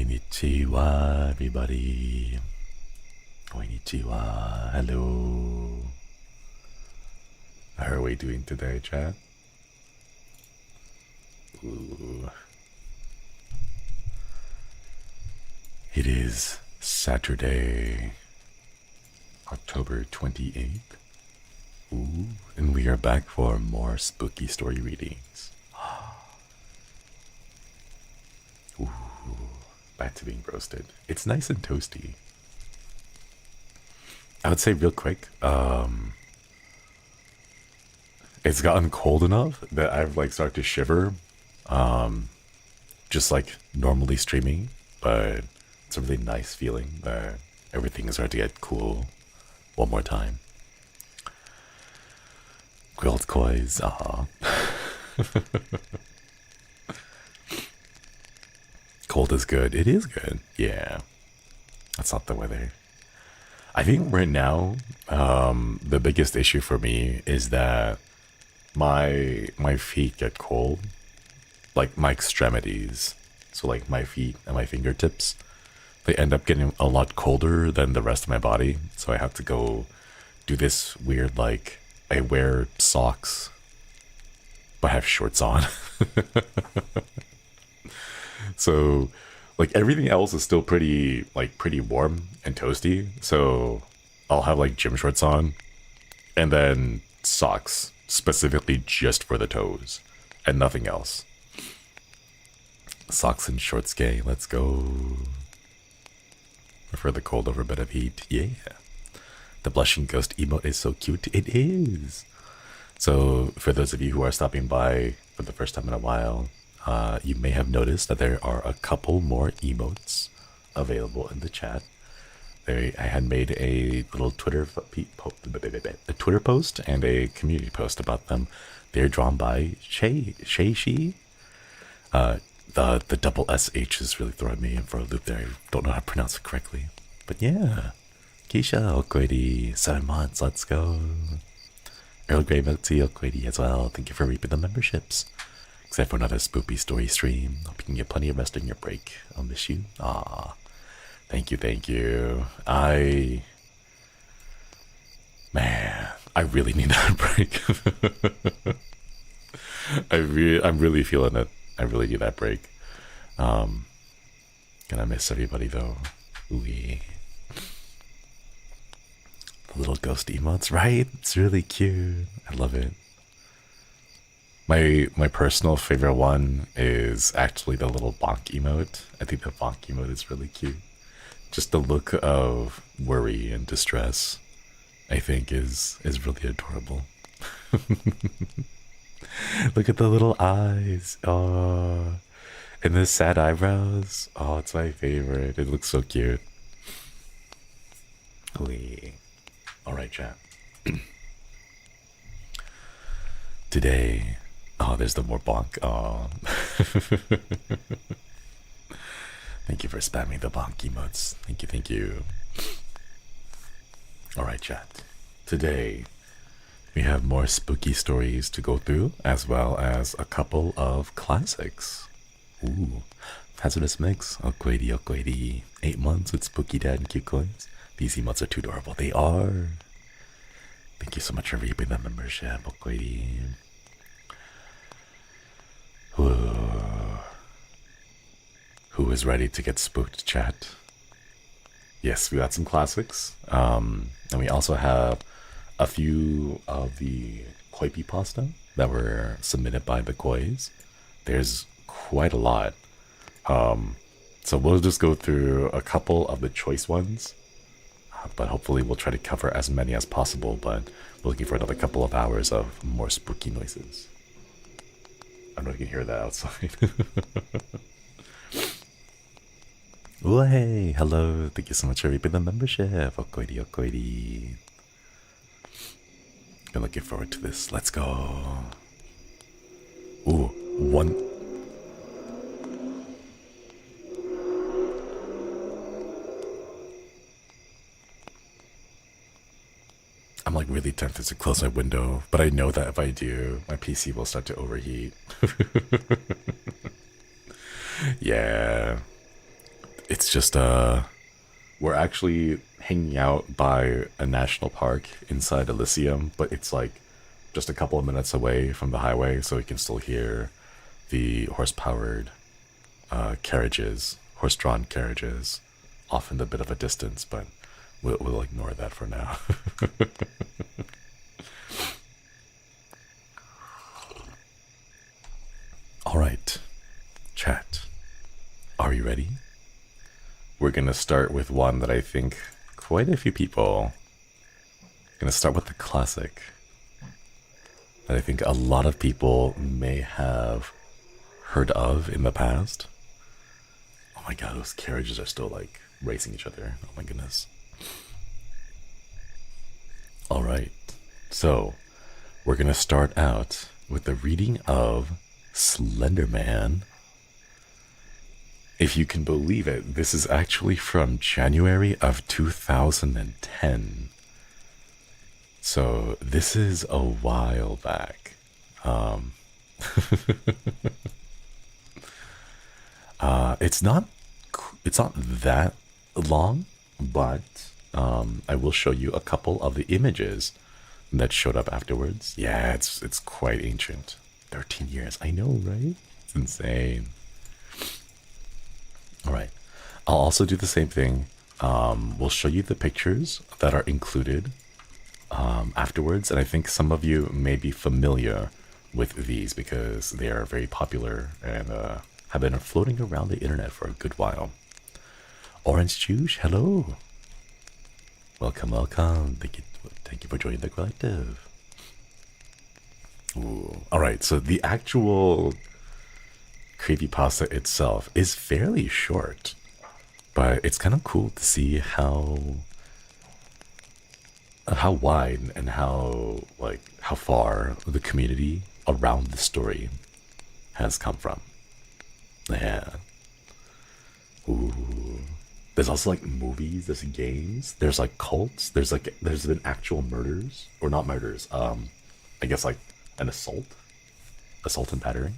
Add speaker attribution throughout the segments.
Speaker 1: Konnichiwa, everybody. Konnichiwa. Hello. How are we doing today, chat? Ooh. It is Saturday, October 28th. Ooh, and we are back for more spooky story readings. Ooh, back to being roasted. It's nice and toasty. I would say real quick, it's gotten cold enough that I've like started to shiver, just like normally streaming, but it's a really nice feeling that everything is starting to get cool one more time. Grilled kois, Cold is good. It is good. Yeah. That's not the weather. I think right now, the biggest issue for me is that my feet get cold. Like my extremities. So like my feet and my fingertips. They end up getting a lot colder than the rest of my body. So I have to go do this weird like I wear socks but have shorts on. So like everything else is still pretty warm and toasty. So I'll have like gym shorts on and then socks specifically just for the toes and nothing else. Socks and shorts gay, let's go. Prefer the cold over a bit of heat. Yeah. The blushing ghost emote is so cute. It is. So for those of you who are stopping by for the first time in a while, you may have noticed that there are a couple more emotes available in the chat. I had made a little Twitter post and a community post about them. They're drawn by She. The double SH is really throwing me in for a loop there. I don't know how to pronounce it correctly. But yeah. Keisha, Okoidi, 7 months, let's go. Earl Grey Milk Tea, Okoidi as well. Thank you for reaping the memberships. Except for another spooky story stream. Hope you can get plenty of rest on your break. I'll miss you. Ah, thank you. Man, I really need that break. I'm really feeling it. I really need that break. Gonna miss everybody though. Ooh. The little ghost emotes, right? It's really cute. I love it. My personal favorite one is actually the little bonk emote. I think the bonk emote is really cute. Just the look of worry and distress, I think is really adorable. Look at the little eyes. Oh, and the sad eyebrows. Oh, it's my favorite. It looks so cute. Alright, chat. Today, there's the more bonk. Oh. Thank you for spamming the bonk emotes. Thank you. Alright, chat. Today, we have more spooky stories to go through, as well as a couple of classics. Ooh, hazardous mix. Okoidi. 8 months with spooky dad and cute coins. These emotes are too adorable. They are. Thank you so much for reaping that membership, Okoidi. Who is ready to get spooked, chat? Yes, we got some classics. And we also have a few of the koipypasta that were submitted by the kois. There's quite a lot. So we'll just go through a couple of the choice ones. But hopefully we'll try to cover as many as possible. But we're looking for another couple of hours of more spooky noises. I don't know if you can hear that outside. Oh, hey, hello. Thank you so much for reaping the membership. Okoidi. I'm looking forward to this. Let's go. Ooh, one. I'm like really tempted to close my window, but I know that if I do, my PC will start to overheat. Yeah. it's just we're actually hanging out by a national park inside Elysium, but it's like just a couple of minutes away from the highway, so you can still hear the horse-powered carriages, horse-drawn carriages, off in a bit of a distance, but we'll ignore that for now. All right, chat. Are you ready? We're gonna start with one that I think quite a few people. Gonna start with the classic that I think a lot of people may have heard of in the past. Oh my god, those carriages are still like racing each other. Oh my goodness. All right, so we're gonna start out with the reading of Slender Man. If you can believe it, this is actually from January of 2010. So this is a while back. It's not that long, but I will show you a couple of the images that showed up afterwards. Yeah, it's quite ancient. 13 years. I know, right? It's insane. All right. I'll also do the same thing. We'll show you the pictures that are included afterwards, and I think some of you may be familiar with these because they are very popular and have been floating around the internet for a good while. Orange Juice, hello. Welcome, welcome. Thank you for joining the collective. Ooh. All right, so the actual creepypasta itself is fairly short, but it's kind of cool to see how wide and how far the community around the story has come from. Yeah. Ooh. There's also like movies, there's games, there's like cults, there's been actual murders, or not murders, I guess like an assault and battery,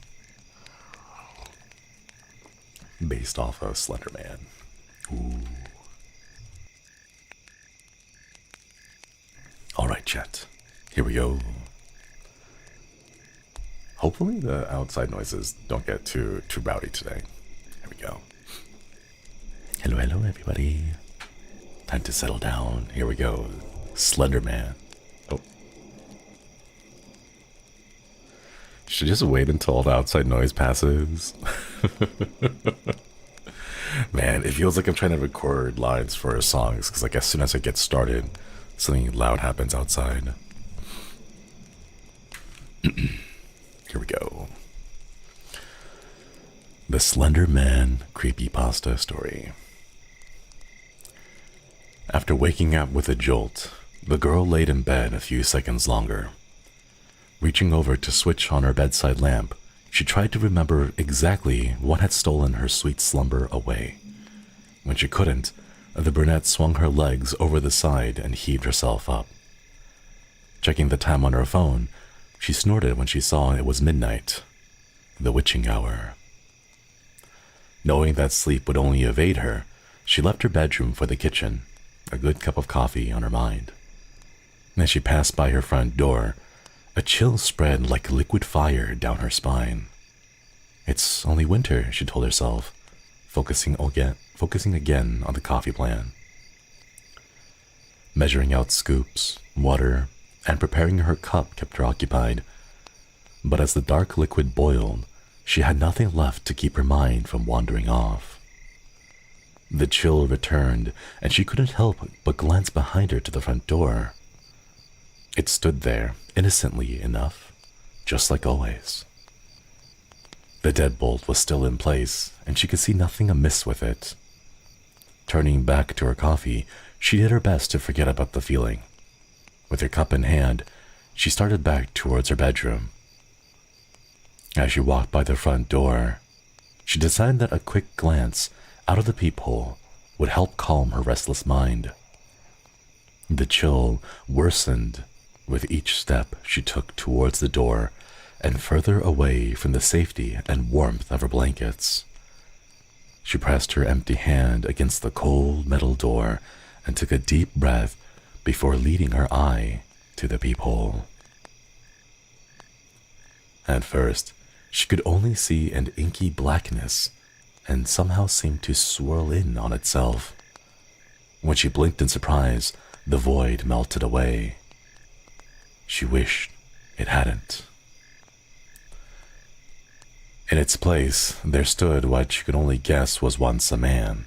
Speaker 1: based off of Slender Man. Ooh. Alright, chat. Here we go. Hopefully the outside noises don't get too rowdy today. Here we go. Hello, hello, everybody. Time to settle down. Here we go. Slender Man. Oh. Should just wait until all the outside noise passes. Man, it feels like I'm trying to record lines for songs, because like as soon as I get started, something loud happens outside. Here we go. The Slender Man creepypasta story. After waking up with a jolt, the girl laid in bed a few seconds longer. Reaching over to switch on her bedside lamp, she tried to remember exactly what had stolen her sweet slumber away. When she couldn't, the brunette swung her legs over the side and heaved herself up. Checking the time on her phone, she snorted when she saw it was midnight, the witching hour. Knowing that sleep would only evade her, she left her bedroom for the kitchen, a good cup of coffee on her mind. As she passed by her front door, a chill spread like liquid fire down her spine. It's only winter, she told herself, focusing again on the coffee plan. Measuring out scoops, water, and preparing her cup kept her occupied. But as the dark liquid boiled, she had nothing left to keep her mind from wandering off. The chill returned, and she couldn't help but glance behind her to the front door. It stood there, innocently enough, just like always. The deadbolt was still in place, and she could see nothing amiss with it. Turning back to her coffee, she did her best to forget about the feeling. With her cup in hand, she started back towards her bedroom. As she walked by the front door, she decided that a quick glance out of the peephole would help calm her restless mind. The chill worsened with each step she took towards the door and further away from the safety and warmth of her blankets. She pressed her empty hand against the cold metal door and took a deep breath before leading her eye to the peephole. At first, she could only see an inky blackness and somehow seemed to swirl in on itself. When she blinked in surprise, the void melted away. She wished it hadn't. In its place, there stood what she could only guess was once a man.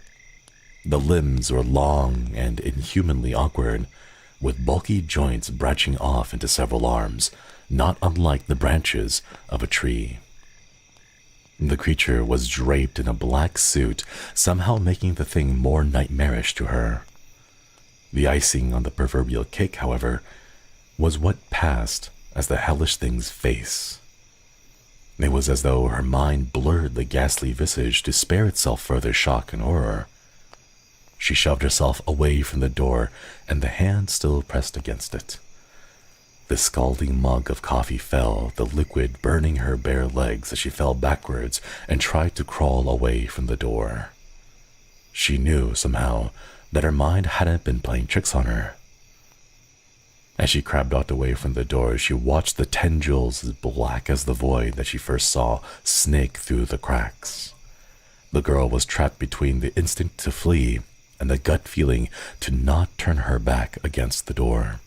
Speaker 1: The limbs were long and inhumanly awkward, with bulky joints branching off into several arms, not unlike the branches of a tree. The creature was draped in a black suit, somehow making the thing more nightmarish to her. The icing on the proverbial cake, however, was what passed as the hellish thing's face. It was as though her mind blurred the ghastly visage to spare itself further shock and horror. She shoved herself away from the door, and the hand still pressed against it. The scalding mug of coffee fell, the liquid burning her bare legs as she fell backwards and tried to crawl away from the door. She knew, somehow, that her mind hadn't been playing tricks on her. As she crawled away from the door, she watched the tendrils as black as the void that she first saw snake through the cracks. The girl was trapped between the instinct to flee and the gut feeling to not turn her back against the door.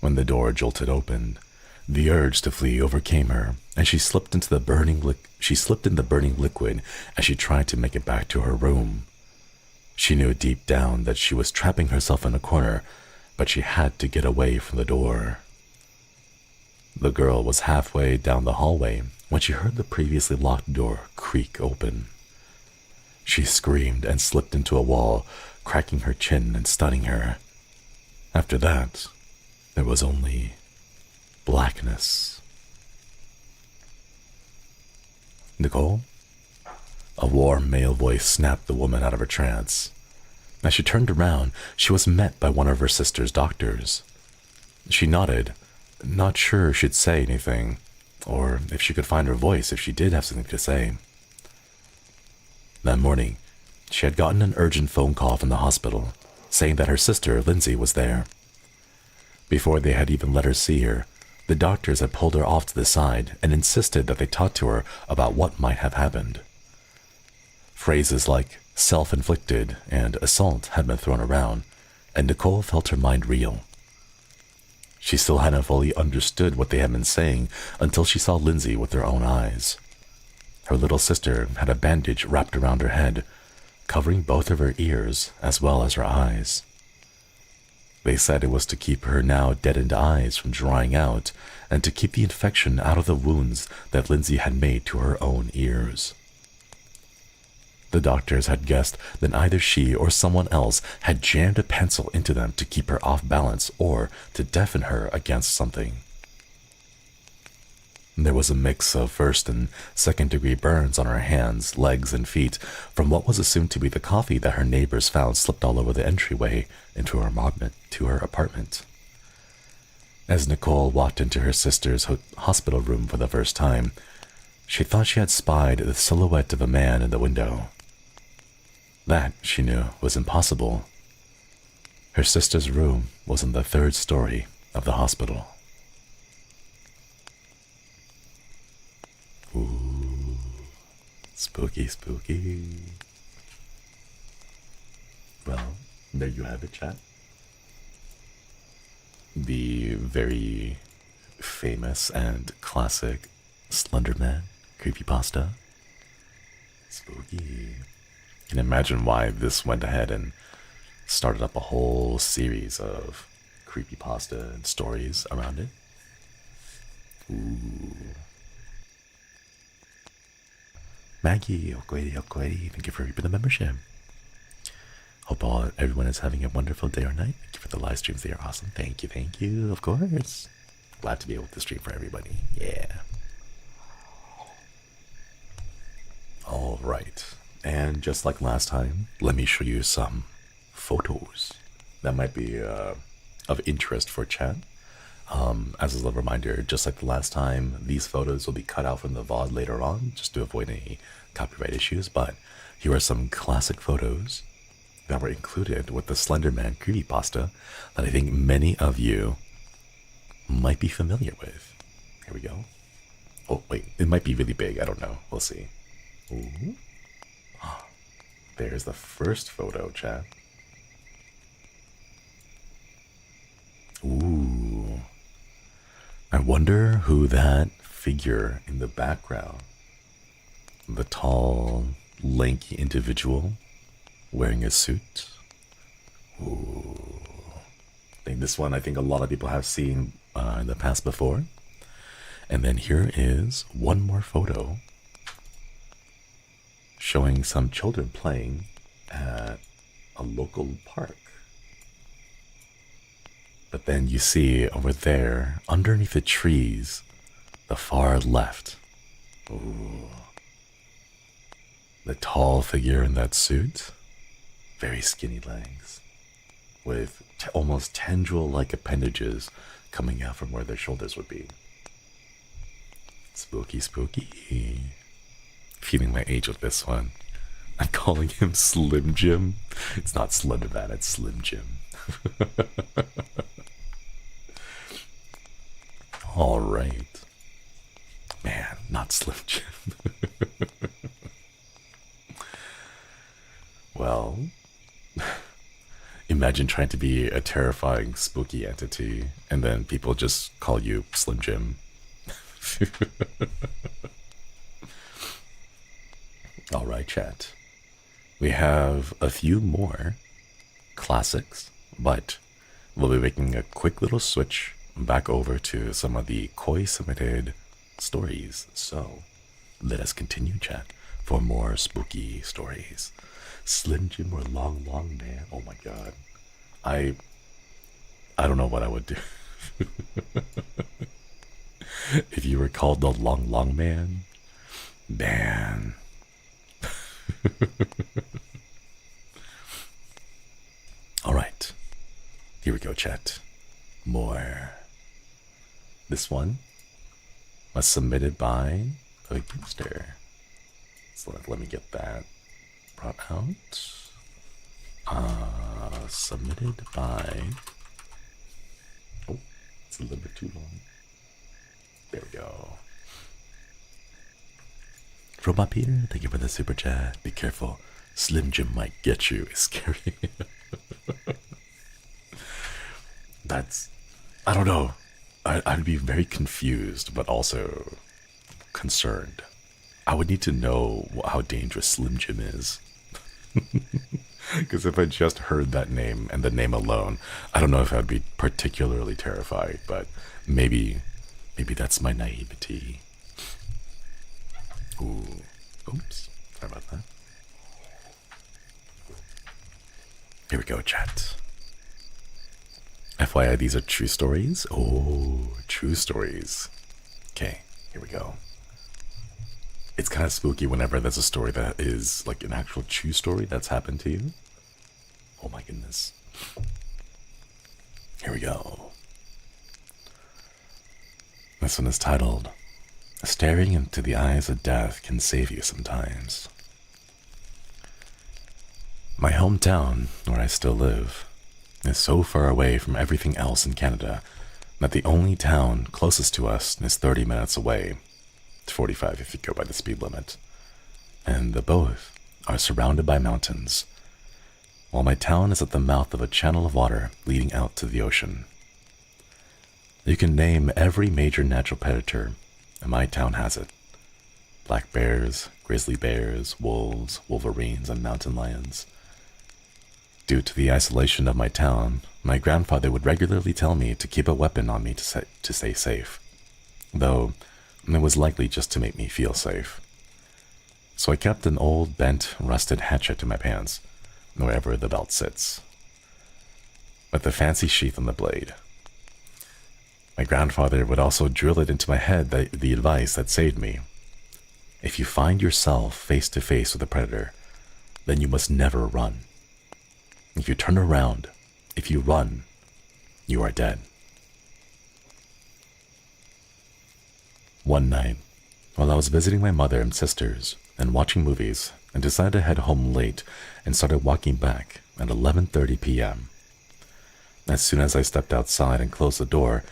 Speaker 1: When the door jolted open, the urge to flee overcame her, and she slipped in the burning liquid as she tried to make it back to her room. She knew deep down that she was trapping herself in a corner, but she had to get away from the door. The girl was halfway down the hallway when she heard the previously locked door creak open. She screamed and slipped into a wall, cracking her chin and stunning her. After that, there was only blackness. Nicole? A warm male voice snapped the woman out of her trance. As she turned around, she was met by one of her sister's doctors. She nodded, not sure she'd say anything, or if she could find her voice if she did have something to say. That morning, she had gotten an urgent phone call from the hospital, saying that her sister, Lindsay, was there. Before they had even let her see her, the doctors had pulled her off to the side and insisted that they talk to her about what might have happened. Phrases like self-inflicted and assault had been thrown around, and Nicole felt her mind reel. She still hadn't fully understood what they had been saying until she saw Lindsay with her own eyes. Her little sister had a bandage wrapped around her head, covering both of her ears as well as her eyes. They said it was to keep her now deadened eyes from drying out and to keep the infection out of the wounds that Lindsay had made to her own ears. The doctors had guessed that either she or someone else had jammed a pencil into them to keep her off balance or to deafen her against something. There was a mix of first and second degree burns on her hands, legs, and feet from what was assumed to be the coffee that her neighbors found slipped all over the entryway into her apartment. As Nicole walked into her sister's hospital room for the first time, she thought she had spied the silhouette of a man in the window. That, she knew, was impossible. Her sister's room was on the 3rd story of the hospital. Ooh, spooky, spooky. Well, there you have it, chat. The very famous and classic Slender Man creepypasta. Spooky. You can imagine why this went ahead and started up a whole series of creepypasta and stories around it. Ooh. Maggie, Okwedi, thank you for the membership. Hope everyone is having a wonderful day or night. Thank you for the live streams. They are awesome. Thank you, of course. Glad to be able to stream for everybody. Yeah. All right. And just like last time, let me show you some photos that might be of interest for chat. As a little reminder, just like the last time, these photos will be cut out from the VOD later on, just to avoid any copyright issues, but here are some classic photos that were included with the Slender Man creepypasta that I think many of you might be familiar with. Here we go. Oh, wait, it might be really big, I don't know. We'll see. Ooh. There's the first photo, chat. Ooh. I wonder who that figure in the background. The tall, lanky individual wearing a suit. Ooh. I think a lot of people have seen in the past before. And then here is one more photo showing some children playing at a local park. But then you see over there, underneath the trees, the far left. Ooh. The tall figure in that suit, very skinny legs, with almost tendril-like appendages coming out from where their shoulders would be. Spooky, spooky. Feeling my age with this one. I'm calling him Slim Jim. It's not Slender Man, it's Slim Jim. All right. Man, not Slim Jim. Well, imagine trying to be a terrifying, spooky entity, and then people just call you Slim Jim. All right, chat. We have a few more classics, but we'll be making a quick little switch back over to some of the koi submitted stories. So let us continue, chat, for more spooky stories. Slim Jim or Long Man? Oh my god. I don't know what I would do. If you were called the Long Man, man. All right, here we go, chat. More. This one was submitted by a user. So let me get that brought out. Submitted by. Oh, it's a little bit too long. There we go. Robot Peter, thank you for the super chat. Be careful, Slim Jim might get you. It's scary. I don't know. I'd be very confused, but also concerned. I would need to know how dangerous Slim Jim is. Because if I just heard that name and the name alone, I don't know if I'd be particularly terrified, but maybe that's my naivety. Ooh. Oops. Sorry about that. Here we go, chat. FYI, these are true stories. Oh, true stories. Okay, here we go. It's kind of spooky whenever there's a story that is like an actual true story that's happened to you. Oh my goodness. Here we go. This one is titled, Staring into the Eyes of Death Can Save You Sometimes. My hometown, where I still live, is so far away from everything else in Canada that the only town closest to us is 30 minutes away. It's 45 if you go by the speed limit. And the both are surrounded by mountains, while my town is at the mouth of a channel of water leading out to the ocean. You can name every major natural predator, and my town has it. Black bears, grizzly bears, wolves, wolverines, and mountain lions. Due to the isolation of my town, my grandfather would regularly tell me to keep a weapon on me to stay safe, though it was likely just to make me feel safe. So I kept an old, bent, rusted hatchet in my pants, wherever the belt sits, with a fancy sheath on the blade. My grandfather would also drill it into my head the advice that saved me. If you find yourself face to face with a predator, then you must never run. If you turn around, if you run, you are dead. One night, while I was visiting my mother and sisters and watching movies, I decided to head home late and started walking back at 11:30 p.m. As soon as I stepped outside and closed the door,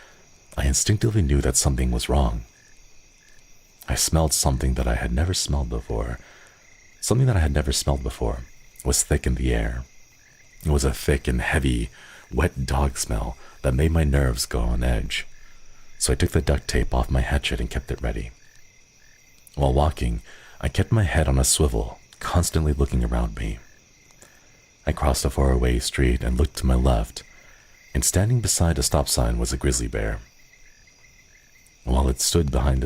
Speaker 1: I instinctively knew that something was wrong. I smelled something that I had never smelled before. Something that I had never smelled before was thick in the air. It was a thick and heavy, wet dog smell that made my nerves go on edge. So I took the duct tape off my hatchet and kept it ready. While walking, I kept my head on a swivel, constantly looking around me. I crossed a faraway street and looked to my left, and standing beside a stop sign was a grizzly bear. While it stood beside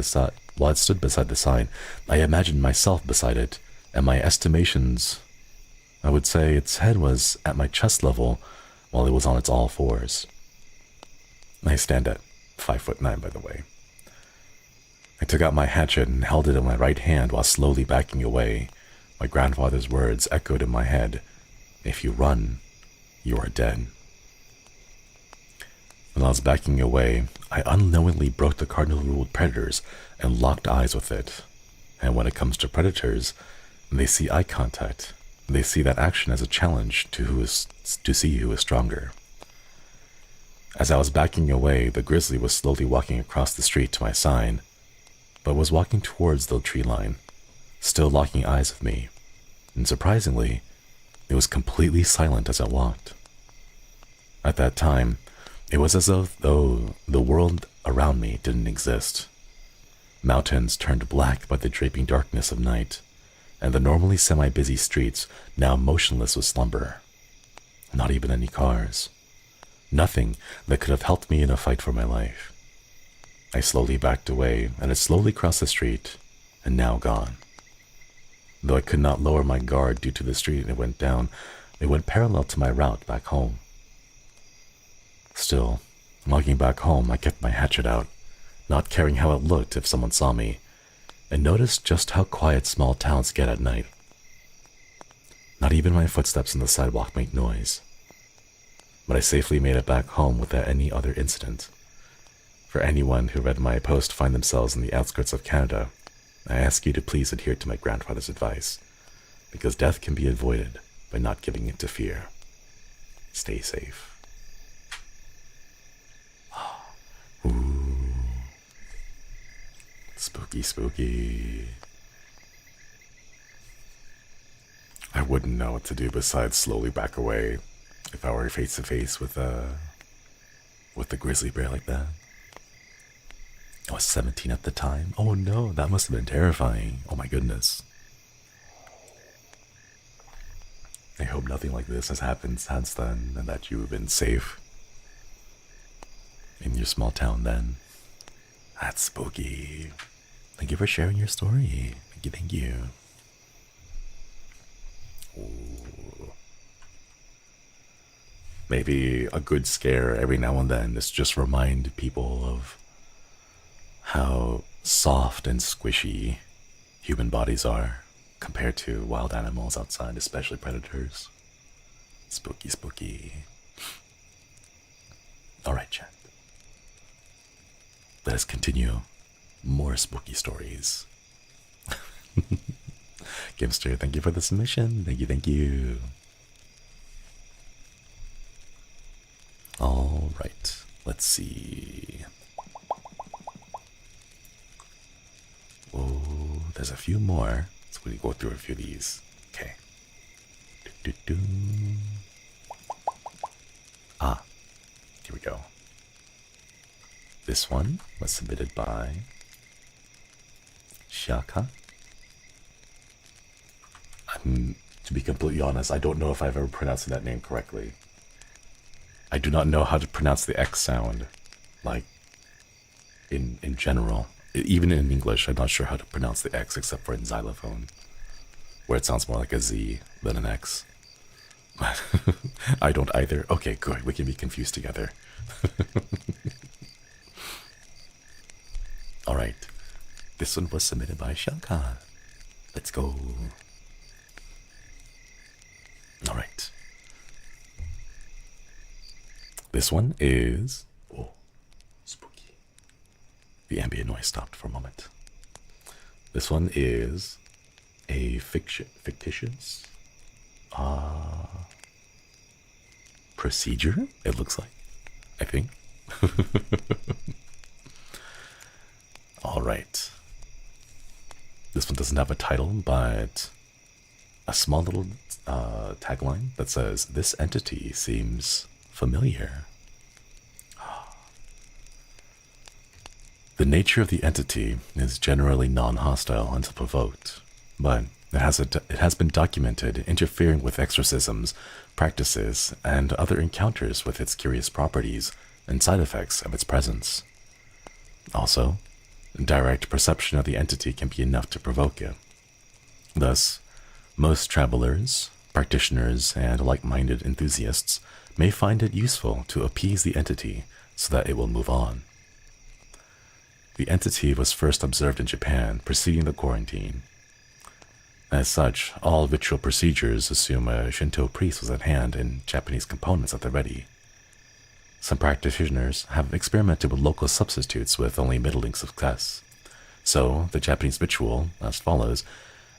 Speaker 1: the sign, I imagined myself beside it, and my estimations, I would say its head was at my chest level while it was on its all fours. I stand at 5'9", by the way. I took out my hatchet and held it in my right hand while slowly backing away. My grandfather's words echoed in my head, "If you run, you are dead." When I was backing away, I unknowingly broke the cardinal rule with predators and locked eyes with it. And when it comes to predators, they see eye contact. They see that action as a challenge to see who is stronger. As I was backing away, the grizzly was slowly walking across the street to my sign, but was walking towards the tree line, still locking eyes with me. And surprisingly, it was completely silent as I walked. At that time, it was as though the world around me didn't exist. Mountains turned black by the draping darkness of night, and the normally semi-busy streets now motionless with slumber. Not even any cars. Nothing that could have helped me in a fight for my life. I slowly backed away, and it slowly crossed the street, and now gone. Though I could not lower my guard due to the street it went down, it went parallel to my route back home. Still, walking back home, I kept my hatchet out, not caring how it looked if someone saw me, and noticed just how quiet small towns get at night. Not even my footsteps on the sidewalk make noise. But I safely made it back home without any other incident. For anyone who read my post find themselves in the outskirts of Canada, I ask you to please adhere to my grandfather's advice, because death can be avoided by not giving in to fear. Stay safe. Ooh. Spooky, spooky. I wouldn't know what to do besides slowly back away if I were face to face with a grizzly bear like that. I was 17 at the time. Oh no, that must have been terrifying. Oh my goodness. I hope nothing like this has happened since then, and that you have been safe in your small town then. That's spooky. Thank you for sharing your story. Thank you. Ooh. Maybe a good scare every now and then is just remind people of how soft and squishy human bodies are compared to wild animals outside, especially predators. Spooky, spooky. Alright, chat. Let us continue. More spooky stories. Gimster, thank you for the submission. Thank you. Alright, let's see. Oh, there's a few more. So we go through a few of these. Okay. Ah, here we go. This one was submitted by Shaka. To be completely honest, I don't know if I've ever pronounced that name correctly. I do not know how to pronounce the X sound, like, in general. Even in English, I'm not sure how to pronounce the X except for in xylophone, where it sounds more like a Z than an X. I don't either. Okay, good. We can be confused together. Alright. This one was submitted by Shaka. Let's go. Alright. This one is... oh, spooky. The ambient noise stopped for a moment. This one is a fictitious procedure, it looks like, I think. All right. This one doesn't have a title, but a small little tagline that says, "This entity seems familiar." The nature of the entity is generally non-hostile until provoked, but it has been documented interfering with exorcisms, practices, and other encounters with its curious properties and side effects of its presence. Also, direct perception of the entity can be enough to provoke it. Thus, most travelers, practitioners, and like-minded enthusiasts may find it useful to appease the entity so that it will move on. The entity was first observed in Japan preceding the quarantine. As such, all ritual procedures assume a Shinto priest was at hand and Japanese components at the ready. Some practitioners have experimented with local substitutes with only middling success. So, the Japanese ritual, as follows,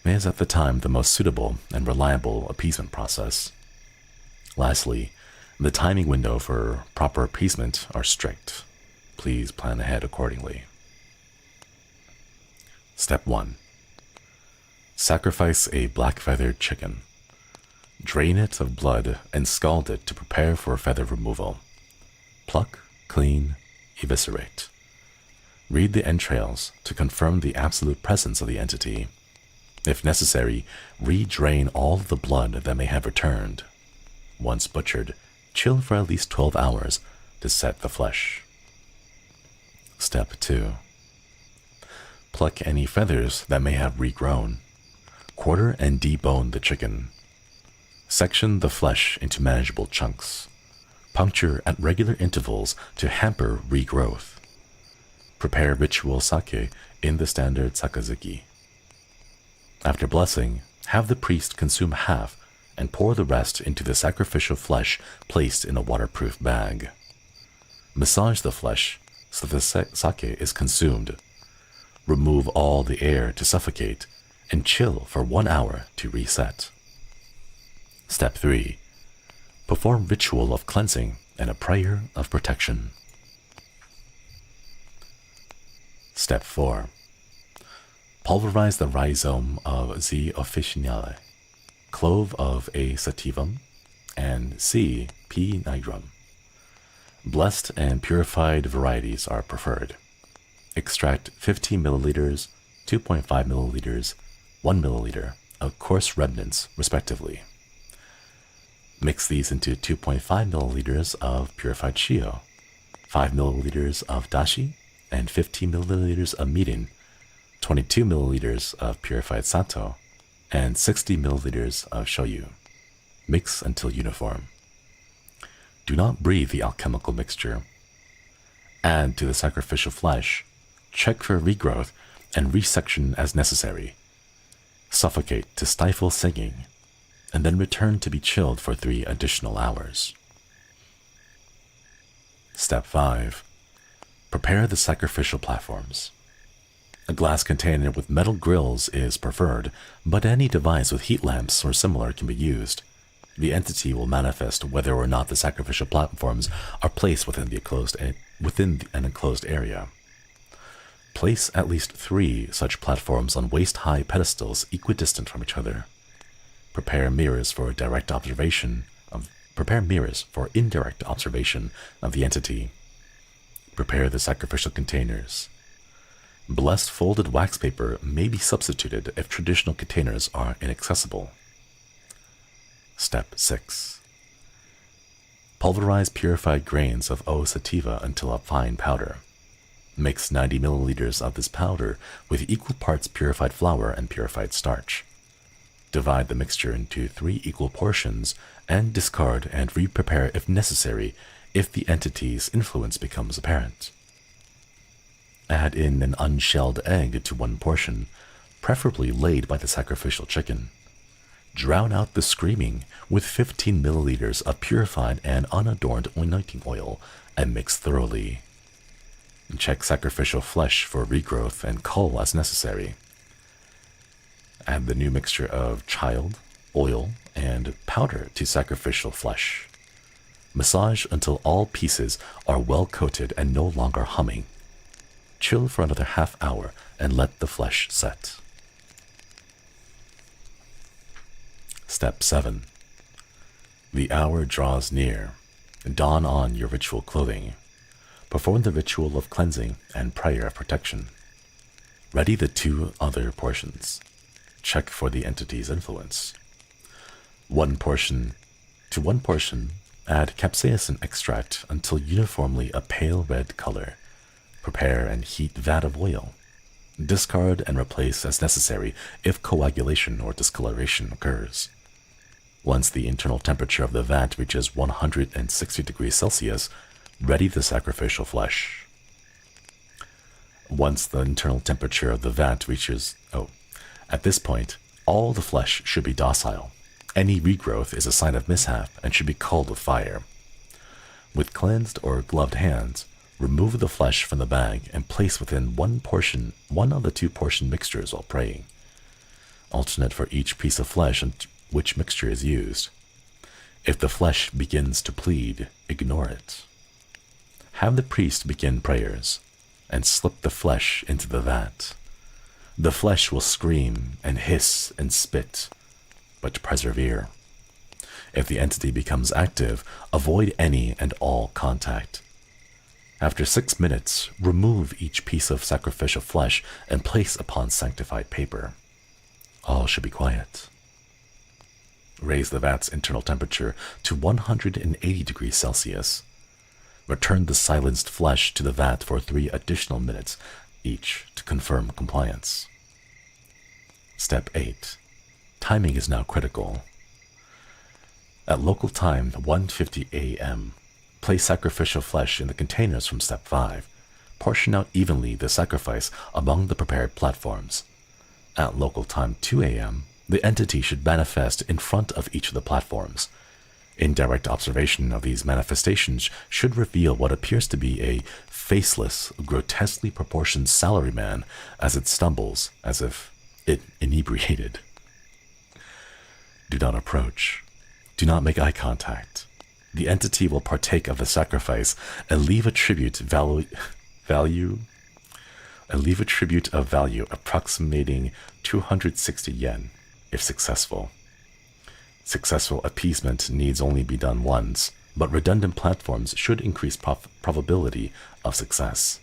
Speaker 1: is at the time the most suitable and reliable appeasement process. Lastly, the timing window for proper appeasement are strict. Please plan ahead accordingly. Step 1. Sacrifice a black-feathered chicken. Drain it of blood and scald it to prepare for feather removal. Pluck, clean, eviscerate. Read the entrails to confirm the absolute presence of the entity. If necessary, re-drain all of the blood that may have returned. Once butchered, chill for at least 12 hours to set the flesh. Step 2. Pluck any feathers that may have regrown. Quarter and debone the chicken. Section the flesh into manageable chunks. Puncture at regular intervals to hamper regrowth. Prepare ritual sake in the standard sakazuki. After blessing, have the priest consume half and pour the rest into the sacrificial flesh placed in a waterproof bag. Massage the flesh so the sake is consumed. Remove all the air to suffocate and chill for 1 hour to reset. Step 3. Perform ritual of cleansing and a prayer of protection. Step 4. Pulverize the rhizome of Z. officinale, clove of A. sativum, and C. P. nigrum. Blessed and purified varieties are preferred. Extract 15 milliliters, 2.5 milliliters, 1 milliliter of coarse remnants, respectively. Mix these into 2.5 milliliters of purified shio, 5 milliliters of dashi, and 15 milliliters of mirin, 22 milliliters of purified sato, and 60 milliliters of shoyu. Mix until uniform. Do not breathe the alchemical mixture. Add to the sacrificial flesh. Check for regrowth and resection as necessary. Suffocate to stifle singing, and then return to be chilled for 3 additional hours. Step 5. Prepare the sacrificial platforms. A glass container with metal grills is preferred, but any device with heat lamps or similar can be used. The entity will manifest whether or not the sacrificial platforms are placed within an enclosed area. Place at least 3 such platforms on waist-high pedestals equidistant from each other. Prepare mirrors for indirect observation of the entity. Prepare the sacrificial containers. Blessed folded wax paper may be substituted if traditional containers are inaccessible. Step 6. Pulverize purified grains of O. sativa until a fine powder. Mix 90 milliliters of this powder with equal parts purified flour and purified starch. Divide the mixture into 3 equal portions and discard and re-prepare if necessary if the entity's influence becomes apparent. Add in an unshelled egg to 1 portion, preferably laid by the sacrificial chicken. Drown out the screaming with 15 milliliters of purified and unadorned anointing oil and mix thoroughly. Check sacrificial flesh for regrowth and cull as necessary. Add the new mixture of child, oil, and powder to sacrificial flesh. Massage until all pieces are well coated and no longer humming. Chill for another half hour and let the flesh set. Step 7. The hour draws near. Don on your ritual clothing. Perform the ritual of cleansing and prayer of protection. Ready the 2 other portions. Check for the entity's influence. To one portion, add capsaicin extract until uniformly a pale red color. Prepare and heat vat of oil. Discard and replace as necessary if coagulation or discoloration occurs. Once the internal temperature of the vat reaches 160 degrees Celsius, ready the sacrificial flesh. Once the internal temperature of the vat reaches... at this point, all the flesh should be docile. Any regrowth is a sign of mishap and should be culled with fire. With cleansed or gloved hands, remove the flesh from the bag and place within one of the 2 portion mixtures while praying. Alternate for each piece of flesh and which mixture is used. If the flesh begins to plead, ignore it. Have the priest begin prayers and slip the flesh into the vat. The flesh will scream and hiss and spit, but persevere. If the entity becomes active, avoid any and all contact. After 6 minutes, remove each piece of sacrificial flesh and place upon sanctified paper. All should be quiet. Raise the vat's internal temperature to 180 degrees Celsius. Return the silenced flesh to the vat for 3 additional minutes each to confirm compliance. Step 8. Timing is now critical. At local time 1:50 a.m., place sacrificial flesh in the containers from Step 5. Portion out evenly the sacrifice among the prepared platforms. At local time 2 a.m., the entity should manifest in front of each of the platforms. Indirect observation of these manifestations should reveal what appears to be a faceless, grotesquely proportioned salaryman as it stumbles, as if it inebriated. Do not approach. Do not make eye contact. The entity will partake of the sacrifice and leave a tribute of value approximating 260 yen, if successful. Successful appeasement needs only be done once, but redundant platforms should increase probability of success.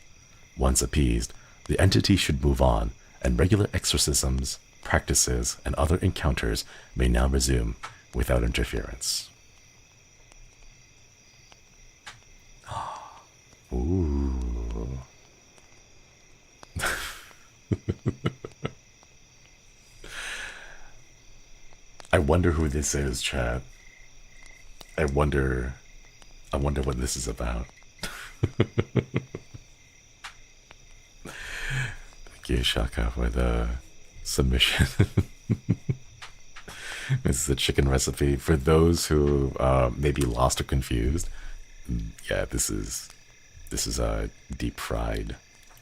Speaker 1: Once appeased, the entity should move on, and regular exorcisms, practices, and other encounters may now resume without interference. Ooh. I wonder who this is, chat. I wonder what this is about. Thank you, Shaka, for the submission. This is a chicken recipe. For those who may be lost or confused, yeah, this is deep fried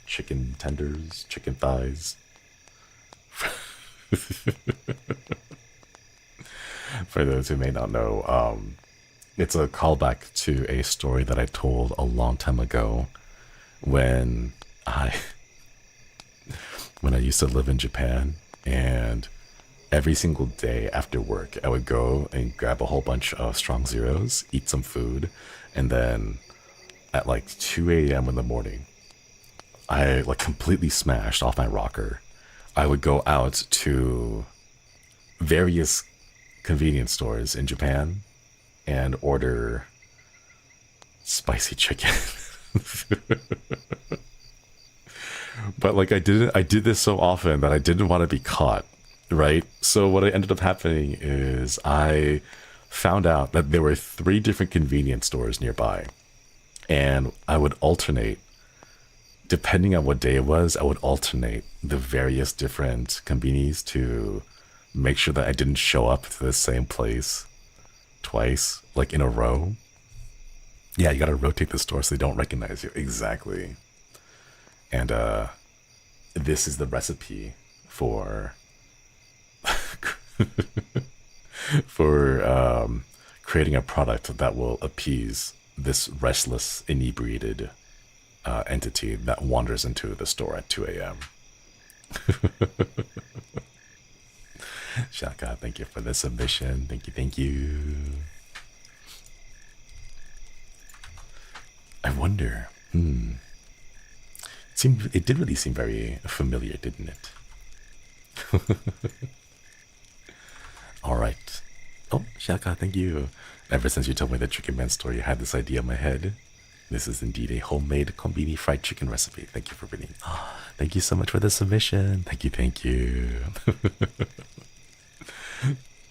Speaker 1: chicken tenders, chicken thighs. For those who may not know, it's a callback to a story that I told a long time ago when I used to live in Japan, and every single day after work I would go and grab a whole bunch of Strong Zeros, eat some food, and then at like 2 a.m. in the morning, I like completely smashed off my rocker. I would go out to various convenience stores in Japan and order spicy chicken. But like I did this so often that I didn't want to be caught, right? So what ended up happening is I found out that there were 3 different convenience stores nearby, and I would alternate. Depending on what day it was, I would alternate the various different convenies to make sure that I didn't show up to the same place twice, like in a row. Yeah, you gotta rotate the store so they don't recognize you. Exactly. And this is the recipe for for creating a product that will appease this restless, inebriated entity that wanders into the store at 2 a.m. Shaka, thank you for the submission. Thank you, thank you. I wonder, it did really seem very familiar, didn't it? Alright. Oh, Shaka, thank you. Ever since you told me the Chicken Man story, I had this idea in my head. This is indeed a homemade kombini fried chicken recipe. Thank you for reading. Oh, thank you so much for the submission. Thank you, thank you.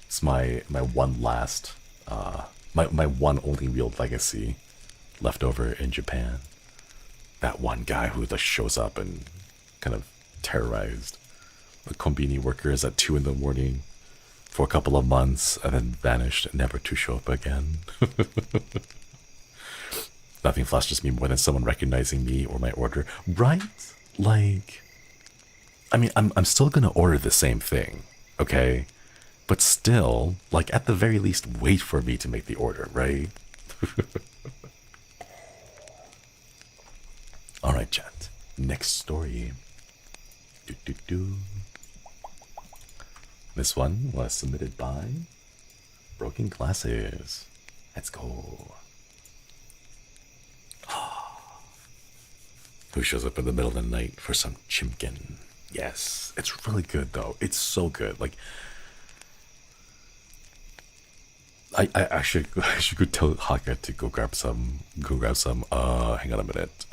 Speaker 1: It's my one last, my one only real legacy left over in Japan. That one guy who just shows up and kind of terrorized the kombini workers at 2 in the morning for a couple of months and then vanished, never to show up again. Nothing flashes me more than someone recognizing me or my order, right? Like, I mean, I'm still gonna order the same thing, okay? But still, like, at the very least, wait for me to make the order, right? Alright, chat. Next story. This one was submitted by Broken Glasses. Let's go. Who shows up in the middle of the night for some chimkin? Yes, it's really good though. It's so good. Like, I should go tell Haka to go grab some. Hang on a minute.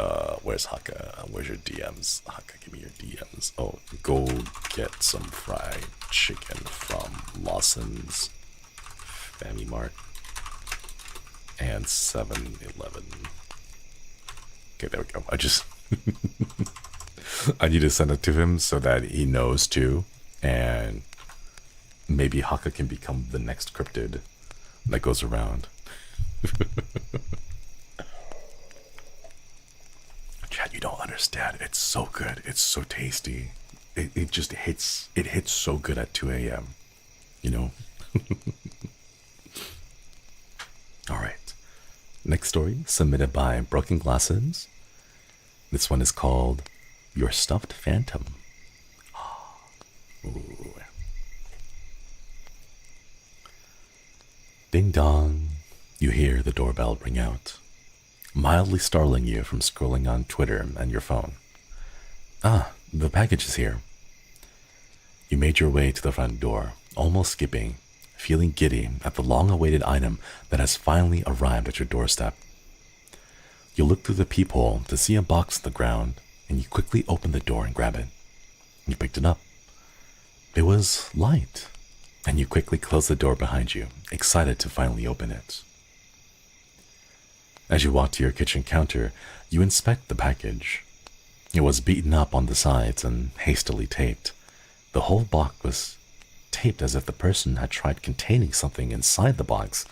Speaker 1: Where's Haka? Where's your DMs? Haka, give me your DMs. Oh, go get some fried chicken from Lawson's Family Mart and 7-Eleven. Okay, there we go. I need to send it to him so that he knows too, and maybe Haka can become the next cryptid that goes around. Chad, you don't understand. It's so good. It's so tasty. It just hits. It hits so good at 2 a.m. You know. All right. Next story submitted by Broken Glasses. This one is called Your Stuffed Phantom. Ooh. Ding dong, you hear the doorbell ring out, mildly startling you from scrolling on Twitter and your phone. Ah, the package is here. You made your way to the front door, almost skipping, feeling giddy at the long-awaited item that has finally arrived at your doorstep. You look through the peephole to see a box on the ground, and you quickly open the door and grab it. You picked it up. It was light, and you quickly close the door behind you, excited to finally open it. As you walk to your kitchen counter, you inspect the package. It was beaten up on the sides and hastily taped. The whole box was taped as if the person had tried containing something inside the box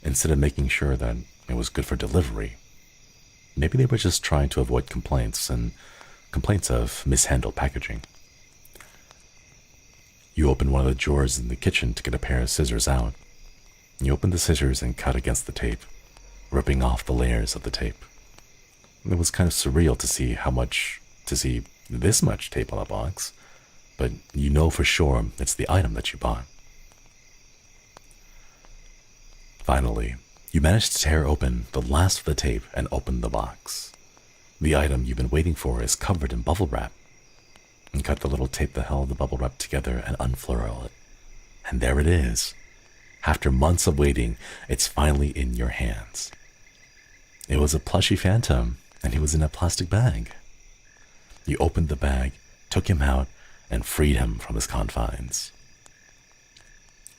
Speaker 1: instead of making sure that it was good for delivery. Maybe they were just trying to avoid complaints of mishandled packaging. You open one of the drawers in the kitchen to get a pair of scissors out. You open the scissors and cut against the tape, ripping off the layers of the tape. It was kind of surreal to see this much tape on a box, but you know for sure it's the item that you bought. Finally, you manage to tear open the last of the tape and open the box. The item you've been waiting for is covered in bubble wrap. And cut the little tape that held the bubble wrap together and unfurl it. And there it is. After months of waiting, it's finally in your hands. It was a plushy phantom, and he was in a plastic bag. You opened the bag, took him out, and freed him from his confines.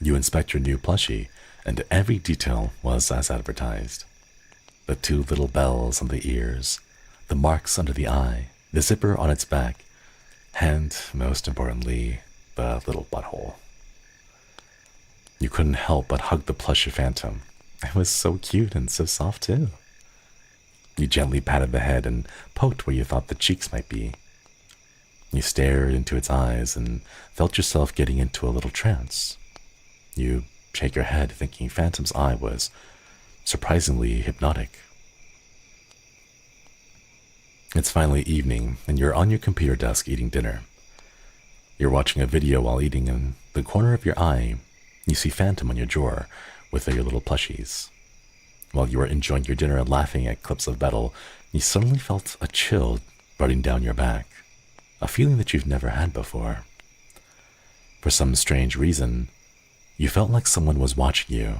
Speaker 1: You inspect your new plushie, and every detail was as advertised. The 2 little bells on the ears, the marks under the eye, the zipper on its back, and, most importantly, the little butthole. You couldn't help but hug the plushy phantom. It was so cute and so soft, too. You gently patted the head and poked where you thought the cheeks might be. You stared into its eyes and felt yourself getting into a little trance. You shake your head, thinking Phantom's eye was surprisingly hypnotic. It's finally evening, and you're on your computer desk eating dinner. You're watching a video while eating, and in the corner of your eye, you see Phantom on your drawer with your little plushies. While you were enjoying your dinner and laughing at clips of Battle, you suddenly felt a chill running down your back, a feeling that you've never had before. For some strange reason, you felt like someone was watching you,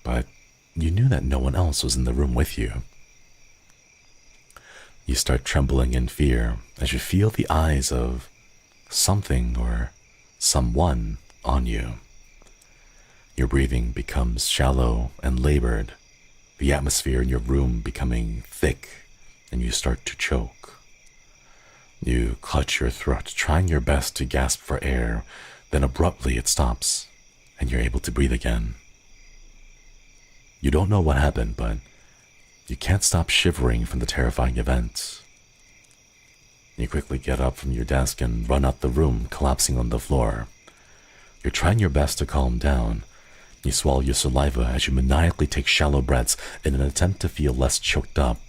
Speaker 1: but you knew that no one else was in the room with you. You start trembling in fear as you feel the eyes of something or someone on you. Your breathing becomes shallow and labored, the atmosphere in your room becoming thick, and you start to choke. You clutch your throat, trying your best to gasp for air, then abruptly it stops, and you're able to breathe again. You don't know what happened, but you can't stop shivering from the terrifying event. You quickly get up from your desk and run out the room, collapsing on the floor. You're trying your best to calm down. You swallow your saliva as you maniacally take shallow breaths in an attempt to feel less choked up.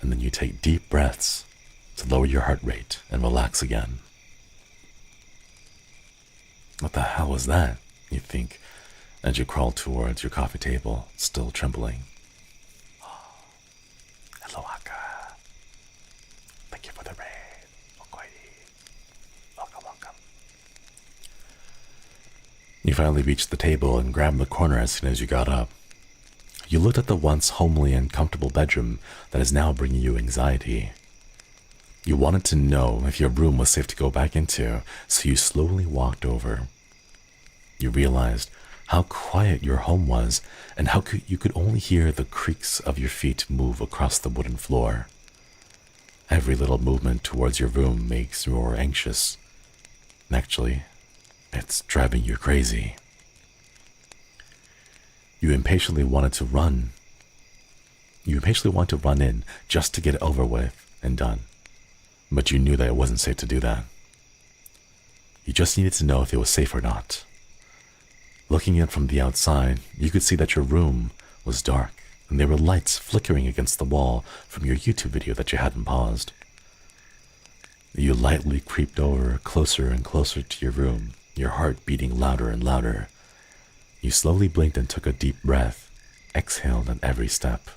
Speaker 1: And then you take deep breaths to lower your heart rate and relax again. What the hell was that? You think, as you crawl towards your coffee table, still trembling. Hello, Aka. Thank you for the raid. Welcome. You finally reached the table and grabbed the corner as soon as you got up. You looked at the once homely and comfortable bedroom that is now bringing you anxiety. You wanted to know if your room was safe to go back into, so you slowly walked over. You realized how quiet your home was and how you could only hear the creaks of your feet move across the wooden floor. Every little movement towards your room makes you more anxious. And actually, it's driving you crazy. You impatiently wanted to run in just to get it over with and done. But you knew that it wasn't safe to do that. You just needed to know if it was safe or not. Looking in from the outside, you could see that your room was dark, and there were lights flickering against the wall from your YouTube video that you hadn't paused. You lightly creeped over closer and closer to your room, your heart beating louder and louder. You slowly blinked and took a deep breath, exhaled at every step.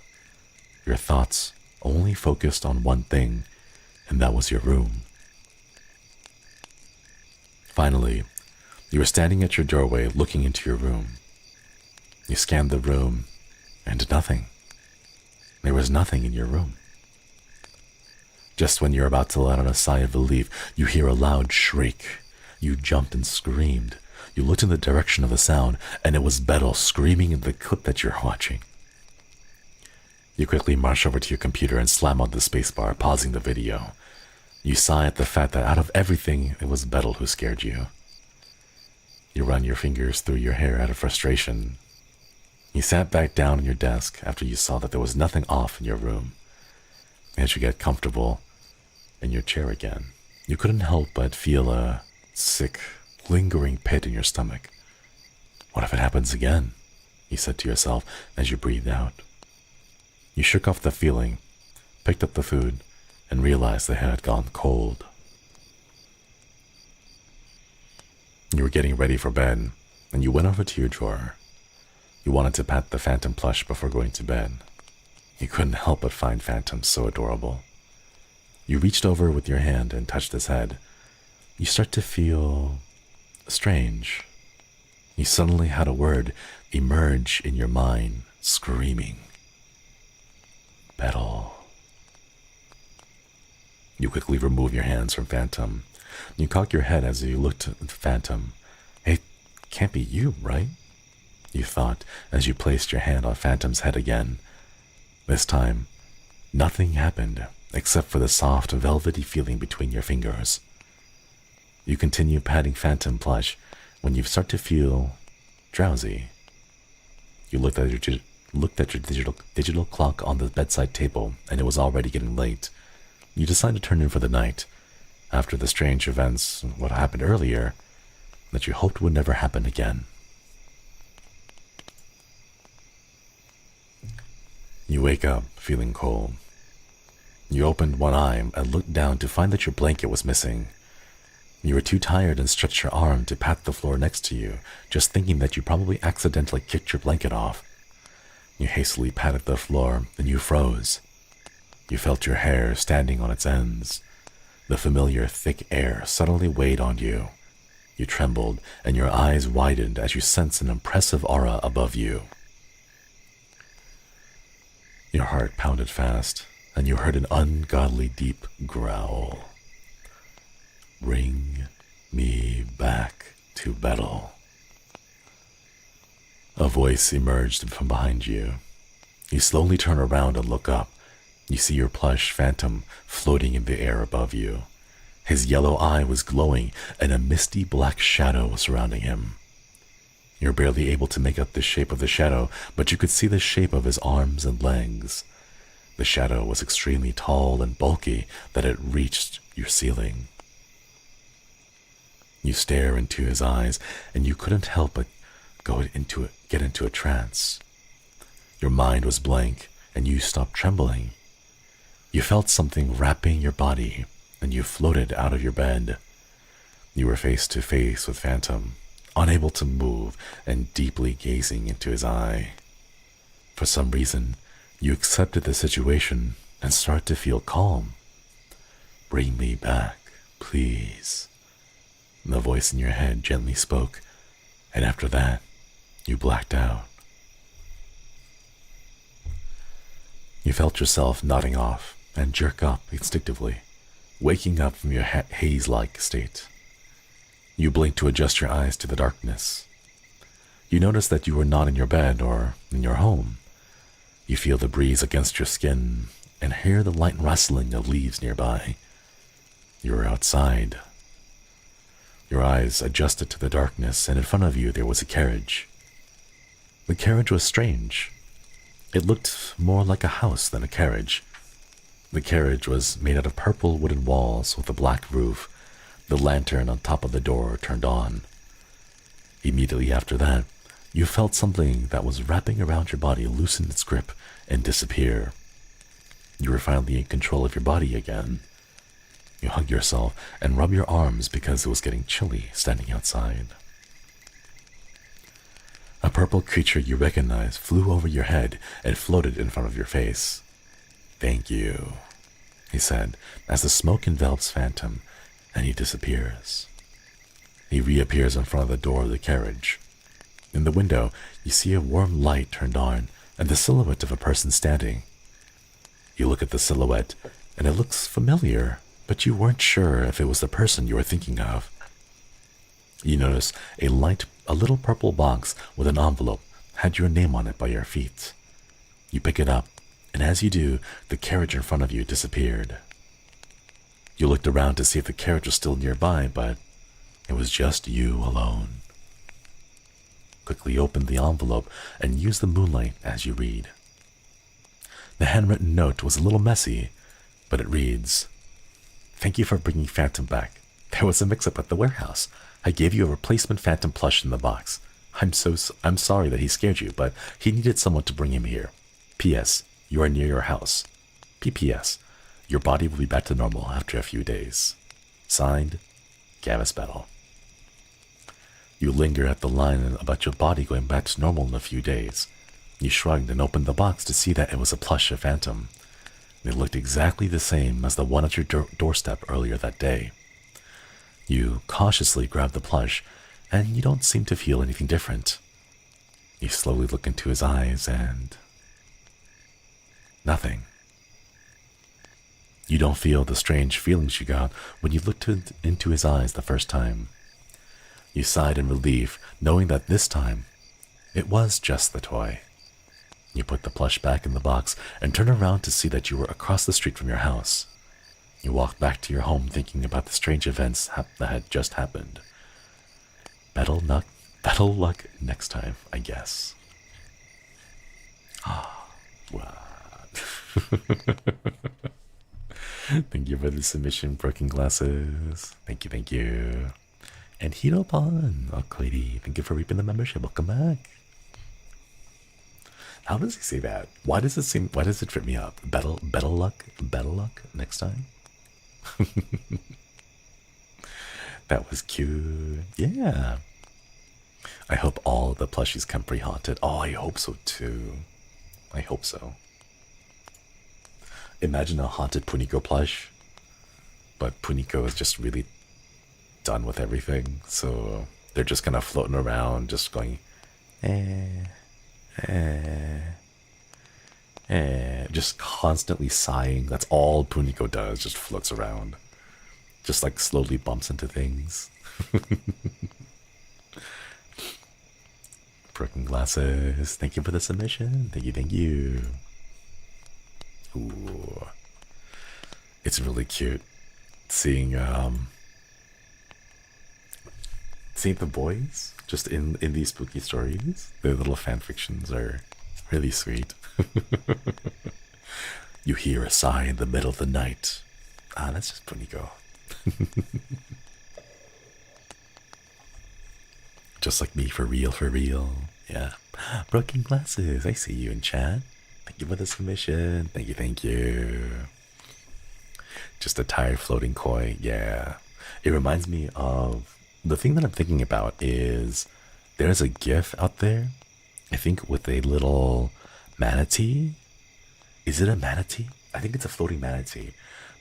Speaker 1: Your thoughts only focused on one thing, and that was your room. Finally, you were standing at your doorway looking into your room. You scanned the room, and nothing. There was nothing in your room. Just when you're about to let out a sigh of relief, you hear a loud shriek. You jumped and screamed. You looked in the direction of the sound, and it was Bettel screaming in the clip that you're watching. You quickly march over to your computer and slam on the spacebar, pausing the video. You sigh at the fact that out of everything, it was Bettel who scared you. You run your fingers through your hair out of frustration. You sat back down on your desk after you saw that there was nothing off in your room. As you get comfortable in your chair again, you couldn't help but feel a sick, lingering pit in your stomach. What if it happens again? You said to yourself as you breathed out. You shook off the feeling, picked up the food, and realized the hair had gone cold. You were getting ready for bed, and you went over to your drawer. You wanted to pat the Phantom plush before going to bed. You couldn't help but find Phantom so adorable. You reached over with your hand and touched his head. You start to feel strange. You suddenly had a word emerge in your mind, screaming. Battle. You quickly remove your hands from Phantom. You cock your head as you looked at the Phantom. It can't be you, right? You thought as you placed your hand on Phantom's head again. This time, nothing happened except for the soft, velvety feeling between your fingers. You continue patting Phantom plush when you start to feel drowsy. You looked at looked at your digital clock on the bedside table, and it was already getting late. You decided to turn in for the night, after the strange events, what happened earlier, that you hoped would never happen again. You wake up feeling cold. You opened one eye and looked down to find that your blanket was missing. You were too tired and stretched your arm to pat the floor next to you, just thinking that you probably accidentally kicked your blanket off. You hastily patted the floor, and you froze. You felt your hair standing on its ends. The familiar thick air suddenly weighed on you. You trembled, and your eyes widened as you sensed an impressive aura above you. Your heart pounded fast, and you heard an ungodly deep growl. Bring me back to Battle. A voice emerged from behind you. You slowly turn around and look up. You see your plush phantom floating in the air above you. His yellow eye was glowing, and a misty black shadow was surrounding him. You're barely able to make out the shape of the shadow, but you could see the shape of his arms and legs. The shadow was extremely tall and bulky that it reached your ceiling. You stare into his eyes, and you couldn't help but get into a trance. Your mind was blank, and you stopped trembling. You felt something wrapping your body, and you floated out of your bed. You were face to face with Phantom, unable to move and deeply gazing into his eye. For some reason, you accepted the situation and started to feel calm. Bring me back, please. The voice in your head gently spoke, and after that, you blacked out. You felt yourself nodding off and jerk up instinctively, waking up from your haze-like state. You blinked to adjust your eyes to the darkness. You noticed that you were not in your bed or in your home. You feel the breeze against your skin and hear the light rustling of leaves nearby. You were outside. Your eyes adjusted to the darkness, and in front of you there was a carriage. The carriage was strange. It looked more like a house than a carriage. The carriage was made out of purple wooden walls with a black roof. The lantern on top of the door turned on. Immediately after that, you felt something that was wrapping around your body loosen its grip and disappear. You were finally in control of your body again. You hugged yourself and rubbed your arms because it was getting chilly standing outside. A purple creature you recognized flew over your head and floated in front of your face. Thank you, he said, as the smoke envelops Phantom and he disappears. He reappears in front of the door of the carriage. In the window, you see a warm light turned on and the silhouette of a person standing. You look at the silhouette and it looks familiar, but you weren't sure if it was the person you were thinking of. You notice a little purple box with an envelope had your name on it by your feet. You pick it up, and as you do, the carriage in front of you disappeared. You looked around to see if the carriage was still nearby, but it was just you alone. Quickly open the envelope and use the moonlight as you read. The handwritten note was a little messy, but it reads, "Thank you for bringing Phantom back. There was a mix-up at the warehouse. I gave you a replacement Phantom plush in the box. I'm sorry that he scared you, but he needed someone to bring him here. P.S. You are near your house. P.P.S. Your body will be back to normal after a few days. Signed, Gavis Battle." You linger at the line about your body going back to normal in a few days. You shrugged and opened the box to see that it was a plush of Phantom. It looked exactly the same as the one at your doorstep earlier that day. You cautiously grab the plush, and you don't seem to feel anything different. You slowly look into his eyes, and nothing. You don't feel the strange feelings you got when you looked into his eyes the first time. You sighed in relief, knowing that this time, it was just the toy. You put the plush back in the box and turned around to see that you were across the street from your house. You walked back to your home thinking about the strange events that had just happened. Better luck next time, I guess. Thank you for the submission, Broken Glasses. Thank you, thank you. And Hiropon, oh Cody, thank you for reaping the membership. Welcome back. How does he say that? Why does it seem? Why does it trip me up? Better luck next time. That was cute. Yeah. I hope all the plushies come pre-haunted. Oh, I hope so too. I hope so. Imagine a haunted Puniko plush, but Puniko is just really done with everything, so they're just kind of floating around, just going, just constantly sighing. That's all Puniko does, just floats around, just like slowly bumps into things. Broken Glasses, thank you for the submission. Thank you, thank you. Ooh, it's really cute seeing the boys just in these spooky stories. Their little fan fictions are really sweet. You hear a sigh in the middle of the night. Ah, that's just Puniko. Just like me, for real, for real. Yeah. Broken Glasses, I see you in chat. Thank you for the submission. Thank you, thank you. Just a tired floating koi. Yeah. It reminds me of the thing that I'm thinking about is there's a GIF out there, I think, with a little manatee. Is it a manatee? I think it's a floating manatee.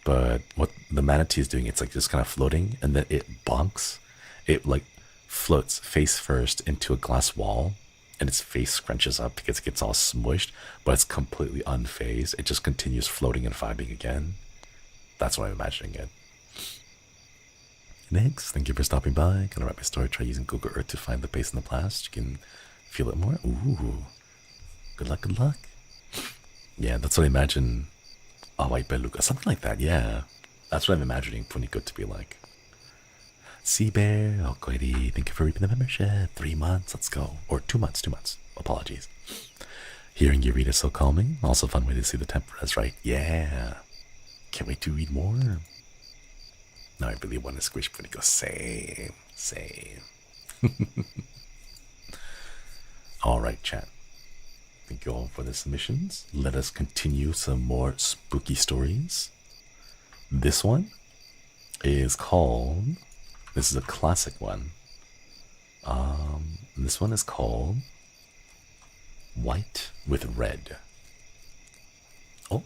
Speaker 1: But what the manatee is doing, it's like just kind of floating, and then it bonks. It like floats face first into a glass wall, and its face scrunches up because it gets all smushed, but it's completely unfazed. It just continues floating and vibing again. That's what I'm imagining it. Next, thank you for stopping by. Gonna write my story. Try using Google Earth to find the base in the blast. You can feel it more. Ooh. Good luck, good luck. Yeah, that's what I imagine a white beluga. Something like that, yeah. That's what I'm imagining Puniko to be like. Sea Bear, oh Goity, thank you for reaping the membership. 3 months, let's go. Or 2 months, 2 months. Apologies. Hearing you read is so calming. Also a fun way to see the temperatures, right? Yeah. Can't wait to read more. Now I really want to squish Puniko. Same. Alright, chat. Thank you all for the submissions. Let us continue some more spooky stories. This one is called... This is a classic one. This one is called White with Red. Oh,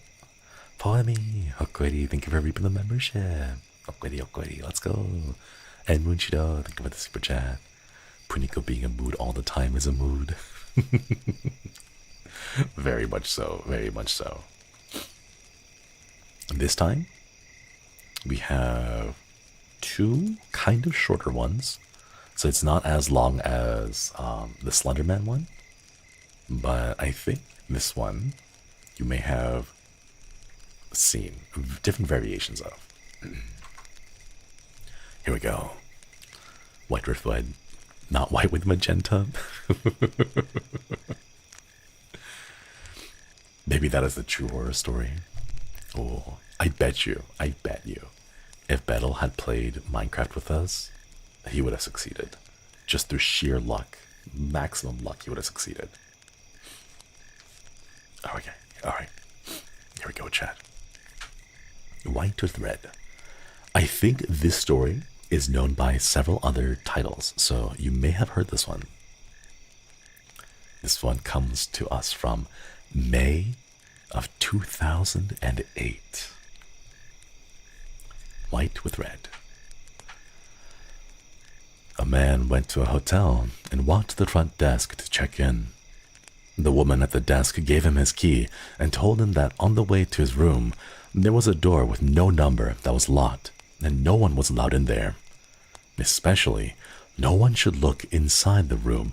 Speaker 1: follow me. Hokkaido, thank you for reaping the membership. Hokkaido, let's go. And Munchido, thank you for the super chat. Puniko being a mood all the time is a mood. Very much so, very much so. This time, we have 2 kind of shorter ones, so it's not as long as the Slender Man one, but I think this one you may have seen different variations of. Here we go. White with red, not white with magenta. Maybe that is the true horror story. Oh, I bet you, if Battle had played Minecraft with us, he would have succeeded. Just through sheer luck, maximum luck, he would have succeeded. Okay, alright. Here we go, chat. White with Red. I think this story is known by several other titles, so you may have heard this one. This one comes to us from May of 2008. White with Red. A man went to a hotel and walked to the front desk to check in. The woman at the desk gave him his key and told him that on the way to his room, there was a door with no number that was locked, and no one was allowed in there. Especially, no one should look inside the room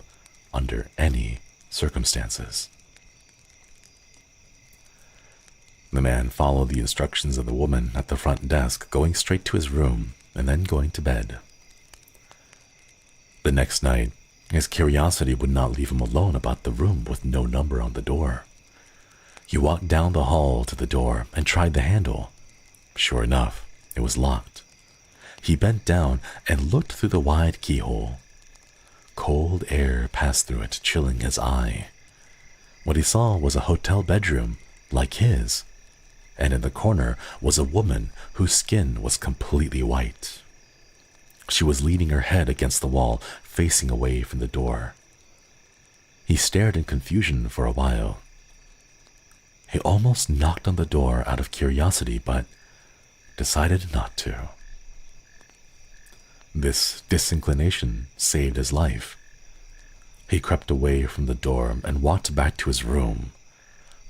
Speaker 1: under any circumstances. The man followed the instructions of the woman at the front desk, going straight to his room and then going to bed. The next night, his curiosity would not leave him alone about the room with no number on the door. He walked down the hall to the door and tried the handle. Sure enough, it was locked. He bent down and looked through the wide keyhole. Cold air passed through it, chilling his eye. What he saw was a hotel bedroom like his, and in the corner was a woman whose skin was completely white. She was leaning her head against the wall, facing away from the door. He stared in confusion for a while. He almost knocked on the door out of curiosity, but decided not to. This disinclination saved his life. He crept away from the door and walked back to his room.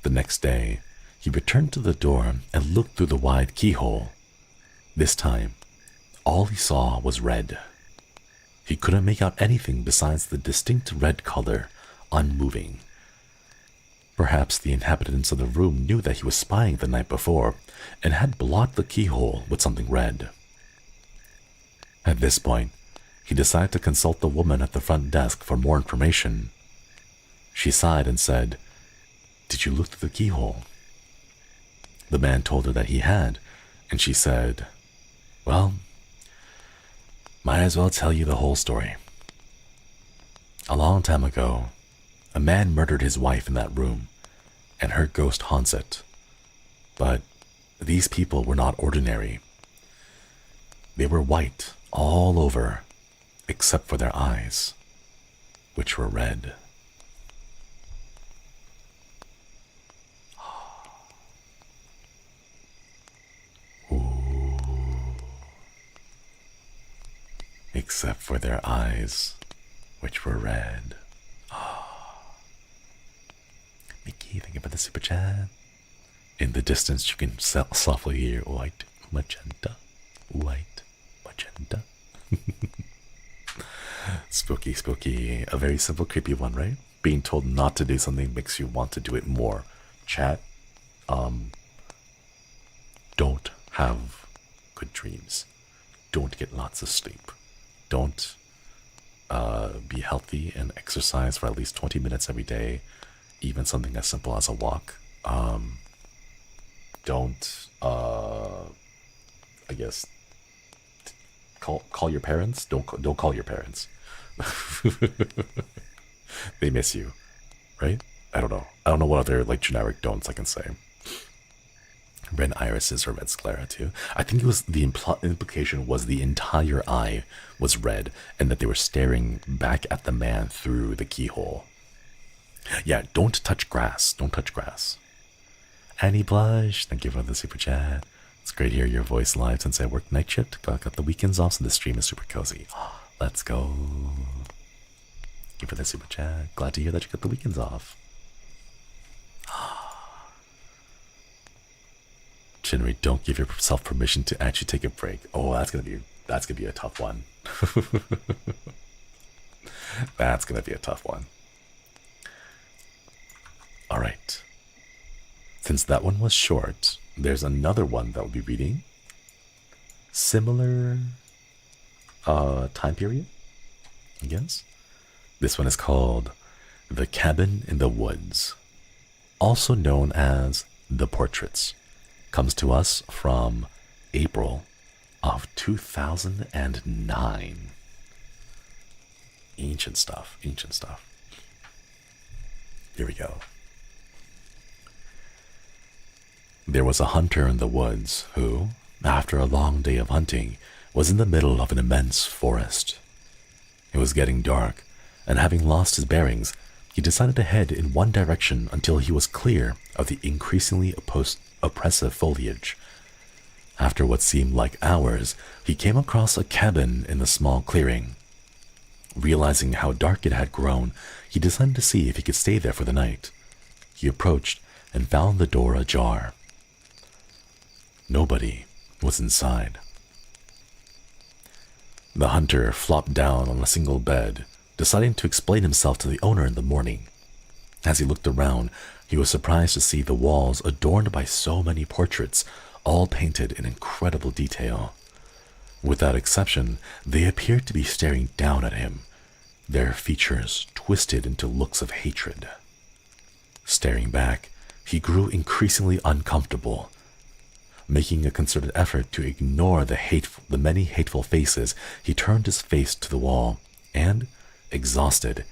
Speaker 1: The next day, he returned to the door and looked through the wide keyhole. This time, all he saw was red. He couldn't make out anything besides the distinct red color, unmoving. Perhaps the inhabitants of the room knew that he was spying the night before and had blocked the keyhole with something red. At this point, he decided to consult the woman at the front desk for more information. She sighed and said, "Did you look through the keyhole?" The man told her that he had, and she said, "Well, might as well tell you the whole story. A long time ago, a man murdered his wife in that room, and her ghost haunts it. But these people were not ordinary. They were white all over, except for their eyes, which were red." Ooh. Except for their eyes, which were red. Mickey, thank you for the super chat. In the distance, you can softly hear white magenta. White magenta. Spooky, spooky. A very simple, creepy one, right? Being told not to do something makes you want to do it more. Chat, don't have good dreams. Don't get lots of sleep. Don't be healthy and exercise for at least 20 minutes every day. Even something as simple as a walk. Don't, I guess, call your parents. Don't call your parents. They miss you, right? I don't know. I don't know what other like generic don'ts I can say. Red irises or red sclera too. I think it was the implication was the entire eye was red and that they were staring back at the man through the keyhole. Yeah, don't touch grass. Don't touch grass. Annie Blush, thank you for the super chat. It's great to hear your voice live since I work night shift. Got the weekends off, so the stream is super cozy. Let's go. Thank you for the super chat. Glad to hear that you got the weekends off. Shinry, don't give yourself permission to actually take a break. Oh, that's gonna be a tough one. That's gonna be a tough one. All right. Since that one was short, there's another one that we'll be reading. Similar time period, I guess. This one is called The Cabin in the Woods, also known as The Portraits. Comes to us from April of 2009. Ancient stuff, ancient stuff. Here we go. There was a hunter in the woods who, after a long day of hunting, was in the middle of an immense forest. It was getting dark, and having lost his bearings, he decided to head in one direction until he was clear of the increasingly oppressive foliage. After what seemed like hours, he came across a cabin in a small clearing. Realizing how dark it had grown, he decided to see if he could stay there for the night. He approached and found the door ajar. Nobody was inside. The hunter flopped down on a single bed, deciding to explain himself to the owner in the morning. As he looked around, he was surprised to see the walls adorned by so many portraits, all painted in incredible detail. Without exception, they appeared to be staring down at him, their features twisted into looks of hatred. Staring back, He grew increasingly uncomfortable. Making a concerted effort to ignore the many hateful faces, he turned his face to the wall, and, exhausted,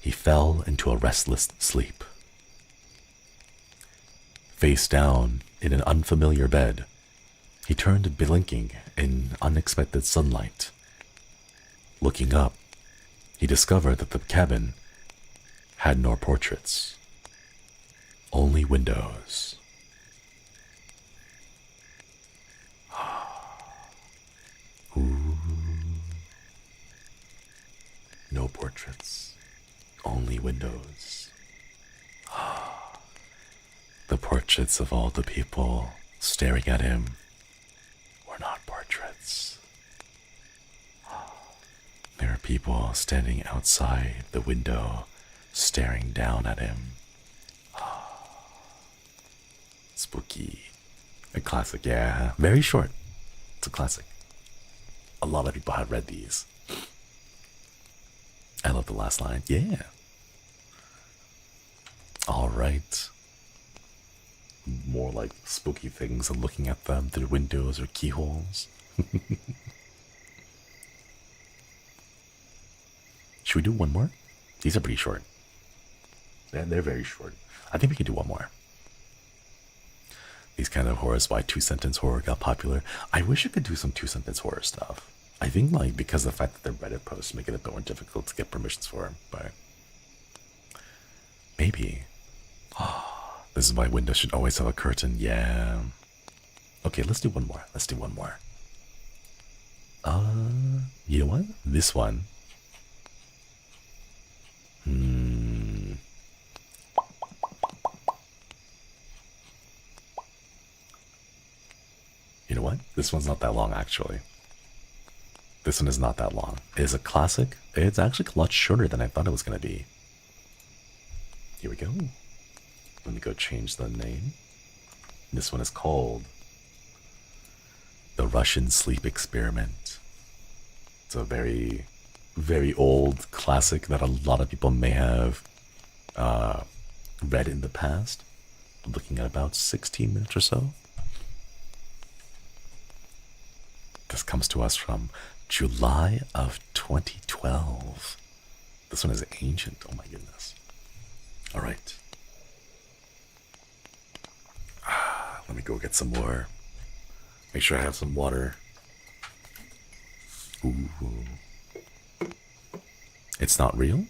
Speaker 1: he fell into a restless sleep. Face down in an unfamiliar bed, he turned blinking in unexpected sunlight. Looking up, he discovered that the cabin had no portraits, only windows. Ooh. No portraits, only windows. The portraits of all the people staring at him were not portraits. There are people standing outside the window staring down at him. Spooky. A classic, yeah. Very short. It's a classic. A lot of people have read these. I love the last line. Yeah. Alright. More like spooky things and looking at them through windows or keyholes. Should we do one more? These are pretty short. They're very short. I think we can do one more. These kind of horrors, why two-sentence horror got popular. I wish I could do some two-sentence horror stuff. I think like because of the fact that the Reddit posts make it a bit more difficult to get permissions for, but maybe. This is why windows should always have a curtain. Yeah. Okay, let's do one more. Let's do one more. You know what? This one. You know what? This one's not that long, actually. This one is not that long. It is a classic. It's actually a lot shorter than I thought it was going to be. Here we go. Let me go change the name. This one is called The Russian Sleep Experiment. It's a very, very old classic that a lot of people may have read in the past. I'm looking at about 16 minutes or so. This comes to us from July of 2012. This one is ancient. Oh my goodness. All right. Let me go get some more. Make sure I have some water. Ooh. It's not real?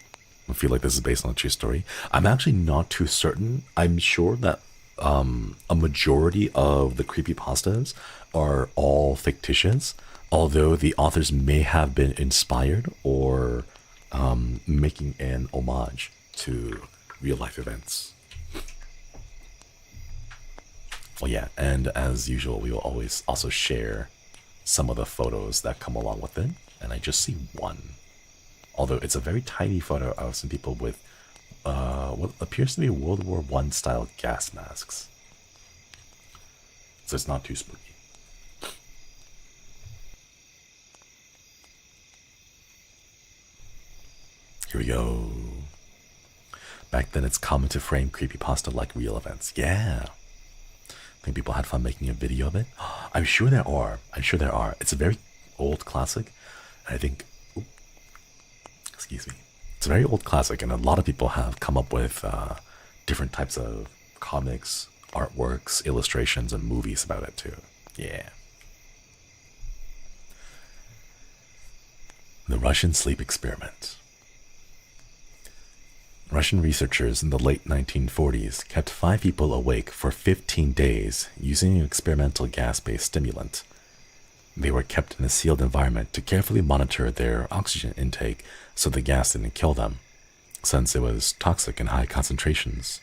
Speaker 1: I feel like this is based on a true story. I'm actually not too certain. I'm sure that a majority of the creepypastas are all fictitious, although the authors may have been inspired or making an homage to real life events. Well, yeah, and as usual, we will always also share some of the photos that come along with it, and I just see one. Although it's a very tiny photo of some people with what appears to be World War I style gas masks. So it's not too spooky. Here we go. Back then it's common to frame creepypasta like real events. Yeah. I think people had fun making a video of it. I'm sure there are. I'm sure there are. It's a very old classic. I think... excuse me. It's a very old classic, and a lot of people have come up with different types of comics, artworks, illustrations, and movies about it too. Yeah. The Russian Sleep Experiment. Russian researchers in the late 1940s kept 5 people awake for 15 days using an experimental gas-based stimulant. They were kept in a sealed environment to carefully monitor their oxygen intake so the gas didn't kill them, since it was toxic in high concentrations.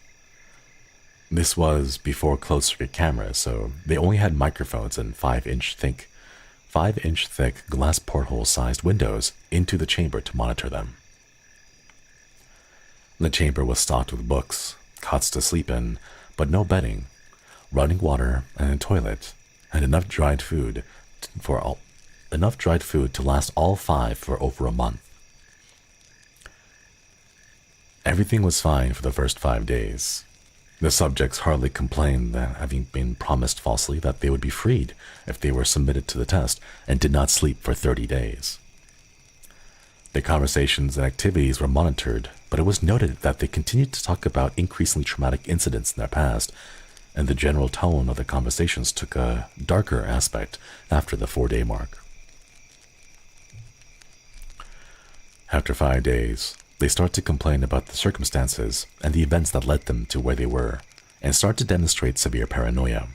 Speaker 1: This was before closed-circuit cameras, so they only had microphones and 5-inch thick glass porthole-sized windows into the chamber to monitor them. The chamber was stocked with books, cots to sleep in, but no bedding, running water, and a toilet, and enough dried food to last all 5 for over a month. Everything was fine for the first 5 days. The subjects hardly complained that having been promised falsely that they would be freed if they were submitted to the test, and did not sleep for 30 days. Their conversations and activities were monitored, but it was noted that they continued to talk about increasingly traumatic incidents in their past, and the general tone of the conversations took a darker aspect after the 4-day mark. After 5 days, they start to complain about the circumstances and the events that led them to where they were, and start to demonstrate severe paranoia.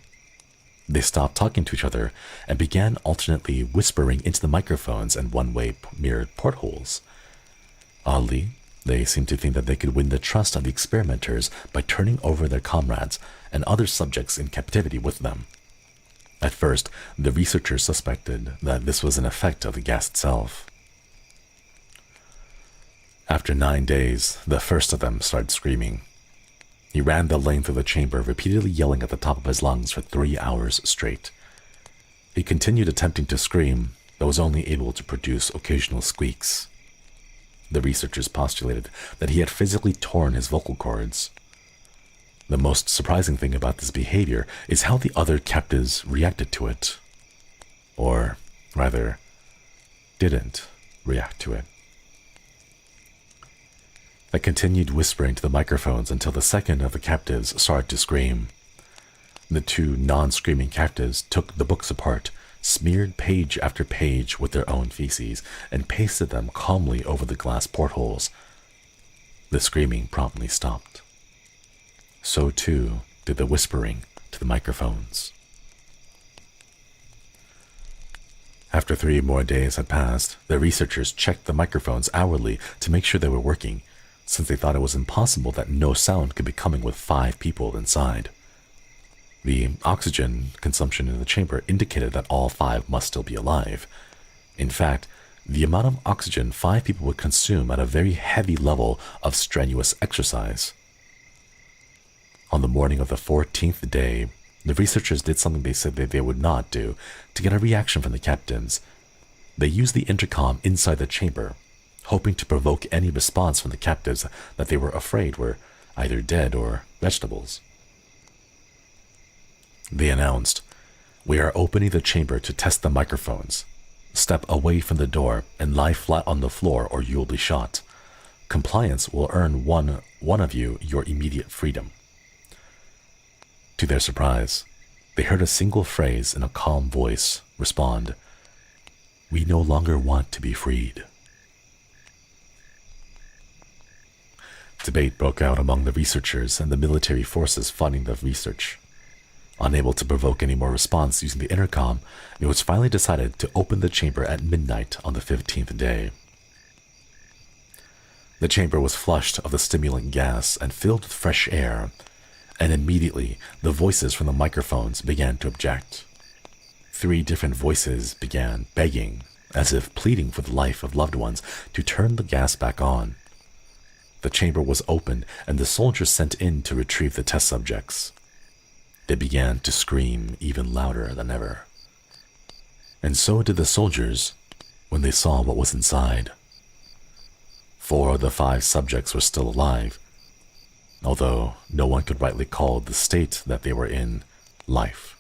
Speaker 1: They stopped talking to each other and began alternately whispering into the microphones and one-way mirrored portholes. Oddly, they seemed to think that they could win the trust of the experimenters by turning over their comrades and other subjects in captivity with them. At first, the researchers suspected that this was an effect of the gas itself. After 9 days, the first of them started screaming. He ran the length of the chamber, repeatedly yelling at the top of his lungs for 3 hours straight. He continued attempting to scream, but was only able to produce occasional squeaks. The researchers postulated that he had physically torn his vocal cords. The most surprising thing about this behavior is how the other captives reacted to it. Or, rather, didn't react to it. They continued whispering to the microphones until the second of the captives started to scream. The 2 non-screaming captives took the books apart, smeared page after page with their own feces, and pasted them calmly over the glass portholes. The screaming promptly stopped. So too did the whispering to the microphones. After 3 more days had passed, the researchers checked the microphones hourly to make sure they were working, since they thought it was impossible that no sound could be coming with 5 people inside. The oxygen consumption in the chamber indicated that all 5 must still be alive. In fact, the amount of oxygen 5 people would consume at a very heavy level of strenuous exercise. On the morning of the 14th day, the researchers did something they said that they would not do to get a reaction from the captains. They used the intercom inside the chamber, hoping to provoke any response from the captives that they were afraid were either dead or vegetables. They announced, "We are opening the chamber to test the microphones. Step away from the door and lie flat on the floor or you will be shot. Compliance will earn one of you your immediate freedom." To their surprise, they heard a single phrase in a calm voice respond, "We no longer want to be freed." Debate broke out among the researchers and the military forces funding the research. Unable to provoke any more response using the intercom, it was finally decided to open the chamber at midnight on the 15th day. The chamber was flushed of the stimulant gas and filled with fresh air, and immediately the voices from the microphones began to object. 3 different voices began begging, as if pleading for the life of loved ones, to turn the gas back on. The chamber was opened and the soldiers sent in to retrieve the test subjects. They began to scream even louder than ever. And so did the soldiers when they saw what was inside. 4 of the 5 subjects were still alive, although no one could rightly call the state that they were in life.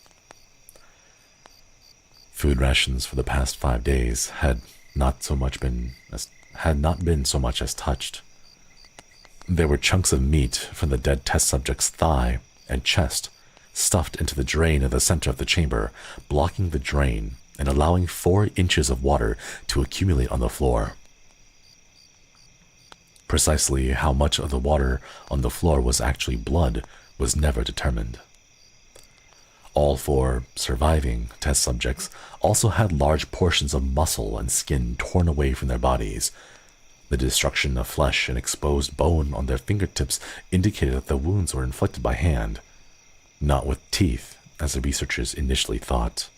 Speaker 1: Food rations for the past 5 days had not been so much as touched. There were chunks of meat from the dead test subject's thigh and chest stuffed into the drain in the center of the chamber, blocking the drain and allowing 4 inches of water to accumulate on the floor. Precisely how much of the water on the floor was actually blood was never determined. All 4 surviving test subjects also had large portions of muscle and skin torn away from their bodies. The destruction of flesh and exposed bone on their fingertips indicated that the wounds were inflicted by hand, not with teeth, as the researchers initially thought.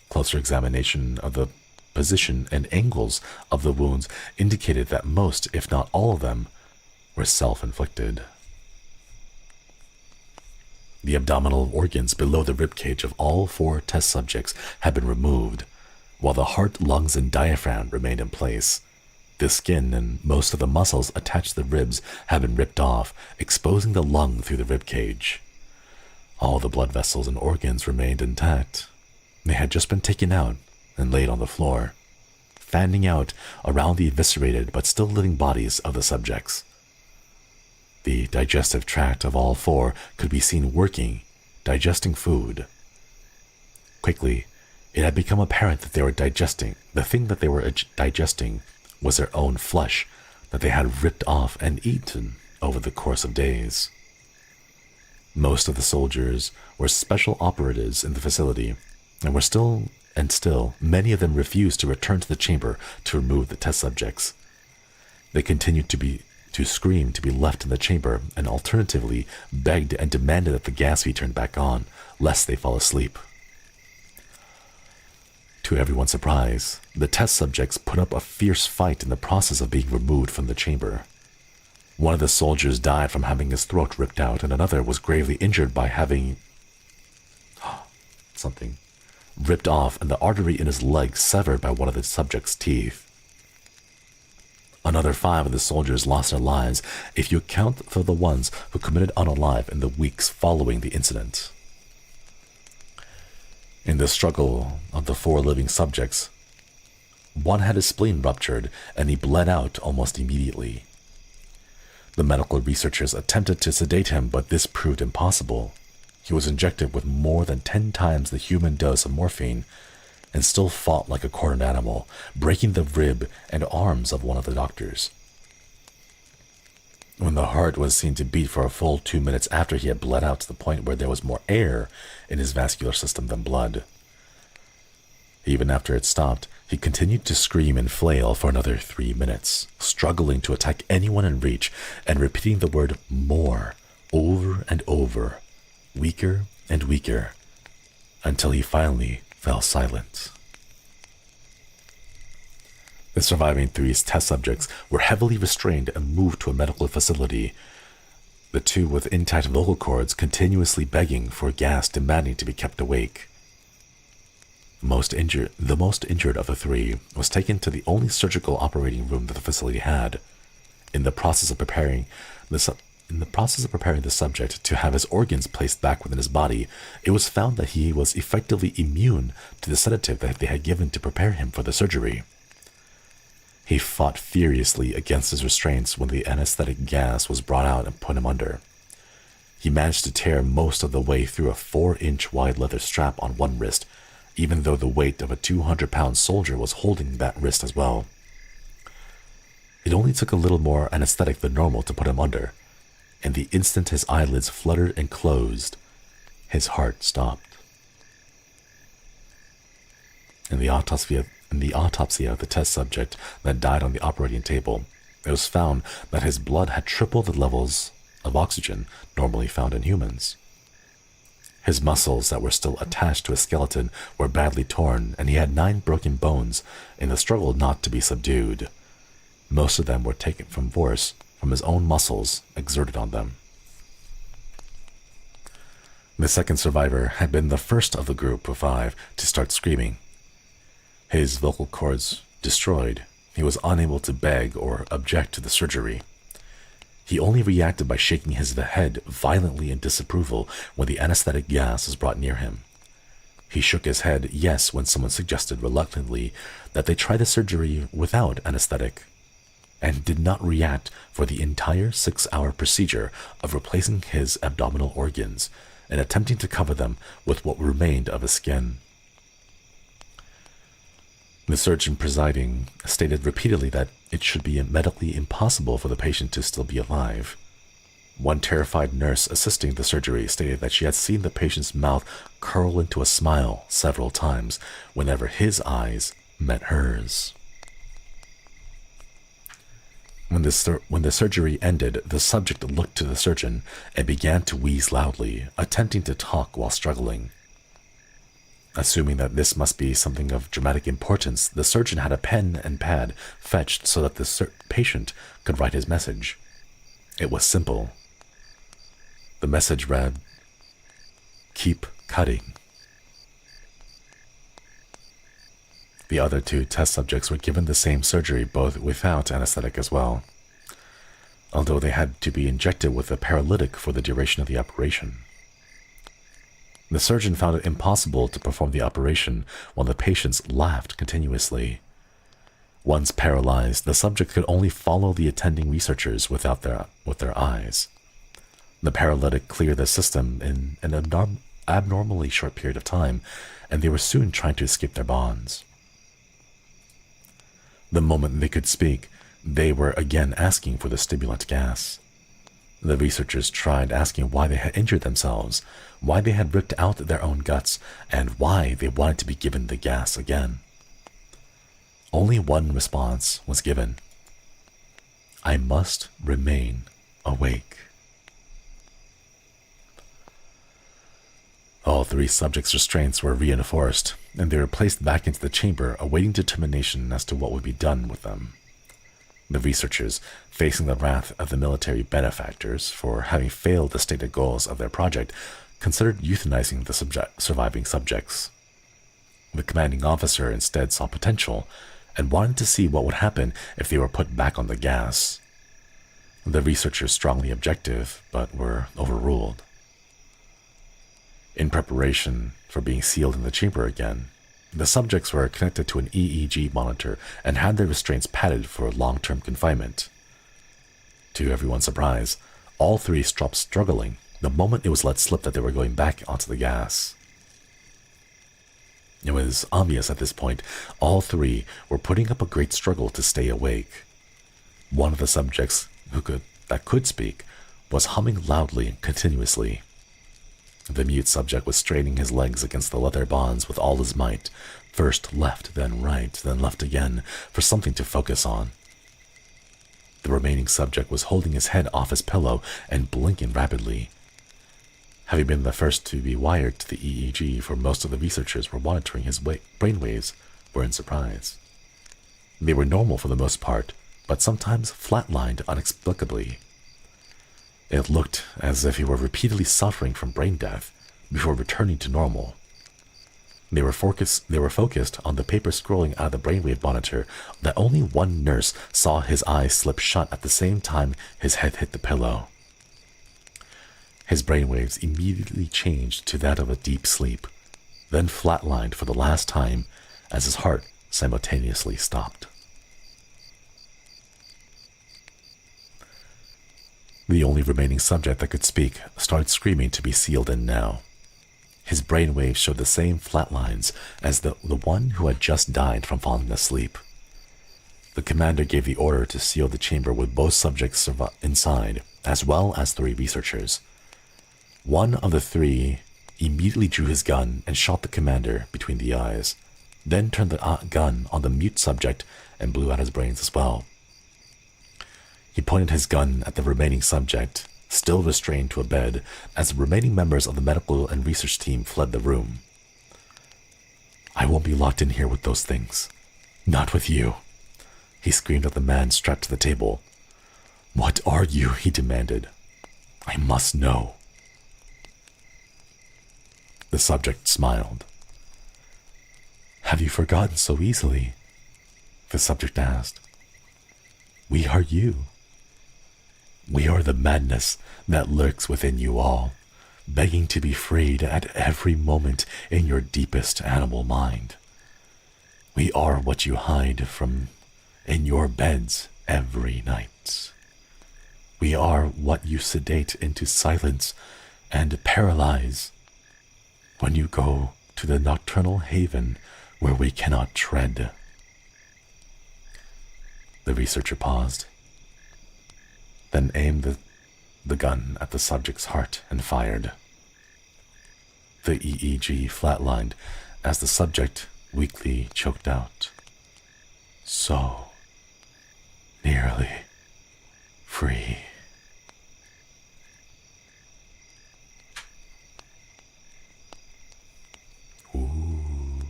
Speaker 1: Closer examination of the position and angles of the wounds indicated that most, if not all of them, were self-inflicted. The abdominal organs below the ribcage of all 4 test subjects had been removed, while the heart, lungs, and diaphragm remained in place. The skin and most of the muscles attached to the ribs had been ripped off, exposing the lung through the rib cage. All the blood vessels and organs remained intact. They had just been taken out and laid on the floor, fanning out around the eviscerated but still living bodies of the subjects. The digestive tract of all four could be seen working, digesting food. Quickly, it had become apparent that they were digesting. The thing that they were digesting was their own flesh that they had ripped off and eaten over the course of days. Most of the soldiers were special operatives in the facility, and still, many of them refused to return to the chamber to remove the test subjects. They continued to scream to be left in the chamber, and alternatively begged and demanded that the gas be turned back on, lest they fall asleep. To everyone's surprise, the test subjects put up a fierce fight in the process of being removed from the chamber. One of the soldiers died from having his throat ripped out, and another was gravely injured by having something ripped off and the artery in his leg severed by one of the subject's teeth. Another 5 of the soldiers lost their lives if you account for the ones who committed unalive in the weeks following the incident. In the struggle of the 4 living subjects, one had his spleen ruptured and he bled out almost immediately. The medical researchers attempted to sedate him, but this proved impossible. He was injected with more than 10 times the human dose of morphine and still fought like a cornered animal, breaking the rib and arms of one of the doctors. When the heart was seen to beat for a full 2 minutes after he had bled out to the point where there was more air in his vascular system than blood. Even after it stopped, he continued to scream and flail for another 3 minutes, struggling to attack anyone in reach and repeating the word "more" over and over, weaker and weaker, until he finally fell silent. The surviving 3 test subjects were heavily restrained and moved to a medical facility, the 2 with intact vocal cords continuously begging for gas, demanding to be kept awake. The most injured of the 3 was taken to the only surgical operating room that the facility had. In the process of preparing the subject to have his organs placed back within his body, it was found that he was effectively immune to the sedative that they had given to prepare him for the surgery. He fought furiously against his restraints when the anesthetic gas was brought out and put him under. He managed to tear most of the way through a 4-inch wide leather strap on one wrist, even though the weight of a 200-pound soldier was holding that wrist as well. It only took a little more anesthetic than normal to put him under, and the instant his eyelids fluttered and closed, his heart stopped. In the autopsy of the test subject that died on the operating table, it was found that his blood had tripled the levels of oxygen normally found in humans. His muscles that were still attached to his skeleton were badly torn, and he had 9 broken bones in the struggle not to be subdued. Most of them were taken from force from his own muscles exerted on them. The second survivor had been the first of the group of 5 to start screaming. His vocal cords destroyed, he was unable to beg or object to the surgery. He only reacted by shaking his head violently in disapproval when the anesthetic gas was brought near him. He shook his head yes when someone suggested reluctantly that they try the surgery without anesthetic, and did not react for the entire 6-hour procedure of replacing his abdominal organs and attempting to cover them with what remained of his skin. The surgeon presiding stated repeatedly that it should be medically impossible for the patient to still be alive. One terrified nurse assisting the surgery stated that she had seen the patient's mouth curl into a smile several times whenever his eyes met hers. When the surgery ended, the subject looked to the surgeon and began to wheeze loudly, attempting to talk while struggling. Assuming that this must be something of dramatic importance, the surgeon had a pen and pad fetched so that the patient could write his message. It was simple. The message read, "Keep cutting." The other two test subjects were given the same surgery, both without anesthetic as well, although they had to be injected with a paralytic for the duration of the operation. The surgeon found it impossible to perform the operation while the patients laughed continuously. Once paralyzed, the subject could only follow the attending researchers with their eyes. The paralytic cleared the system in an abnormally short period of time, and they were soon trying to escape their bonds. The moment they could speak, they were again asking for the stimulant gas. The researchers tried asking why they had injured themselves, why they had ripped out their own guts, and why they wanted to be given the gas again. Only one response was given: "I must remain awake." All three subjects' restraints were reinforced, and they were placed back into the chamber, awaiting determination as to what would be done with them. The researchers, facing the wrath of the military benefactors for having failed the stated goals of their project, considered euthanizing the surviving subjects. The commanding officer instead saw potential and wanted to see what would happen if they were put back on the gas. The researchers strongly objected, but were overruled. In preparation for being sealed in the chamber again, the subjects were connected to an EEG monitor and had their restraints padded for long-term confinement. To everyone's surprise, all three stopped struggling the moment it was let slip that they were going back onto the gas. It was obvious at this point all three were putting up a great struggle to stay awake. One of the subjects that could speak was humming loudly and continuously. The mute subject was straining his legs against the leather bonds with all his might, first left, then right, then left again, for something to focus on. The remaining subject was holding his head off his pillow and blinking rapidly. Having been the first to be wired to the EEG, for most of the researchers were monitoring his brainwaves, were in surprise. They were normal for the most part, but sometimes flatlined inexplicably. It looked as if he were repeatedly suffering from brain death before returning to normal. They were focused on the paper scrolling out of the brainwave monitor that only one nurse saw his eyes slip shut at the same time his head hit the pillow. His brainwaves immediately changed to that of a deep sleep, then flatlined for the last time as his heart simultaneously stopped. The only remaining subject that could speak started screaming to be sealed in now. His brainwaves showed the same flat lines as the one who had just died from falling asleep. The commander gave the order to seal the chamber with both subjects inside, as well as 3 researchers. One of the 3 immediately drew his gun and shot the commander between the eyes, then turned the gun on the mute subject and blew out his brains as well. He pointed his gun at the remaining subject, still restrained to a bed, as the remaining members of the medical and research team fled the room. "I won't be locked in here with those things. Not with you," he screamed at the man strapped to the table. "What are you?" he demanded. "I must know." The subject smiled. "Have you forgotten so easily?" the subject asked. "We are you. We are the madness that lurks within you all, begging to be freed at every moment in your deepest animal mind. We are what you hide from in your beds every night. We are what you sedate into silence and paralyze when you go to the nocturnal haven where we cannot tread." The researcher paused, then aimed the gun at the subject's heart and fired. The EEG flatlined as the subject weakly choked out, "So nearly free." Ooh.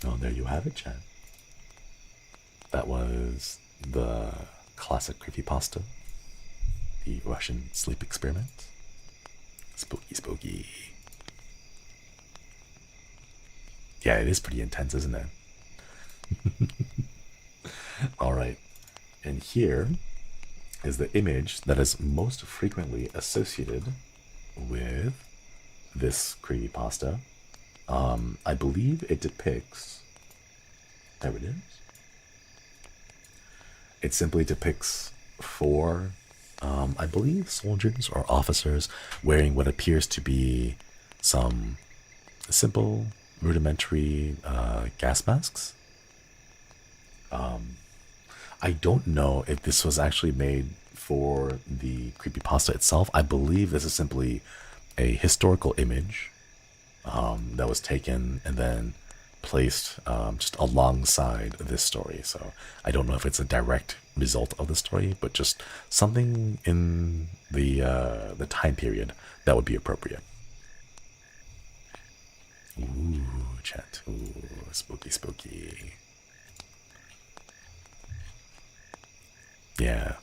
Speaker 1: Oh, there you have it, chat. That was the classic creepypasta, the Russian sleep experiment. Spooky, spooky. Yeah, it is pretty intense, isn't it? All right. And here is the image that is most frequently associated with this creepypasta. I believe it depicts. There it is. It simply depicts four, I believe, soldiers or officers wearing what appears to be some simple, rudimentary gas masks. I don't know if this was actually made for the creepypasta itself. I believe this is simply a historical image that was taken and then placed just alongside this story. So I don't know if it's a direct result of the story, but just something in the time period that would be appropriate. Ooh, chat. Ooh, spooky, spooky. Yeah.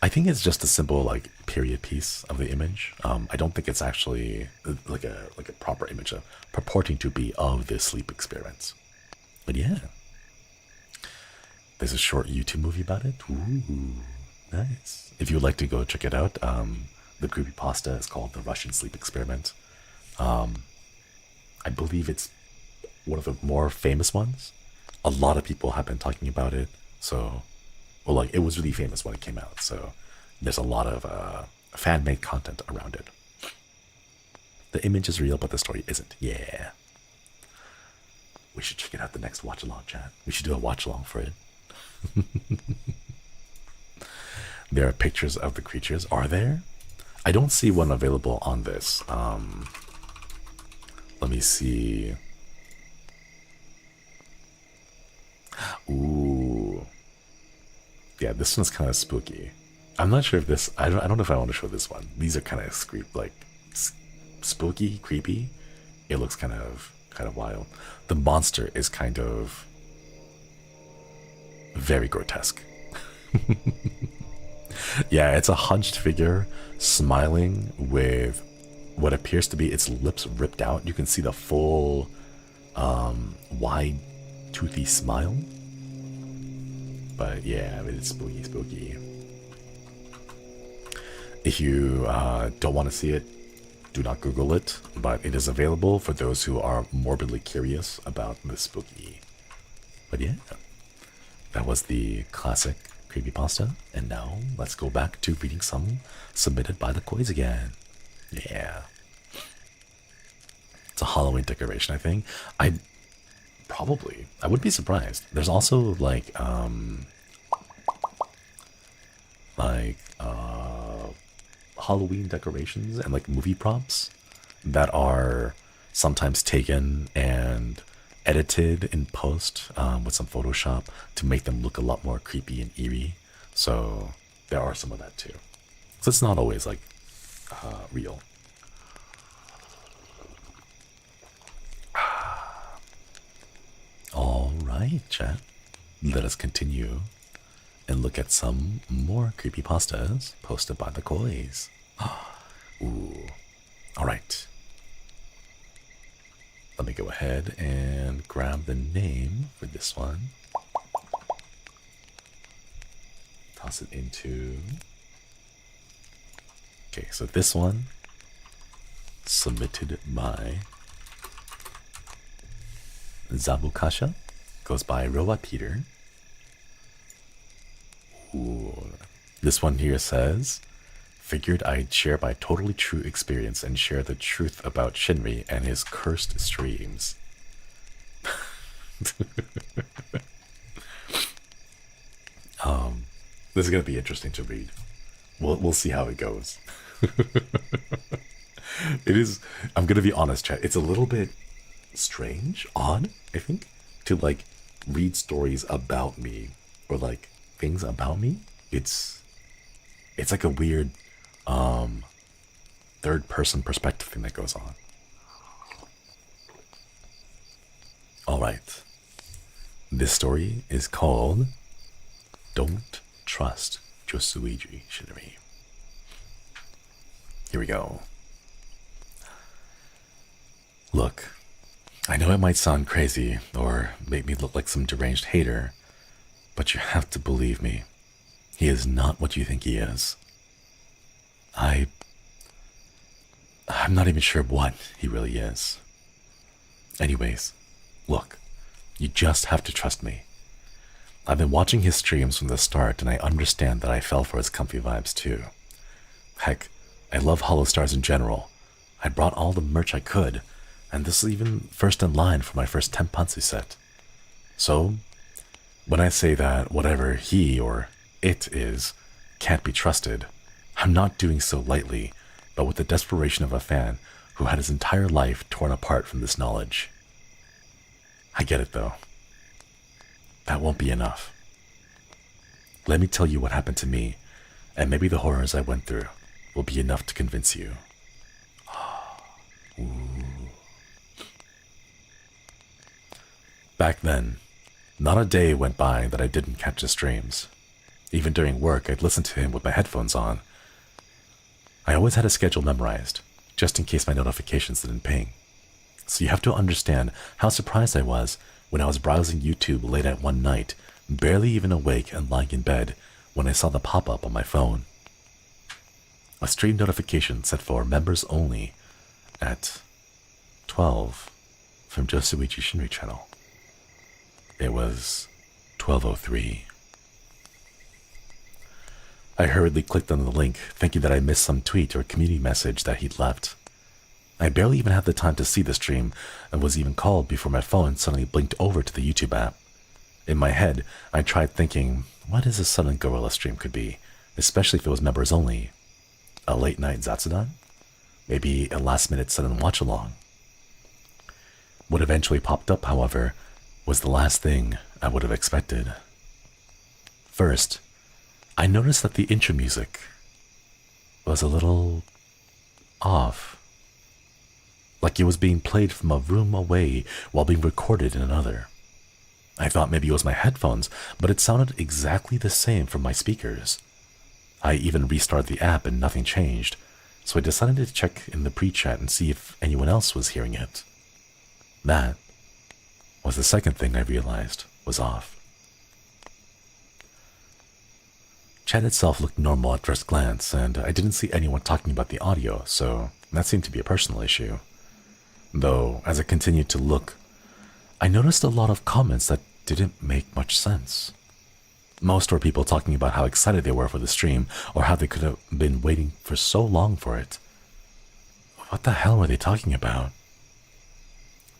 Speaker 1: I think it's just a simple like period piece of the image. I don't think it's actually like a proper image of purporting to be of this sleep experience. But yeah, there's a short YouTube movie about it. Ooh, nice. If you'd like to go check it out, the creepypasta is called The Russian Sleep Experiment. I believe it's one of the more famous ones. A lot of people have been talking about it. So, well, like it was really famous when it came out. So there's a lot of fan-made content around it. The image is real, but the story isn't. Yeah. We should check it out the next watch-along, chat. We should do a watch-along for it. There are pictures of the creatures. Are there? I don't see one available on this. Let me see. Ooh. Yeah, this one's kind of spooky. I'm not sure if this. I don't know if I want to show this one. These are kind of spooky, creepy. It looks kind of wild. The monster is kind of very grotesque. Yeah, it's a hunched figure smiling with what appears to be its lips ripped out. You can see the full wide toothy smile. But yeah, it's spooky, spooky. If you don't want to see it, do not Google it, but it is available for those who are morbidly curious about the spooky. But yeah, that was the classic creepypasta, and now let's go back to reading some submitted by the Kois again. Yeah. It's a Halloween decoration, I think. I would be surprised. There's also like Halloween decorations and like movie props that are sometimes taken and edited in post with some Photoshop to make them look a lot more creepy and eerie. So there are some of that too. So it's not always like real. All right, chat. Let us continue and look at some more creepypastas posted by the Kois. Ooh. All right. Let me go ahead and grab the name for this one. Toss it into... Okay, so this one submitted by Zabukasha, goes by Roa Peter. Ooh. This one here says, figured I'd share my totally true experience and share the truth about Shinry and his cursed streams. This is going to be interesting to read. We'll see how it goes. It is, I'm going to be honest, chat, it's a little bit strange, odd, I think, to like read stories about me or like things about me. It's like a weird third person perspective thing that goes on. All right, this story is called Don't Trust Josuiji Shinri. Here we go. Look, I know it might sound crazy or make me look like some deranged hater, but you have to believe me. He is not what you think he is. I'm not even sure what he really is. Anyways, look, you just have to trust me. I've been watching his streams from the start, and I understand that I fell for his comfy vibes too. Heck, I love HOLOSTARS in general. I brought all the merch I could, and this is even first in line for my first Tenpansu set. So, when I say that whatever he or it is can't be trusted, I'm not doing so lightly, but with the desperation of a fan who had his entire life torn apart from this knowledge. I get it though. That won't be enough. Let me tell you what happened to me, and maybe the horrors I went through will be enough to convince you. Back then, not a day went by that I didn't catch his streams. Even during work, I'd listen to him with my headphones on. I always had a schedule memorized, just in case my notifications didn't ping. So you have to understand how surprised I was when I was browsing YouTube late at one night, barely even awake and lying in bed, when I saw the pop-up on my phone. A stream notification set for members only at 12 from Josuichi Shinry channel. It was 12:03. I hurriedly clicked on the link, thinking that I missed some tweet or community message that he'd left. I barely even had the time to see the stream and was even called before my phone suddenly blinked over to the YouTube app. In my head, I tried thinking, what is a sudden gorilla stream could be, especially if it was members only? A late night Zatsudan? Maybe a last minute sudden watch along? What eventually popped up, however, was the last thing I would have expected. First, I noticed that the intro music was a little off. Like it was being played from a room away while being recorded in another. I thought maybe it was my headphones, but it sounded exactly the same from my speakers. I even restarted the app and nothing changed, so I decided to check in the pre-chat and see if anyone else was hearing it. That was the second thing I realized was off. Chat itself looked normal at first glance, and I didn't see anyone talking about the audio, so that seemed to be a personal issue. Though, as I continued to look, I noticed a lot of comments that didn't make much sense. Most were people talking about how excited they were for the stream, or how they could have been waiting for so long for it. What the hell were they talking about?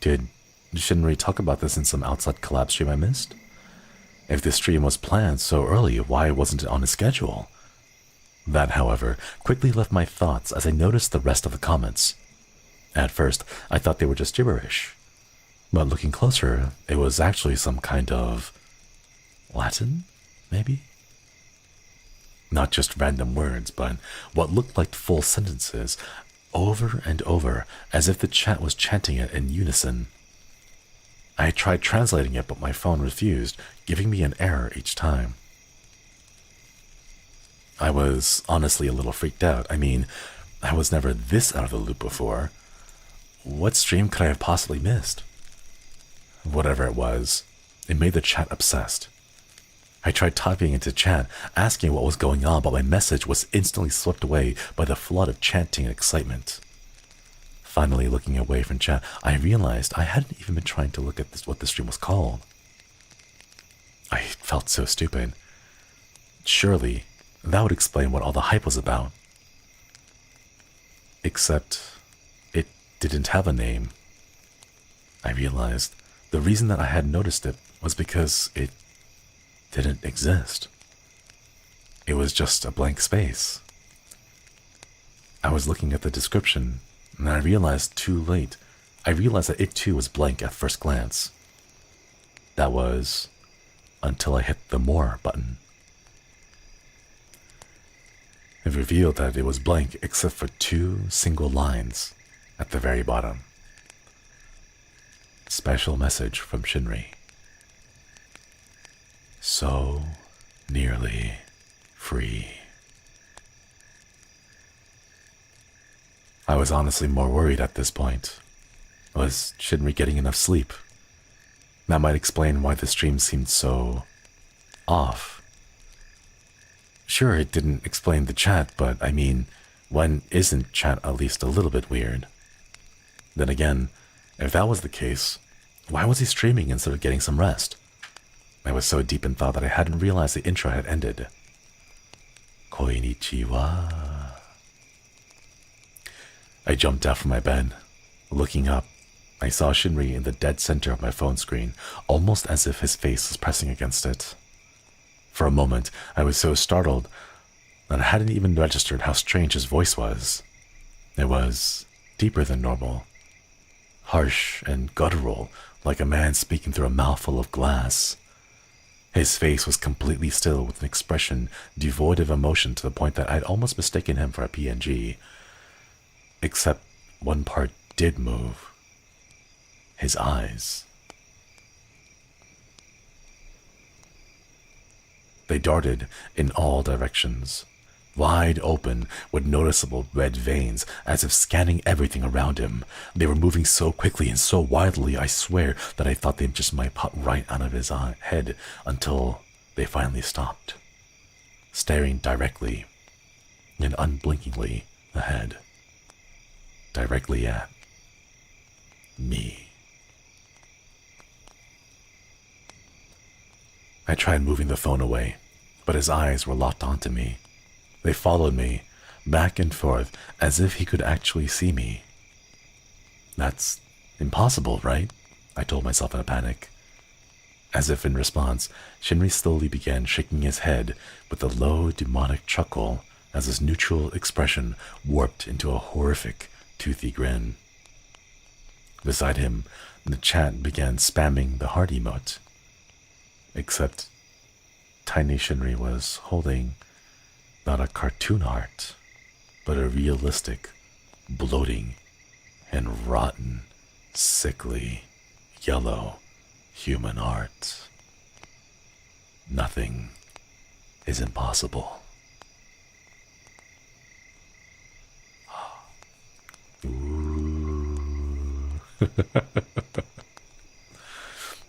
Speaker 1: Did Shinry talk about this in some outside collab stream I missed? If this stream was planned so early, why wasn't it on his schedule? That, however, quickly left my thoughts as I noticed the rest of the comments. At first, I thought they were just gibberish. But looking closer, it was actually some kind of Latin, maybe? Not just random words, but what looked like full sentences, over and over, as if the chat was chanting it in unison. I tried translating it, but my phone refused, giving me an error each time. I was honestly a little freaked out. I mean, I was never this out of the loop before. What stream could I have possibly missed? Whatever it was, it made the chat obsessed. I tried typing into chat, asking what was going on, but my message was instantly swept away by the flood of chanting and excitement. Finally, looking away from chat, I realized I hadn't even been trying to look at what the stream was called. I felt so stupid. Surely, that would explain what all the hype was about. Except, it didn't have a name. I realized the reason that I had noticed it was because it didn't exist. It was just a blank space. I was looking at the description, and I realized too late. I realized that it too was blank at first glance. That was until I hit the More button. It revealed that it was blank except for 2 single lines at the very bottom. Special message from Shinry. So nearly free. I was honestly more worried at this point. Was Shinry getting enough sleep? That might explain why the stream seemed so off. Sure, it didn't explain the chat, but I mean, when isn't chat at least a little bit weird? Then again, if that was the case, why was he streaming instead of getting some rest? I was so deep in thought that I hadn't realized the intro had ended. Konnichiwa. I jumped out from my bed. Looking up, I saw Shinry in the dead center of my phone screen, almost as if his face was pressing against it. For a moment, I was so startled that I hadn't even registered how strange his voice was. It was deeper than normal, harsh and guttural, like a man speaking through a mouthful of glass. His face was completely still with an expression devoid of emotion to the point that I'd almost mistaken him for a PNG. Except one part did move. His eyes. They darted in all directions, wide open with noticeable red veins, as if scanning everything around him. They were moving so quickly and so wildly, I swear, that I thought they just might pop right out of his head until they finally stopped, staring directly and unblinkingly ahead, directly at me. I tried moving the phone away, but his eyes were locked onto me. They followed me, back and forth, as if he could actually see me. That's impossible, right? I told myself in a panic. As if in response, Shinry slowly began shaking his head with a low, demonic chuckle as his neutral expression warped into a horrific, toothy grin. Beside him, the chat began spamming the heart emote. Except tiny Shinry was holding not a cartoon heart, but a realistic, bloating, and rotten, sickly, yellow human heart. Nothing is impossible. Ooh.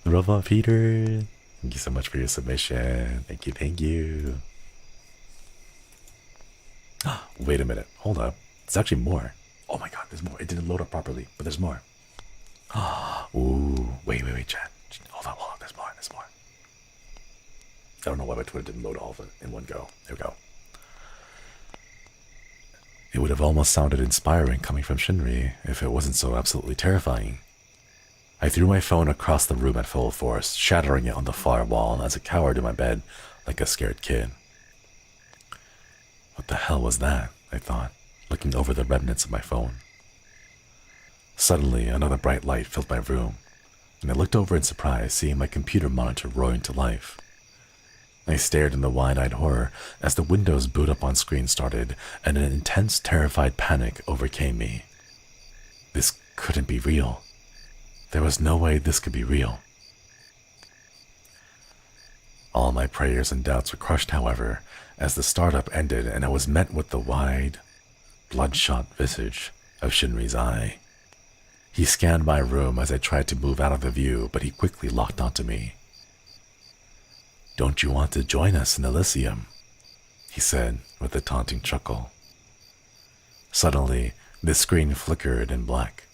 Speaker 1: Robot Peter, thank you so much for your submission. Thank you, thank you. Wait a minute, hold up. There's actually more. Oh my god, there's more. It didn't load up properly, but there's more. Ooh, wait, chat. Hold on, there's more. I don't know why my Twitter didn't load all of it in one go. There we go. It would have almost sounded inspiring coming from Shinry if it wasn't so absolutely terrifying. I threw my phone across the room at full force, shattering it on the far wall as I cowered in my bed like a scared kid. What the hell was that? I thought, looking over the remnants of my phone. Suddenly, another bright light filled my room, and I looked over in surprise, seeing my computer monitor roaring to life. I stared in the wide-eyed horror as the Windows boot up on screen started, and an intense, terrified panic overcame me. This couldn't be real. There was no way this could be real. All my prayers and doubts were crushed, however, as the startup ended and I was met with the wide, bloodshot visage of Shinry's eye. He scanned my room as I tried to move out of the view, but he quickly locked onto me. "Don't you want to join us in Elysium?" he said with a taunting chuckle. Suddenly, the screen flickered in black.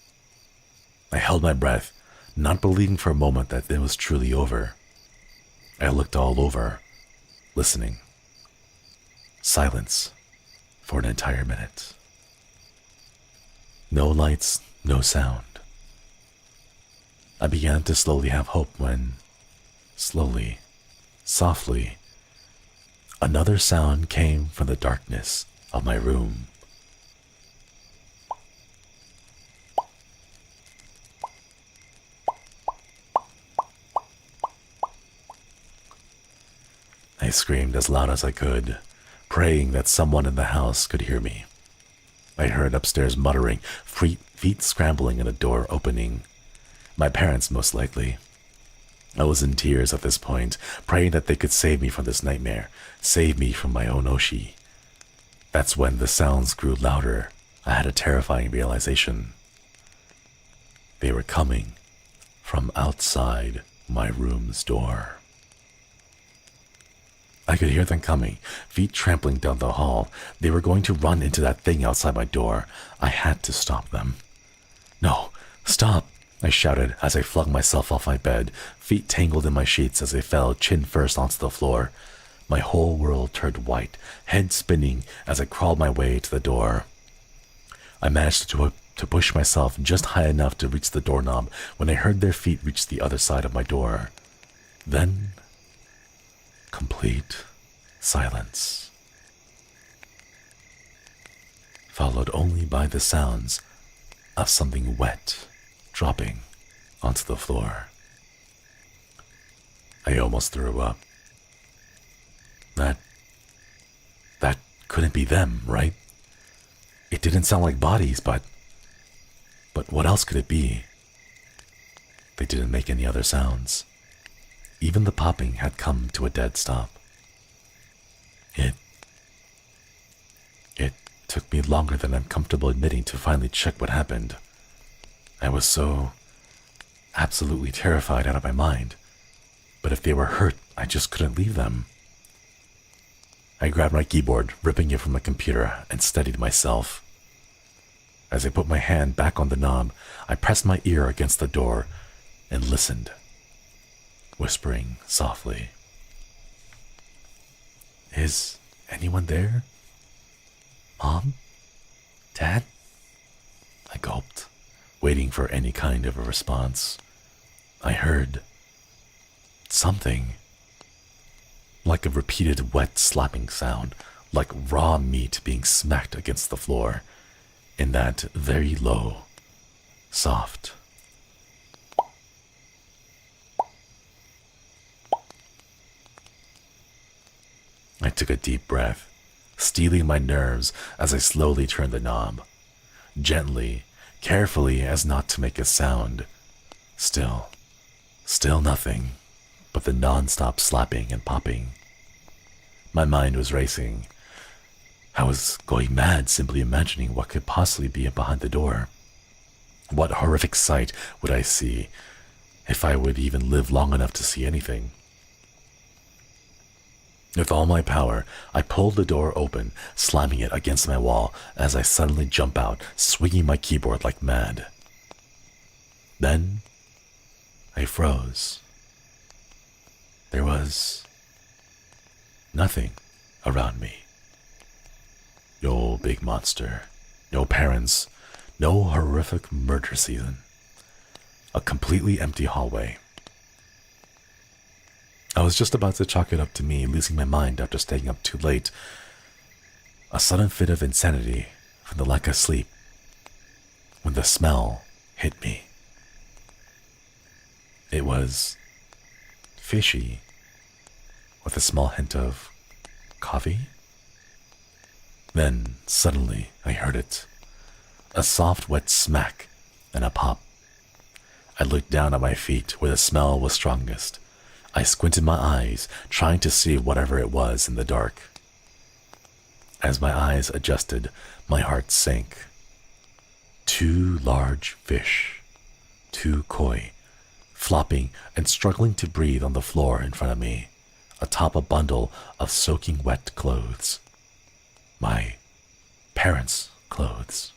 Speaker 1: I held my breath, not believing for a moment that it was truly over. I looked all over, listening. Silence for an entire minute. No lights, no sound. I began to slowly have hope when, slowly, softly, another sound came from the darkness of my room. I screamed as loud as I could, praying that someone in the house could hear me. I heard upstairs muttering, feet scrambling and a door opening. My parents, most likely. I was in tears at this point, praying that they could save me from this nightmare, save me from my own Oshi. That's when the sounds grew louder. I had a terrifying realization. They were coming from outside my room's door. I could hear them coming, feet trampling down the hall. They were going to run into that thing outside my door. I had to stop them. No, stop, I shouted as I flung myself off my bed, feet tangled in my sheets as I fell chin first onto the floor. My whole world turned white, head spinning as I crawled my way to the door. I managed to push myself just high enough to reach the doorknob when I heard their feet reach the other side of my door. Then, complete silence, followed only by the sounds of something wet dropping onto the floor. I almost threw up. That couldn't be them, right? It didn't sound like bodies, but what else could it be? They didn't make any other sounds. Even the popping had come to a dead stop. It took me longer than I'm comfortable admitting to finally check what happened. I was so absolutely terrified out of my mind. But if they were hurt, I just couldn't leave them. I grabbed my keyboard, ripping it from the computer, and steadied myself. As I put my hand back on the knob, I pressed my ear against the door and listened, whispering softly. Is anyone there? Mom? Dad? I gulped, waiting for any kind of a response. I heard something, like a repeated wet slapping sound, like raw meat being smacked against the floor, in that very low, soft. I took a deep breath, steeling my nerves as I slowly turned the knob, gently, carefully as not to make a sound. Still nothing but the non-stop slapping and popping. My mind was racing. I was going mad simply imagining what could possibly be behind the door. What horrific sight would I see, if I would even live long enough to see anything? With all my power, I pulled the door open, slamming it against my wall as I suddenly jump out, swinging my keyboard like mad. Then, I froze. There was nothing around me. No big monster, no parents, no horrific murder scene. A completely empty hallway. I was just about to chalk it up to me losing my mind after staying up too late. A sudden fit of insanity from the lack of sleep, when the smell hit me. It was fishy, with a small hint of coffee. Then, suddenly, I heard it. A soft, wet smack and a pop. I looked down at my feet where the smell was strongest. I squinted my eyes, trying to see whatever it was in the dark. As my eyes adjusted, my heart sank. 2 large fish, 2 koi, flopping and struggling to breathe on the floor in front of me, atop a bundle of soaking wet clothes. My parents' clothes.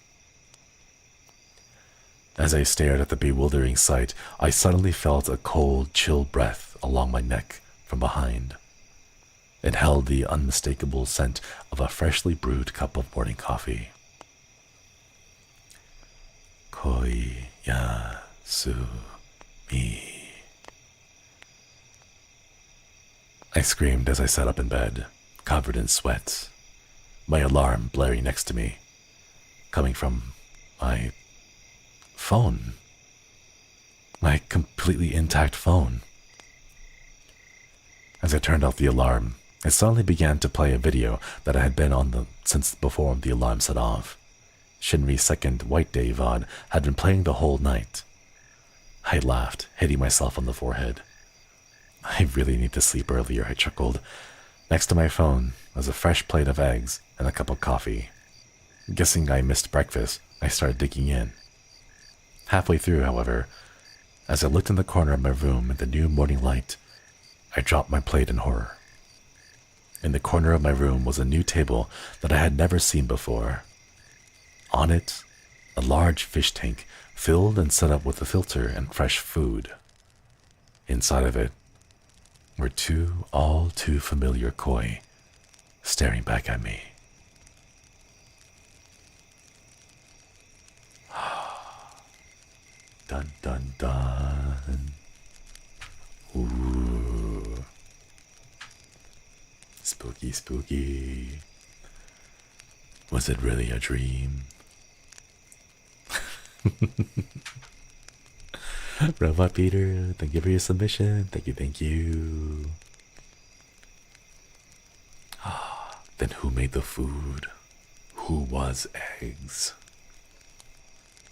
Speaker 1: As I stared at the bewildering sight, I suddenly felt a cold, chill breath along my neck from behind. It held the unmistakable scent of a freshly brewed cup of morning coffee. Koipypasta. I screamed as I sat up in bed, covered in sweat, my alarm blaring next to me, coming from my phone. My completely intact phone. As I turned off the alarm, it suddenly began to play a video that I had been on since before the alarm set off. Shinry's second White Day VOD had been playing the whole night. I laughed, hitting myself on the forehead. I really need to sleep earlier, I chuckled. Next to my phone was a fresh plate of eggs and a cup of coffee. Guessing I missed breakfast, I started digging in. Halfway through, however, as I looked in the corner of my room in the new morning light, I dropped my plate in horror. In the corner of my room was a new table that I had never seen before. On it, a large fish tank filled and set up with a filter and fresh food. Inside of it were two all too familiar koi staring back at me. Dun dun dun. Ooh. Spooky, spooky. Was it really a dream? Robot Peter, thank you for your submission. Thank you, thank you. Then who made the food? Who was eggs?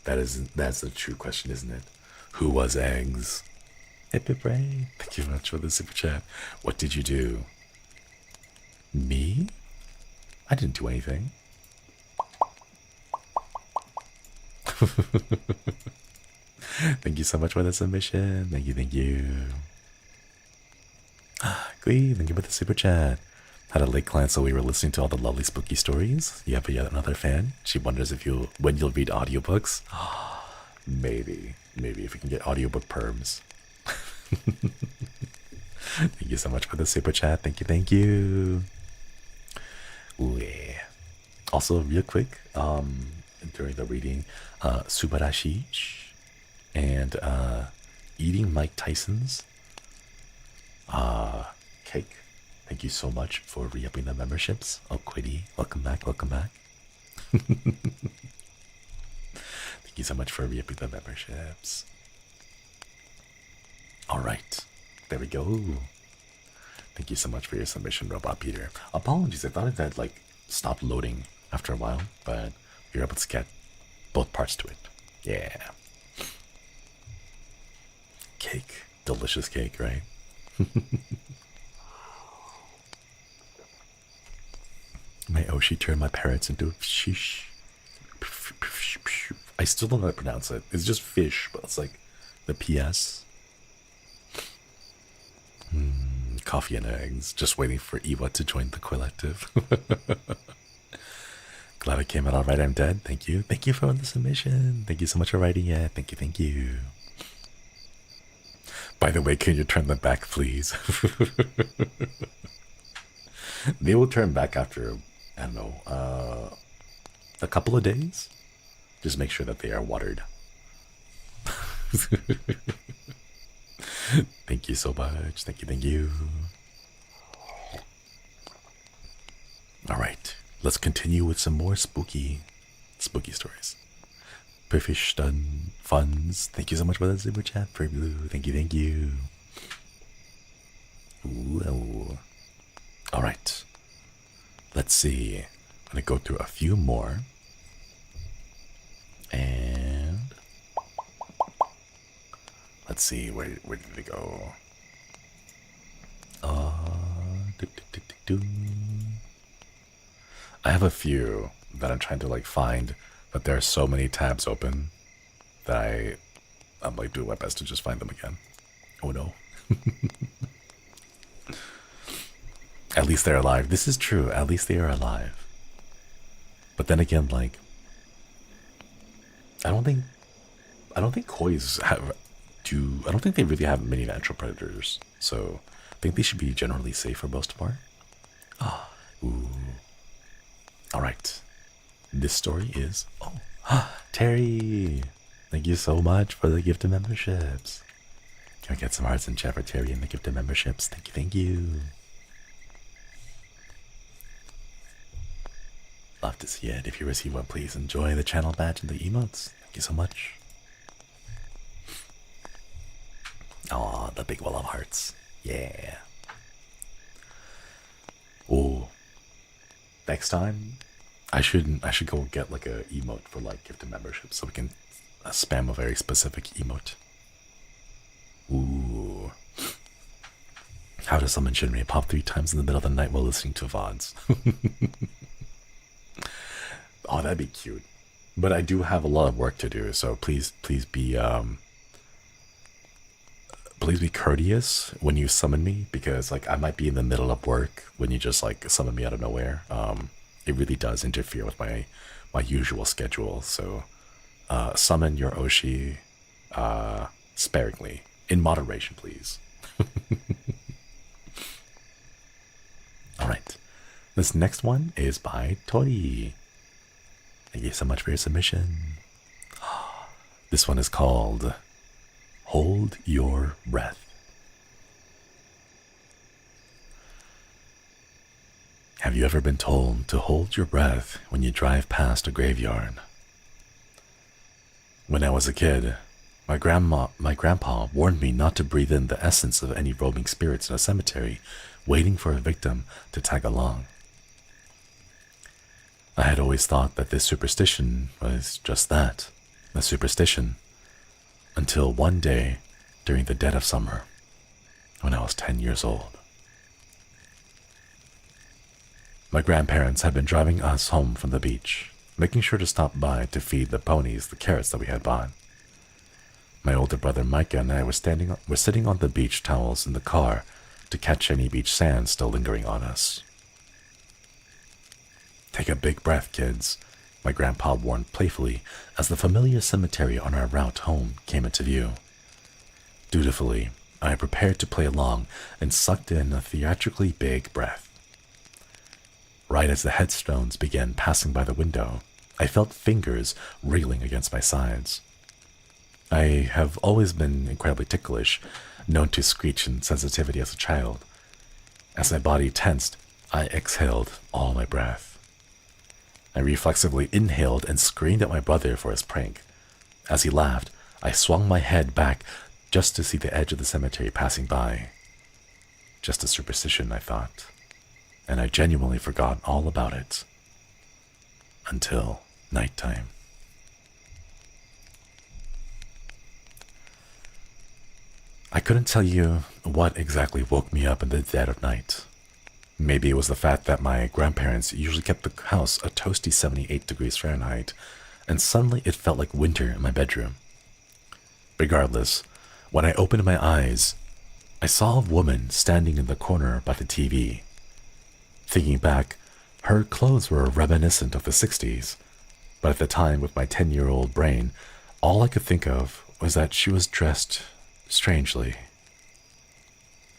Speaker 1: That's the true question, isn't it? Who was eggs? Hip hip hooray. Thank you very much for the super chat. What did you do? Me? I didn't do anything. Thank you so much for the submission. Thank you, thank you. Glee, thank you for the super chat. Had a late glance so we were listening to all the lovely spooky stories. You have yet another fan. She wonders when you'll read audiobooks. Maybe if we can get audiobook perms. Thank you so much for the super chat. Thank you, thank you. Ooh, yeah. Also, real quick, during the reading, Subarashish and eating Mike Tyson's cake. Thank you so much for re-upping the memberships. Oh, Quiddy, welcome back, welcome back. Thank you so much for re-upping the memberships. Alright, there we go. Thank you so much for your submission, Robot Peter. Apologies, I thought it had like stopped loading after a while, but you're able to get both parts to it. Yeah. Cake. Delicious cake, right? My Oshi turned my parrots into shish. I still don't know how to pronounce it. It's just fish, but it's like the PS. Coffee and eggs. Just waiting for Eva to join the collective. Glad it came out alright. I'm dead. Thank you. Thank you for the submission. Thank you so much for writing it. Thank you. Thank you. By the way, can you turn them back, please? They will turn back after, I don't know, a couple of days. Just make sure that they are watered. Thank you so much. Thank you, thank you. Alright, let's continue with some more spooky stories. Perfish done funds. Thank you so much for the super chat, Prairie Blue. Thank you, thank you. Ooh. Alright. Let's see. I'm gonna go through a few more. And let's see, where did they go? I have a few that I'm trying to like find, but there are so many tabs open that I'm like doing my best to just find them again. Oh no. At least they're alive. This is true. At least they are alive. But then again, like, I don't think kois I don't think they really have many natural predators. So I think they should be generally safe for most part. Ooh. Alright. This story is, Terry. Thank you so much for the gift of memberships. Can I get some hearts in chat for Terry and the gift of memberships? Thank you, thank you. Love to see it. If you receive one, please enjoy the channel badge and the emotes. Thank you so much. Aw, the big wall of hearts. Yeah. Oh. Next time, I should go get like a emote for like gifted membership so we can spam a very specific emote. Ooh. How to summon Shinri. Pop 3 times in the middle of the night while listening to VODs. Oh, that'd be cute. But I do have a lot of work to do, so please be courteous when you summon me, because like I might be in the middle of work when you just like summon me out of nowhere. It really does interfere with my usual schedule. So summon your Oshi sparingly, in moderation, please. All right, this next one is by Tori. Thank you so much for your submission. This one is called Hold Your Breath. Have you ever been told to hold your breath when you drive past a graveyard? When I was a kid, my grandpa warned me not to breathe in the essence of any roaming spirits in a cemetery, waiting for a victim to tag along. I had always thought that this superstition was just that, a superstition, until one day during the dead of summer, when I was 10 years old. My grandparents had been driving us home from the beach, making sure to stop by to feed the ponies the carrots that we had bought. My older brother Micah and I were sitting on the beach towels in the car to catch any beach sand still lingering on us. "Take a big breath, kids," my grandpa warned playfully as the familiar cemetery on our route home came into view. Dutifully, I prepared to play along and sucked in a theatrically big breath. Right as the headstones began passing by the window, I felt fingers wriggling against my sides. I have always been incredibly ticklish, known to screech in sensitivity as a child. As my body tensed, I exhaled all my breath. I reflexively inhaled and screamed at my brother for his prank. As he laughed, I swung my head back just to see the edge of the cemetery passing by. Just a superstition, I thought, and I genuinely forgot all about it. Until nighttime. I couldn't tell you what exactly woke me up in the dead of night. Maybe it was the fact that my grandparents usually kept the house a toasty 78 degrees Fahrenheit, and suddenly it felt like winter in my bedroom. Regardless, when I opened my eyes, I saw a woman standing in the corner by the TV. Thinking back, her clothes were reminiscent of the 60s, but at the time with my 10-year-old brain, all I could think of was that she was dressed strangely.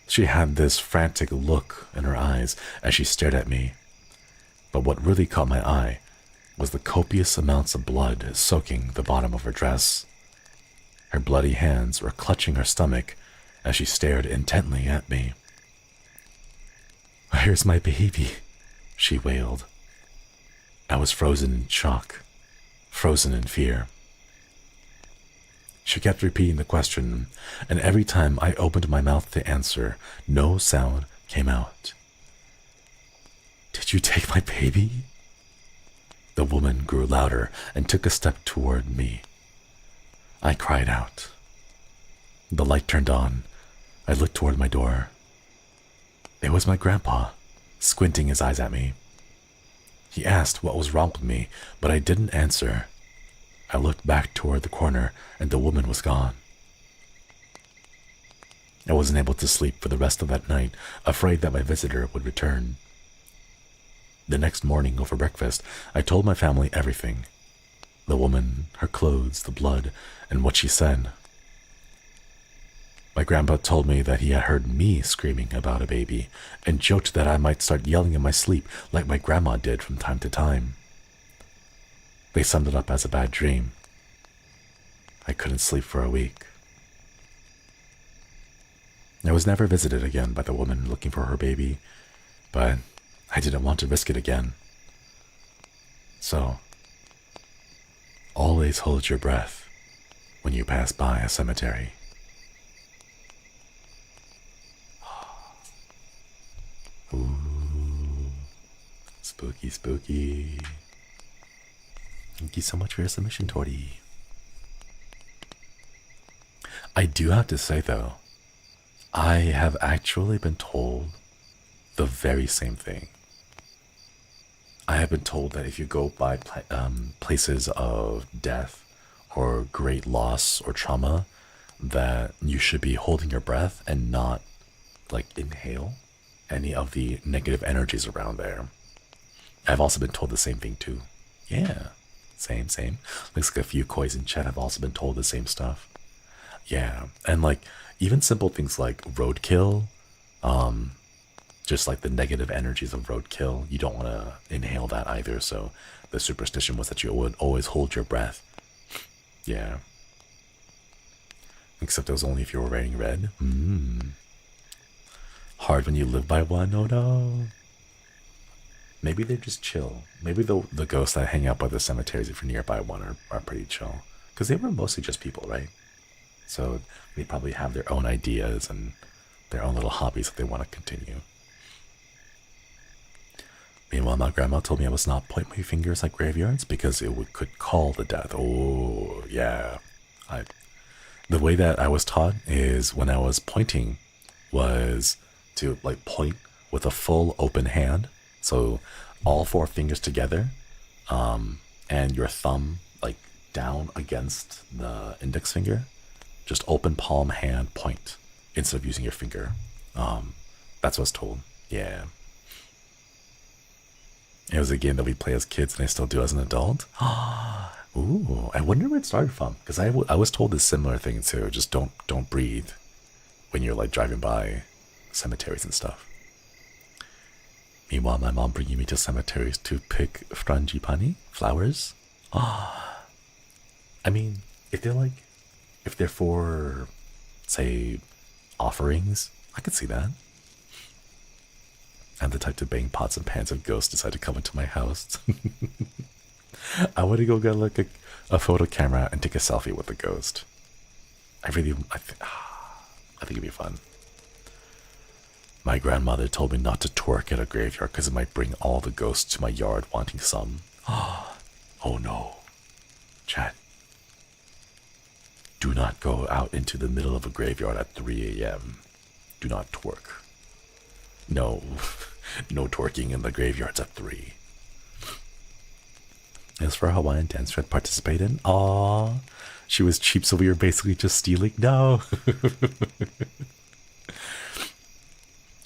Speaker 1: She had this frantic look in her eyes as she stared at me. But what really caught my eye was the copious amounts of blood soaking the bottom of her dress. Her bloody hands were clutching her stomach as she stared intently at me. "Where's my baby?" she wailed. I was frozen in shock, frozen in fear. She kept repeating the question, and every time I opened my mouth to answer, no sound came out. "Did you take my baby?" The woman grew louder and took a step toward me. I cried out. The light turned on. I looked toward my door. It was my grandpa, squinting his eyes at me. He asked what was wrong with me, but I didn't answer. I looked back toward the corner, and the woman was gone. I wasn't able to sleep for the rest of that night, afraid that my visitor would return. The next morning over breakfast, I told my family everything. The woman, her clothes, the blood, and what she said. My grandpa told me that he had heard me screaming about a baby, and joked that I might start yelling in my sleep like my grandma did from time to time. They summed it up as a bad dream. I couldn't sleep for a week. I was never visited again by the woman looking for her baby, but I didn't want to risk it again. So, always hold your breath when you pass by a cemetery. Ooh, spooky, spooky. Thank you so much for your submission, Tori. I do have to say, though, I have actually been told the very same thing. I have been told that if you go by places of death or great loss or trauma, that you should be holding your breath and not like inhale any of the negative energies around there. I've also been told the same thing too. Yeah, same. Looks like a few kois in chat have also been told the same stuff. Yeah, and like even simple things like roadkill, just like the negative energies of roadkill, you don't want to inhale that either. So the superstition was that you would always hold your breath. Yeah. Except it was only if you were wearing red. Hard when you live by one. Oh no. Maybe they're just chill. Maybe the ghosts that hang out by the cemeteries if you're nearby one are pretty chill. Because they were mostly just people, right? So they probably have their own ideas and their own little hobbies that they want to continue. Meanwhile, my grandma told me I must not point my fingers at graveyards because it could call the death. Oh, yeah. The way that I was taught is when I was pointing was to like point with a full open hand. So all four fingers together, and your thumb like down against the index finger. Just open palm hand point instead of using your finger. That's what I was told. Yeah. It was a game that we play as kids and I still do as an adult. Ooh, I wonder where it started from. Because I was told this similar thing too. Just don't breathe when you're like driving by cemeteries and stuff. Meanwhile, my mom bringing me to cemeteries to pick frangipani, flowers. I mean, if they're for, say, offerings, I could see that. I'm the type to bang pots and pans if ghosts decide to come into my house. I want to go get like a photo camera and take a selfie with the ghost. I think it'd be fun. My grandmother told me not to twerk at a graveyard because it might bring all the ghosts to my yard wanting some. Oh no. Chat. Do not go out into the middle of a graveyard at 3 a.m. Do not twerk. No. No twerking in the graveyards at 3. As for Hawaiian dance Red participated in, aww, she was cheap, so we were basically just stealing. No.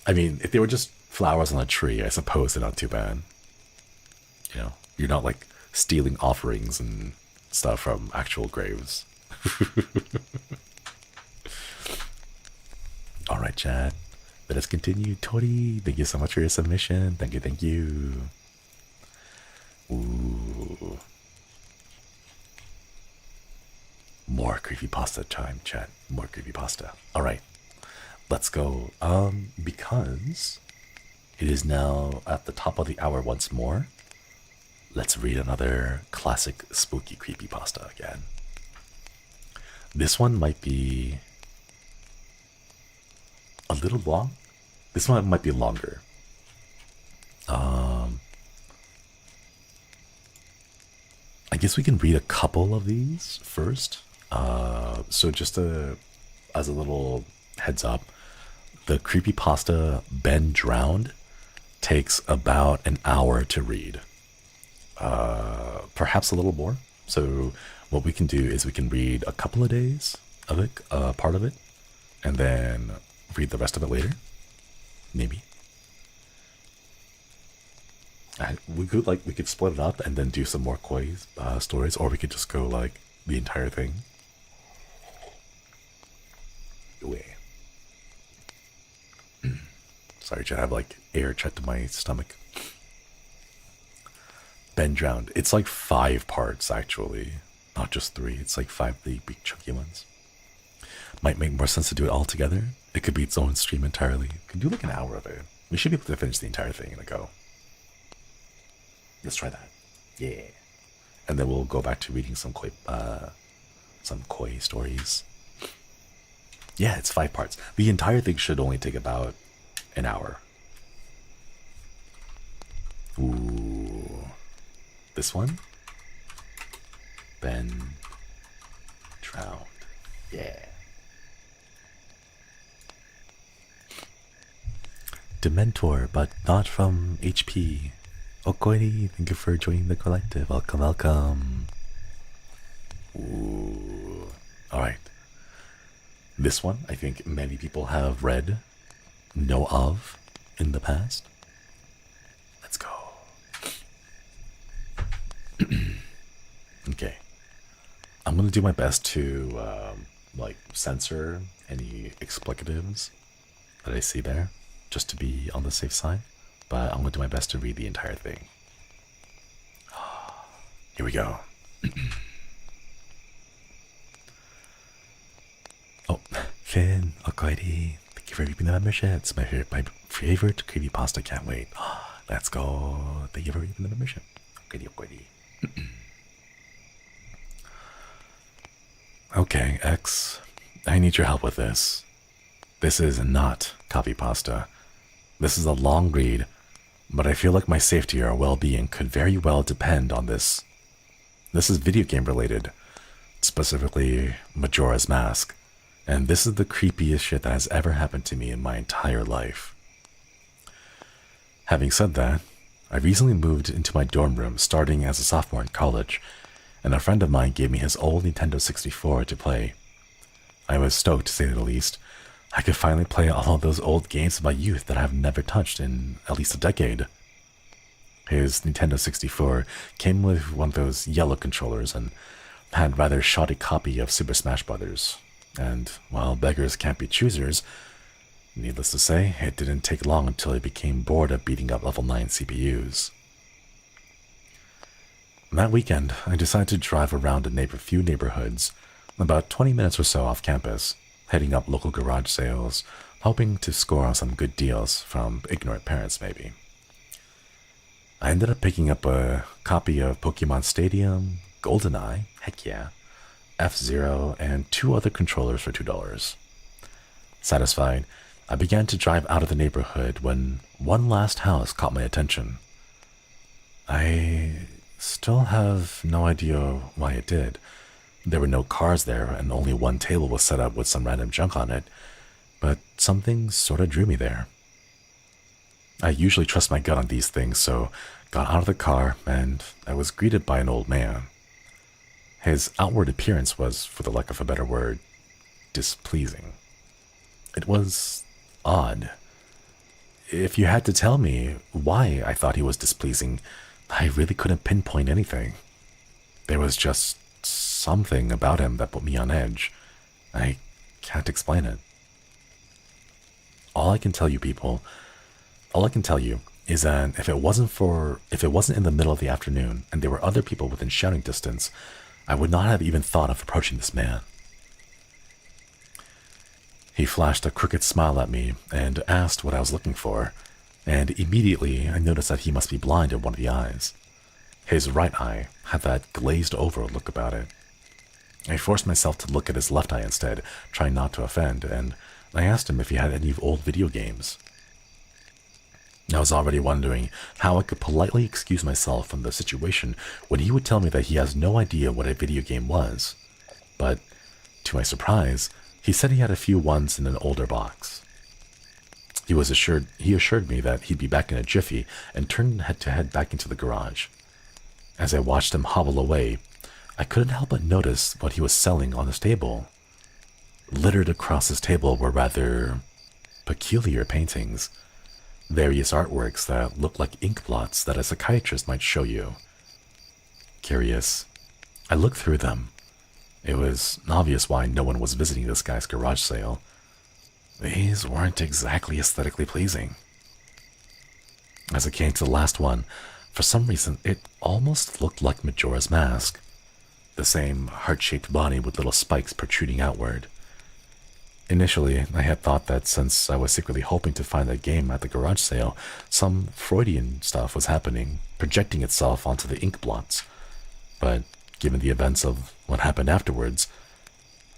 Speaker 1: I mean, if they were just flowers on a tree, I suppose they're not too bad. You know, you're not like stealing offerings and stuff from actual graves. Alright, chat. Let us continue. Tori, thank you so much for your submission. Thank you. Ooh. More creepypasta time, chat. More creepypasta. Alright. Let's go. Because it is now at the top of the hour once more. Let's read another classic spooky creepypasta again. This one might be a little long. This one might be longer. I guess we can read a couple of these first. So just as a little heads up, the creepypasta Ben Drowned takes about an hour to read. Perhaps a little more. So what we can do is we can read a couple of days of it, part of it, and then read the rest of it later. Maybe. We could split it up and then do some more koi stories, or we could just go like the entire thing. Sorry, I have like air checked to my stomach. Ben Drowned. It's like 5 parts actually, not just 3. It's like 5 big chunky ones. Might make more sense to do it all together. It could be its own stream entirely. We could do like an hour of it. We should be able to finish the entire thing in a go. Let's try that. Yeah. And then we'll go back to reading some koi stories. Yeah, it's 5 parts. The entire thing should only take about an hour. Ooh. This one? Ben Drowned. Yeah. Dementor, but not from HP. Okoiri, thank you for joining the collective. Welcome, welcome. Ooh. Alright. This one, I think many people have read, know of, in the past. Let's go. Okay. I'm gonna do my best to, like, censor any explicatives that I see there, just to be on the safe side. But I'm gonna do my best to read the entire thing. Here we go. Oh, Finn, Okoiri, thank you for reaping the membership. It's my favorite creepypasta, can't wait. Let's go. Thank you for reaping the membership. Okoiri. Okay, X, I need your help with this. This is not copypasta. This is a long read, but I feel like my safety or well-being could very well depend on this. This is video game related, specifically Majora's Mask, and this is the creepiest shit that has ever happened to me in my entire life. Having said that, I recently moved into my dorm room starting as a sophomore in college, and a friend of mine gave me his old Nintendo 64 to play. I was stoked, to say the least. I could finally play all of those old games of my youth that I have never touched in at least a decade. His Nintendo 64 came with one of those yellow controllers and had a rather shoddy copy of Super Smash Bros. And while beggars can't be choosers, needless to say, it didn't take long until he became bored of beating up level 9 CPUs. That weekend, I decided to drive around a few neighborhoods, about 20 minutes or so off campus, heading up local garage sales, hoping to score on some good deals from ignorant parents maybe. I ended up picking up a copy of Pokemon Stadium, GoldenEye, heck yeah, F-Zero, and 2 other controllers for $2. Satisfied, I began to drive out of the neighborhood when one last house caught my attention. I still have no idea why it did. There were no cars there, and only one table was set up with some random junk on it, but something sort of drew me there. I usually trust my gut on these things, so got out of the car, and I was greeted by an old man. His outward appearance was, for the lack of a better word, displeasing. It was odd. If you had to tell me why I thought he was displeasing, I really couldn't pinpoint anything. There was just something about him that put me on edge. I can't explain it. All I can tell you is that if it wasn't in the middle of the afternoon and there were other people within shouting distance, I would not have even thought of approaching this man. He flashed a crooked smile at me and asked what I was looking for, and immediately I noticed that he must be blind in one of the eyes. His right eye had that glazed over look about it. I forced myself to look at his left eye instead, trying not to offend, and I asked him if he had any old video games. I was already wondering how I could politely excuse myself from the situation when he would tell me that he has no idea what a video game was. But, to my surprise, he said he had a few ones in an older box. He assured me that he'd be back in a jiffy and turned to head back into the garage. As I watched him hobble away, I couldn't help but notice what he was selling on his table. Littered across his table were rather peculiar paintings, various artworks that looked like ink blots that a psychiatrist might show you. Curious, I looked through them. It was obvious why no one was visiting this guy's garage sale. These weren't exactly aesthetically pleasing. As it came to the last one, for some reason it almost looked like Majora's Mask. The same heart-shaped body with little spikes protruding outward. Initially, I had thought that since I was secretly hoping to find that game at the garage sale, some Freudian stuff was happening, projecting itself onto the ink blots. But given the events of what happened afterwards,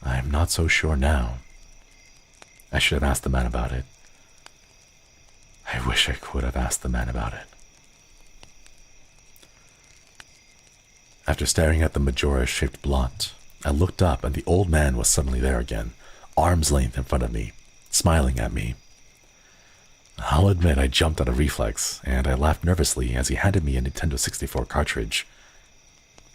Speaker 1: I'm not so sure now. I should have asked the man about it. I wish I could have asked the man about it. After staring at the Majora-shaped blot, I looked up and the old man was suddenly there again, arm's length in front of me, smiling at me. I'll admit I jumped out of reflex, and I laughed nervously as he handed me a Nintendo 64 cartridge.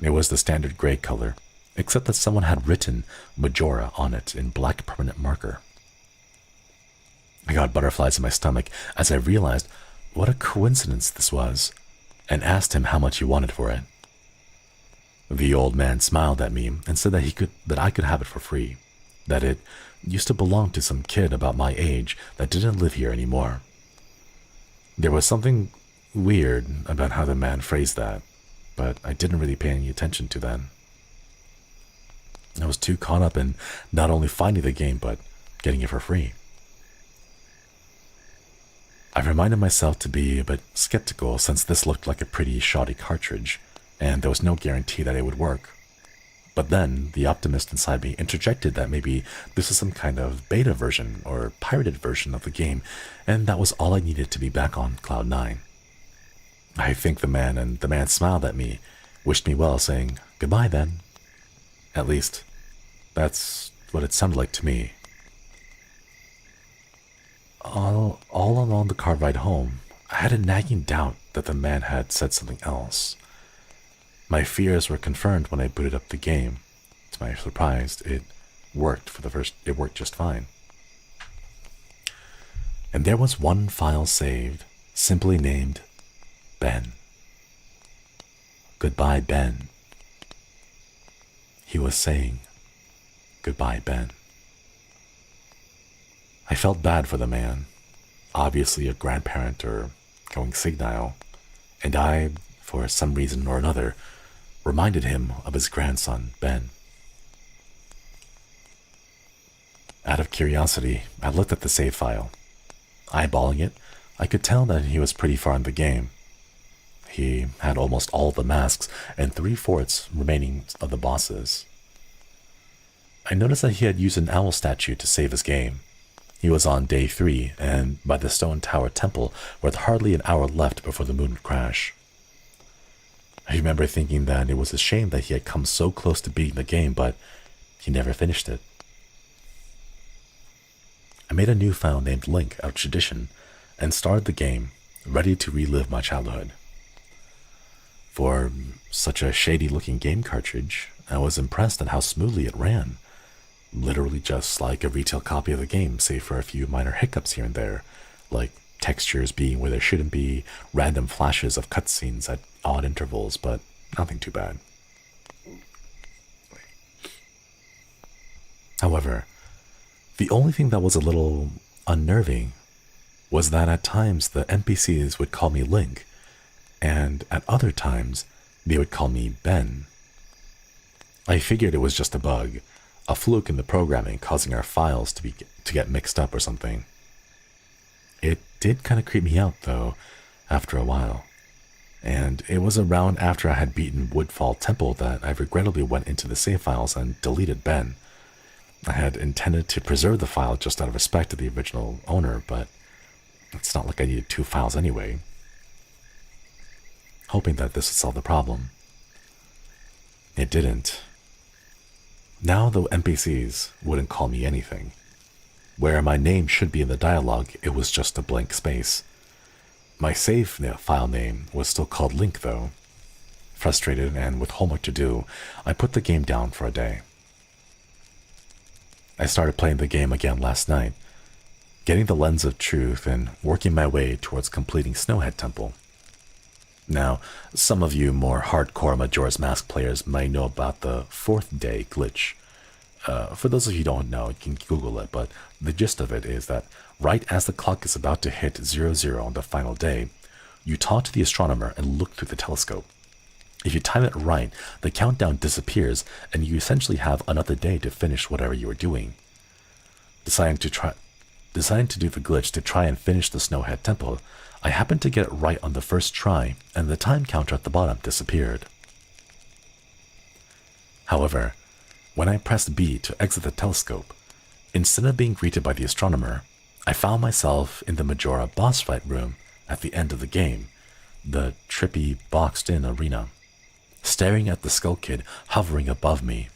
Speaker 1: It was the standard gray color, except that someone had written Majora on it in black permanent marker. I got butterflies in my stomach as I realized what a coincidence this was, and asked him how much he wanted for it. The old man smiled at me and said that I could have it for free, that it used to belong to some kid about my age that didn't live here anymore. There was something weird about how the man phrased that, but I didn't really pay any attention to that. I was too caught up in not only finding the game, but getting it for free. I reminded myself to be a bit skeptical since this looked like a pretty shoddy cartridge, and there was no guarantee that it would work. But then, the optimist inside me interjected that maybe this was some kind of beta version or pirated version of the game, and that was all I needed to be back on Cloud 9. I thanked the man smiled at me, wished me well, saying, "Goodbye then." At least, that's what it sounded like to me. All along the car ride home, I had a nagging doubt that the man had said something else. My fears were confirmed when I booted up the game. To my surprise, it worked just fine. And there was one file saved, simply named Ben. Goodbye, Ben. He was saying, "Goodbye, Ben." I felt bad for the man, obviously a grandparent or going senile, and I, for some reason or another, reminded him of his grandson, Ben. Out of curiosity, I looked at the save file. Eyeballing it, I could tell that he was pretty far in the game. He had almost all of the masks and 3/4 remaining of the bosses. I noticed that he had used an owl statue to save his game. He was on day 3 and by the stone tower temple with hardly an hour left before the moon would crash. I remember thinking that it was a shame that he had come so close to beating the game, but he never finished it. I made a new file named Link out of tradition and started the game, ready to relive my childhood. For such a shady-looking game cartridge, I was impressed at how smoothly it ran. Literally just like a retail copy of the game, save for a few minor hiccups here and there, like textures being where there shouldn't be, random flashes of cutscenes at odd intervals, but nothing too bad. However, the only thing that was a little unnerving was that at times the NPCs would call me Link, and at other times they would call me Ben. I figured it was just a bug, a fluke in the programming causing our files to get mixed up or something. It did kind of creep me out though, after a while, and it was around after I had beaten Woodfall Temple that I regrettably went into the save files and deleted Ben. I had intended to preserve the file just out of respect to the original owner, but it's not like I needed 2 files anyway. Hoping that this would solve the problem. It didn't. Now the NPCs wouldn't call me anything. Where my name should be in the dialogue, it was just a blank space. My save file name was still called Link though. Frustrated and with homework to do, I put the game down for a day. I started playing the game again last night, getting the lens of truth and working my way towards completing Snowhead Temple. Now, some of you more hardcore Majora's Mask players might know about the 4th day glitch. For those of you who don't know, you can Google it, but the gist of it is that right as the clock is about to hit 00 on the final day, you talk to the astronomer and look through the telescope. If you time it right, the countdown disappears and you essentially have another day to finish whatever you were doing. Deciding to do the glitch to try and finish the Snowhead Temple, I happened to get it right on the first try, and the time counter at the bottom disappeared. However, when I pressed B to exit the telescope, instead of being greeted by the astronomer, I found myself in the Majora boss fight room at the end of the game, the trippy boxed-in arena, staring at the Skull Kid hovering above me.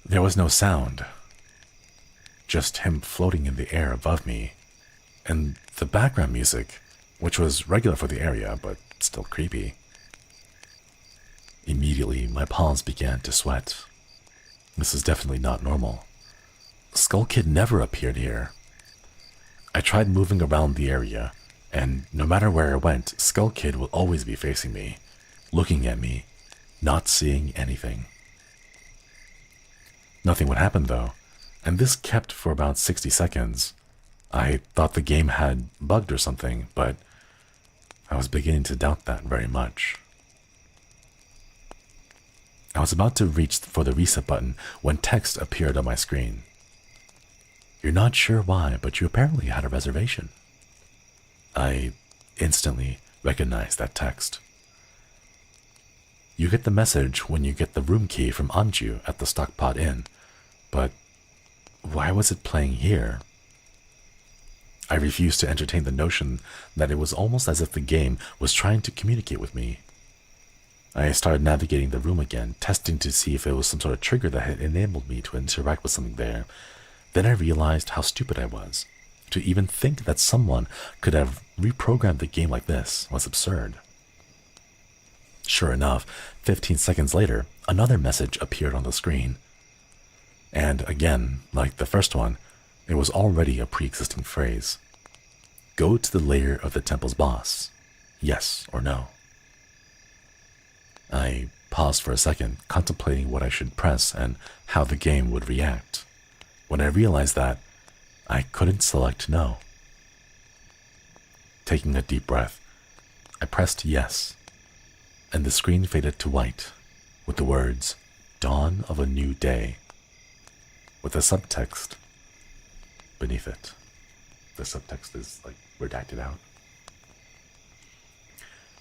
Speaker 1: There was no sound, just him floating in the air above me, and the background music, which was regular for the area but still creepy. Immediately, my palms began to sweat. This is definitely not normal. Skull Kid never appeared here. I tried moving around the area, and no matter where I went, Skull Kid would always be facing me, looking at me, not seeing anything. Nothing would happen though, and this kept for about 60 seconds. I thought the game had bugged or something, but I was beginning to doubt that very much. I was about to reach for the reset button when text appeared on my screen. You're not sure why, but you apparently had a reservation. I instantly recognized that text. You get the message when you get the room key from Anju at the Stockpot Inn, but why was it playing here? I refused to entertain the notion that it was almost as if the game was trying to communicate with me. I started navigating the room again, testing to see if it was some sort of trigger that had enabled me to interact with something there. Then I realized how stupid I was. To even think that someone could have reprogrammed the game like this was absurd. Sure enough, 15 seconds later, another message appeared on the screen. And again, like the first one, it was already a pre-existing phrase. Go to the lair of the temple's boss. Yes or no. I paused for a second, contemplating what I should press and how the game would react. When I realized that, I couldn't select no. Taking a deep breath, I pressed yes, and the screen faded to white with the words, Dawn of a New Day, with a subtext beneath it. The subtext is like redacted out.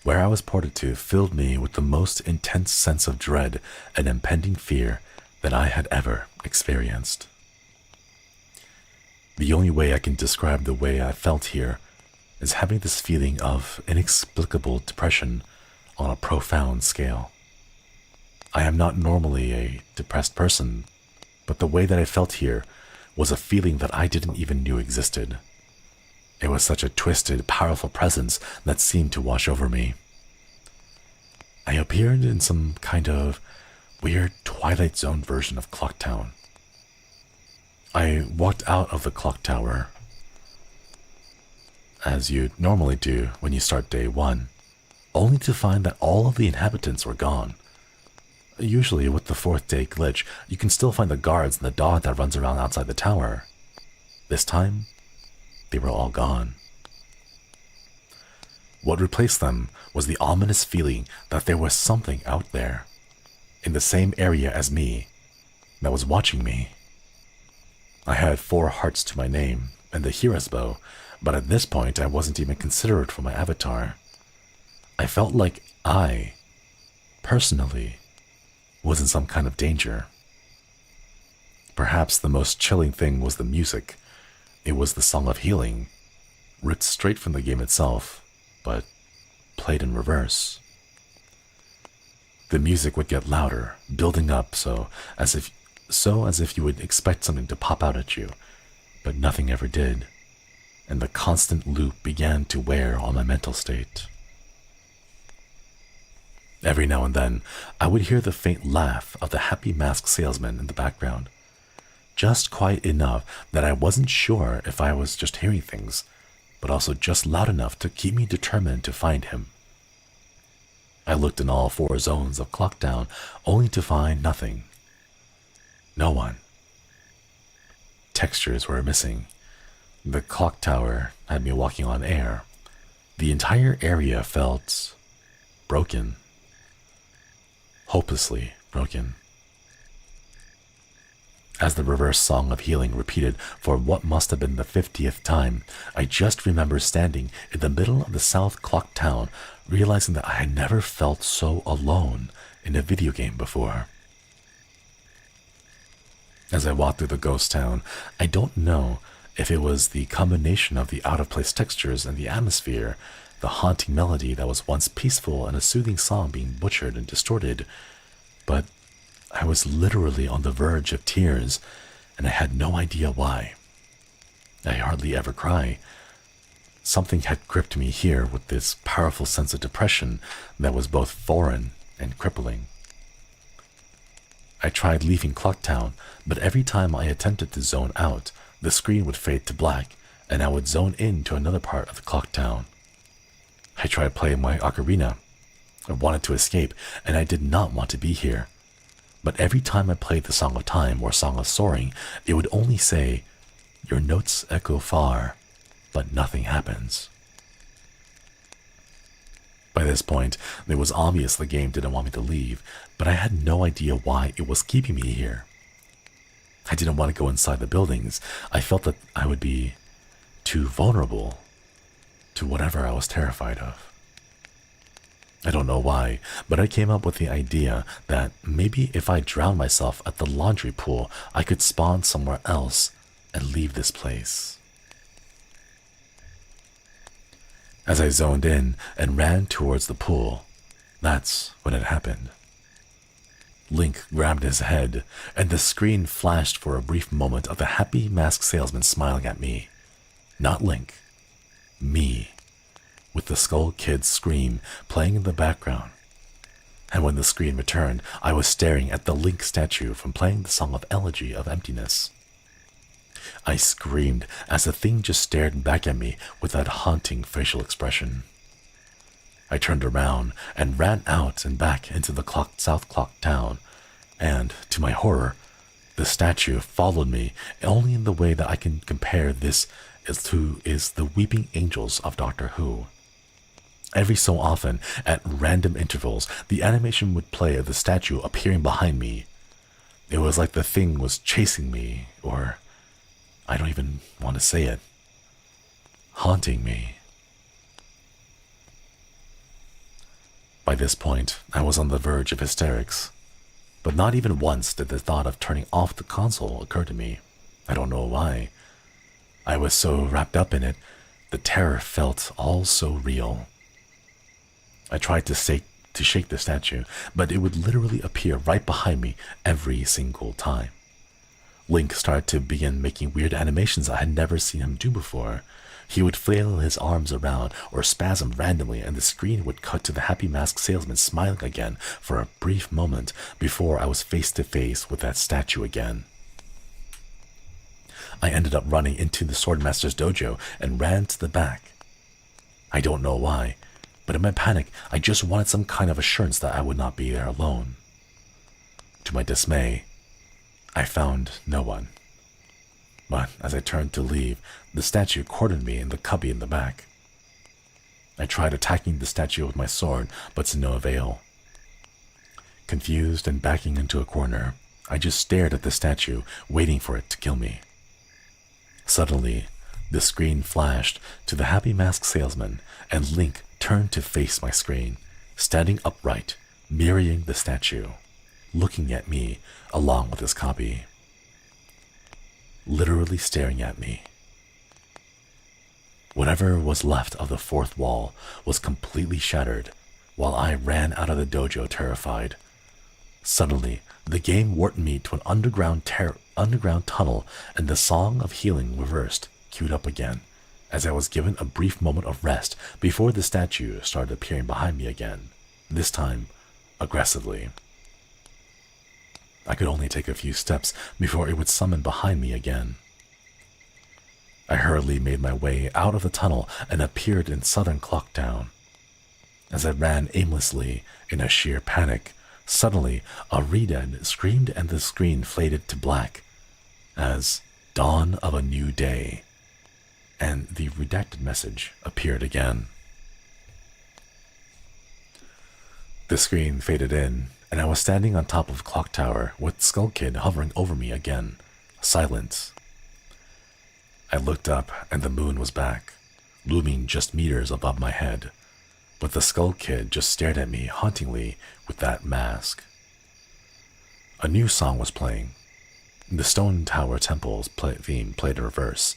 Speaker 1: Where I was ported to filled me with the most intense sense of dread and impending fear that I had ever experienced. The only way I can describe the way I felt here is having this feeling of inexplicable depression on a profound scale. I am not normally a depressed person, but the way that I felt here was a feeling that I didn't even know existed. It was such a twisted, powerful presence that seemed to wash over me. I appeared in some kind of weird Twilight Zone version of Clock Town. I walked out of the clock tower, as you normally do when you start day one, only to find that all of the inhabitants were gone. Usually with the 4th day glitch, you can still find the guards and the dog that runs around outside the tower. This time, they were all gone. What replaced them was the ominous feeling that there was something out there, in the same area as me, that was watching me. I had 4 hearts to my name and the hero's bow, but at this point I wasn't even considered for my avatar. I felt like I, personally, was in some kind of danger. Perhaps the most chilling thing was the music. It was the Song of Healing, ripped straight from the game itself, but played in reverse. The music would get louder, building up so as if you would expect something to pop out at you, but nothing ever did, and the constant loop began to wear on my mental state. Every now and then, I would hear the faint laugh of the happy masked salesman in the background, just quiet enough that I wasn't sure if I was just hearing things, but also just loud enough to keep me determined to find him. I looked in all 4 zones of Clocktown, only to find nothing. No one. Textures were missing. The clock tower had me walking on air. The entire area felt broken. Hopelessly broken. As the reverse Song of Healing repeated for what must have been the 50th time, I just remember standing in the middle of the South Clock Town, realizing that I had never felt so alone in a video game before. As I walked through the ghost town, I don't know if it was the combination of the out-of-place textures and the atmosphere, the haunting melody that was once peaceful and a soothing song being butchered and distorted, but I was literally on the verge of tears, and I had no idea why. I hardly ever cry, Something had gripped me here with this powerful sense of depression that was both foreign and crippling. I tried leaving Clocktown, but every time I attempted to zone out, the screen would fade to black, and I would zone in to another part of the Clocktown. I tried playing my ocarina. I wanted to escape, and I did not want to be here. But every time I played the Song of Time or Song of Soaring, it would only say, "Your notes echo far, but nothing happens." By this point, it was obvious the game didn't want me to leave, but I had no idea why it was keeping me here. I didn't want to go inside the buildings. I felt that I would be too vulnerable to whatever I was terrified of. I don't know why, but I came up with the idea that maybe if I drowned myself at the laundry pool, I could spawn somewhere else and leave this place. As I zoned in and ran towards the pool, that's when it happened. Link grabbed his head, and the screen flashed for a brief moment of the happy masked salesman smiling at me. Not Link. Me. With the Skull Kid's scream playing in the background. And when the screen returned, I was staring at the Link statue from playing the song of Elegy of Emptiness. I screamed as the thing just stared back at me with that haunting facial expression. I turned around and ran out and back into the South Clock Town, and, to my horror, the statue followed me only in the way that I can compare this is the Weeping Angels of Doctor Who. Every so often, at random intervals, the animation would play of the statue appearing behind me. It was like the thing was chasing me, or I don't even want to say it, haunting me. By this point, I was on the verge of hysterics, but not even once did the thought of turning off the console occur to me. I don't know why. I was so wrapped up in it, the terror felt all so real. I tried to shake the statue, but it would literally appear right behind me every single time. Link started to begin making weird animations I had never seen him do before. He would flail his arms around or spasm randomly, and the screen would cut to the happy masked salesman smiling again for a brief moment before I was face to face with that statue again. I ended up running into the Swordmaster's dojo and ran to the back. I don't know why, but in my panic, I just wanted some kind of assurance that I would not be there alone. To my dismay, I found no one. But as I turned to leave, the statue cornered me in the cubby in the back. I tried attacking the statue with my sword, but to no avail. Confused and backing into a corner, I just stared at the statue, waiting for it to kill me. Suddenly, the screen flashed to the happy masked salesman, and Link turned to face my screen, standing upright, mirroring the statue, looking at me along with his copy. Literally staring at me. Whatever was left of the fourth wall was completely shattered, while I ran out of the dojo terrified. Suddenly, the game warped me to an underground tunnel, and the song of healing reversed, queued up again, as I was given a brief moment of rest before the statue started appearing behind me again, this time aggressively. I could only take a few steps before it would summon behind me again. I hurriedly made my way out of the tunnel and appeared in southern Clocktown. As I ran aimlessly in a sheer panic, suddenly a redhead screamed and the screen faded to black as "Dawn of a New Day," and the redacted message appeared again. The screen faded in, and I was standing on top of the clock tower with Skull Kid hovering over me again, silent. I looked up and the moon was back, looming just meters above my head, but the Skull Kid just stared at me hauntingly with that mask. A new song was playing. The Stone Tower Temple's theme played in reverse.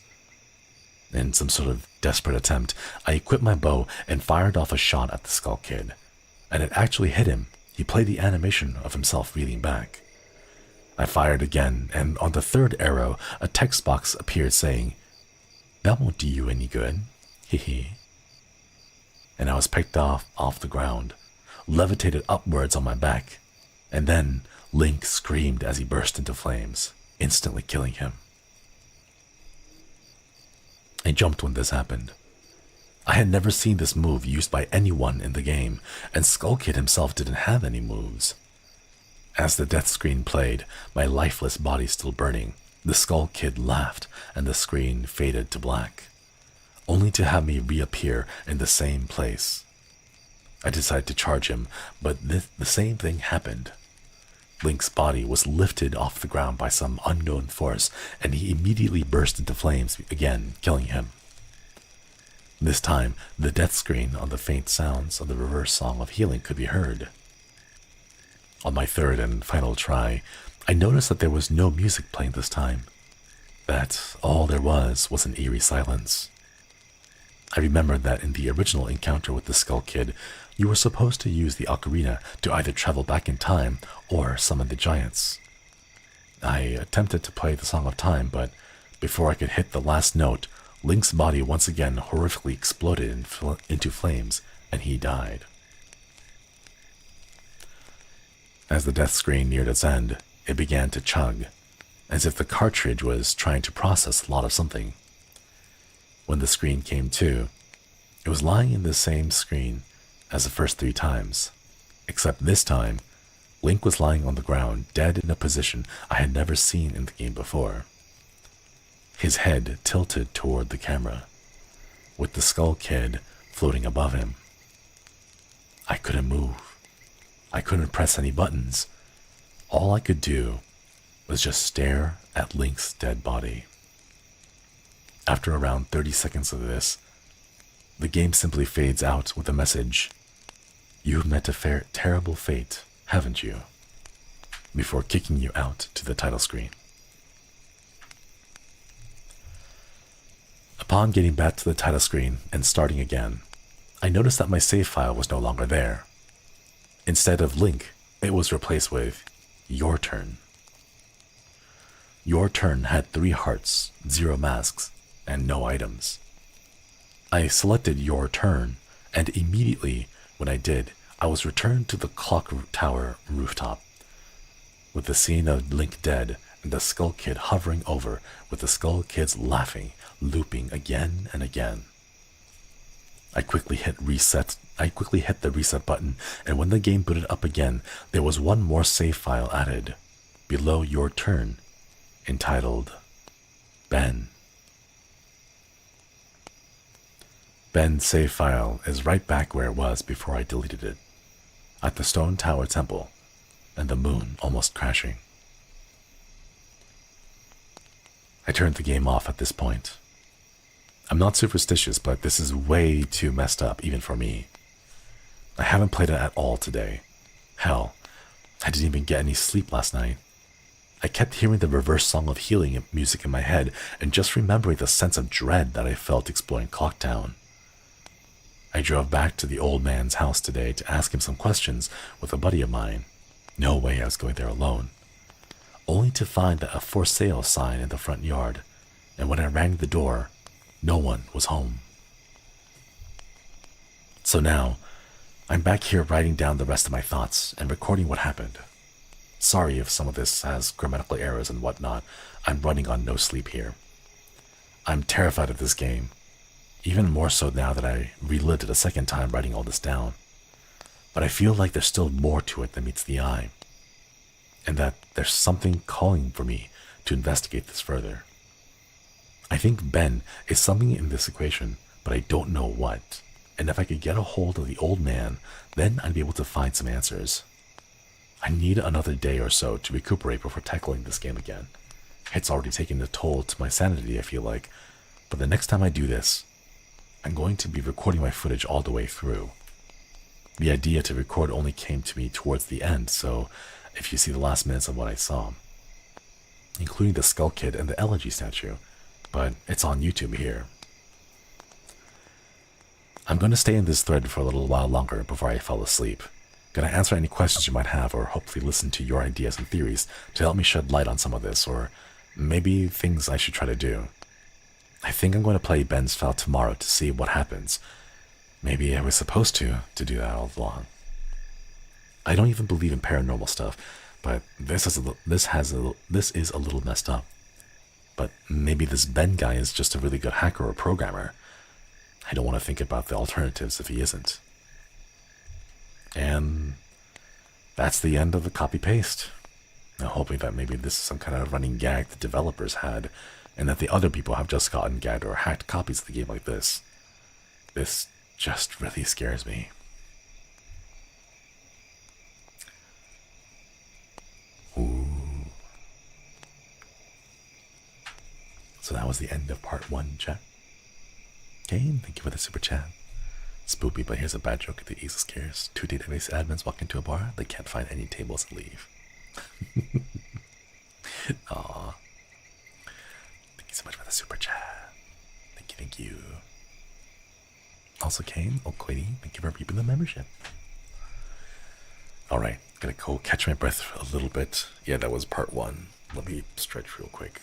Speaker 1: In some sort of desperate attempt, I equipped my bow and fired off a shot at the Skull Kid, and it actually hit him. He played the animation of himself reeling back. I fired again, and on the third arrow, a text box appeared saying, "That won't do you any good. Hee. And I was picked off the ground, levitated upwards on my back, and then Link screamed as he burst into flames, instantly killing him. I jumped when this happened. I had never seen this move used by anyone in the game, and Skull Kid himself didn't have any moves. As the death screen played, my lifeless body still burning, the Skull Kid laughed and the screen faded to black, only to have me reappear in the same place. I decided to charge him, but the same thing happened. Link's body was lifted off the ground by some unknown force, and he immediately burst into flames again, killing him. This time, the death screen on the faint sounds of the reverse song of healing could be heard. On my third and final try, I noticed that there was no music playing this time, that all there was an eerie silence. I remembered that in the original encounter with the Skull Kid, you were supposed to use the ocarina to either travel back in time or summon the giants. I attempted to play the Song of Time, but before I could hit the last note, Link's body once again horrifically exploded into flames, and he died. As the death screen neared its end, it began to chug, as if the cartridge was trying to process a lot of something. When the screen came to, it was lying in the same screen as the first 3 times, except this time, Link was lying on the ground, dead in a position I had never seen in the game before. His head tilted toward the camera, with the Skull Kid floating above him. I couldn't move. I couldn't press any buttons. All I could do was just stare at Link's dead body. After around 30 seconds of this, the game simply fades out with a message, "You've met a terrible fate, haven't you?" before kicking you out to the title screen. Upon getting back to the title screen and starting again, I noticed that my save file was no longer there. Instead of Link, it was replaced with Your Turn. Your Turn had 3 hearts, 0 masks, and no items. I selected Your Turn, and immediately when I did, I was returned to the clock tower rooftop, with the scene of Link dead and the Skull Kid hovering over, with the Skull Kids laughing, looping again and again. I quickly hit the reset button, and when the game booted up again, there was one more save file added, below Your Turn, entitled Ben. Ben's save file is right back where it was before I deleted it, at the Stone Tower Temple, and the moon almost crashing. I turned the game off at this point. I'm not superstitious, but this is way too messed up even for me. I haven't played it at all today. Hell, I didn't even get any sleep last night. I kept hearing the reverse song of healing music in my head and just remembering the sense of dread that I felt exploring Clocktown. I drove back to the old man's house today to ask him some questions with a buddy of mine. No way I was going there alone. Only to find that a for sale sign in the front yard, and when I rang the door, no one was home. So now, I'm back here writing down the rest of my thoughts and recording what happened. Sorry if some of this has grammatical errors and whatnot. I'm running on no sleep here. I'm terrified of this game, even more so now that I relived it a second time writing all this down. But I feel like there's still more to it than meets the eye, and that there's something calling for me to investigate this further. I think Ben is something in this equation, but I don't know what. And if I could get a hold of the old man, then I'd be able to find some answers. I need another day or so to recuperate before tackling this game again. It's already taken a toll to my sanity, I feel like, but the next time I do this, I'm going to be recording my footage all the way through. The idea to record only came to me towards the end, so if you see the last minutes of what I saw, including the Skull Kid and the elegy statue, but it's on YouTube here. I'm going to stay in this thread for a little while longer before I fall asleep. Gonna answer any questions you might have, or hopefully listen to your ideas and theories to help me shed light on some of this, or maybe things I should try to do. I think I'm going to play Ben's file tomorrow to see what happens. Maybe I was supposed to do that all along. I don't even believe in paranormal stuff, but this is a little messed up. But maybe this Ben guy is just a really good hacker or programmer. I don't want to think about the alternatives if he isn't. And that's the end of the copy-paste. I'm hoping that maybe this is some kind of running gag the developers had, and that the other people have just gotten gagged or hacked copies of the game like this. This just really scares me. Ooh. So that was the end of part 1, chat. Okay, thank you for the super chat. Spoopy, but here's a bad joke at the ease of scares. 2 database admins walk into a bar, they can't find any tables and leave. Aww. Thank you so much for the super chat. Thank you. Also, Kane, Quady, thank you for reaping the membership. Alright, gotta go catch my breath a little bit. Yeah, that was part 1. Let me stretch real quick.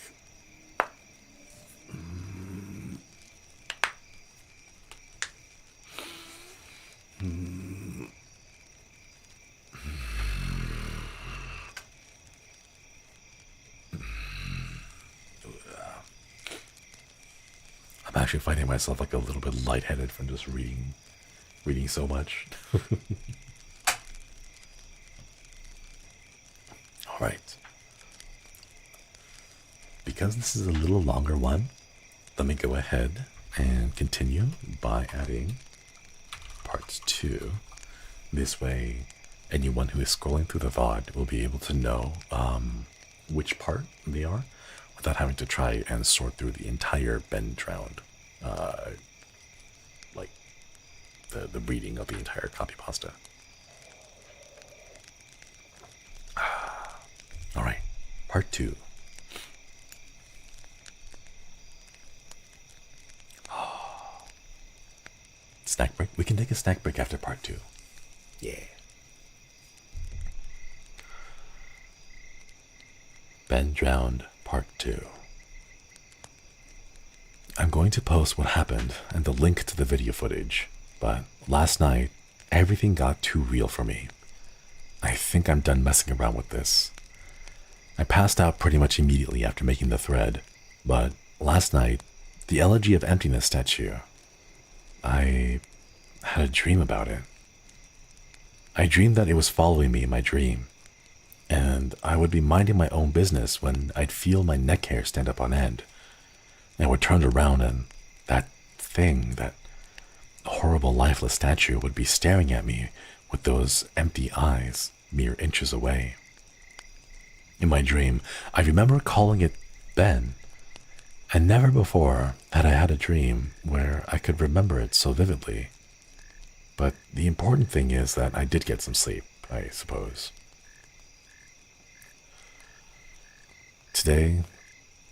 Speaker 1: I'm actually finding myself like a little bit lightheaded from just reading so much. All right. Because this is a little longer one, let me go ahead and continue by adding part 2. This way, anyone who is scrolling through the VOD will be able to know which part they are without having to try and sort through the entire Ben Drowned, like the reading of the entire copypasta. All right, part 2. Snack break? We can take a snack break after part 2. Yeah. Ben Drowned Part 2. I'm going to post what happened and the link to the video footage, but last night, everything got too real for me. I think I'm done messing around with this. I passed out pretty much immediately after making the thread, but last night, the Elegy of Emptiness statue, I had a dream about it. I dreamed that it was following me in my dream, and I would be minding my own business when I'd feel my neck hair stand up on end. I would turn around and that thing, that horrible lifeless statue would be staring at me with those empty eyes mere inches away. In my dream, I remember calling it Ben, and never before had I had a dream where I could remember it so vividly. But the important thing is that I did get some sleep, I suppose. Today,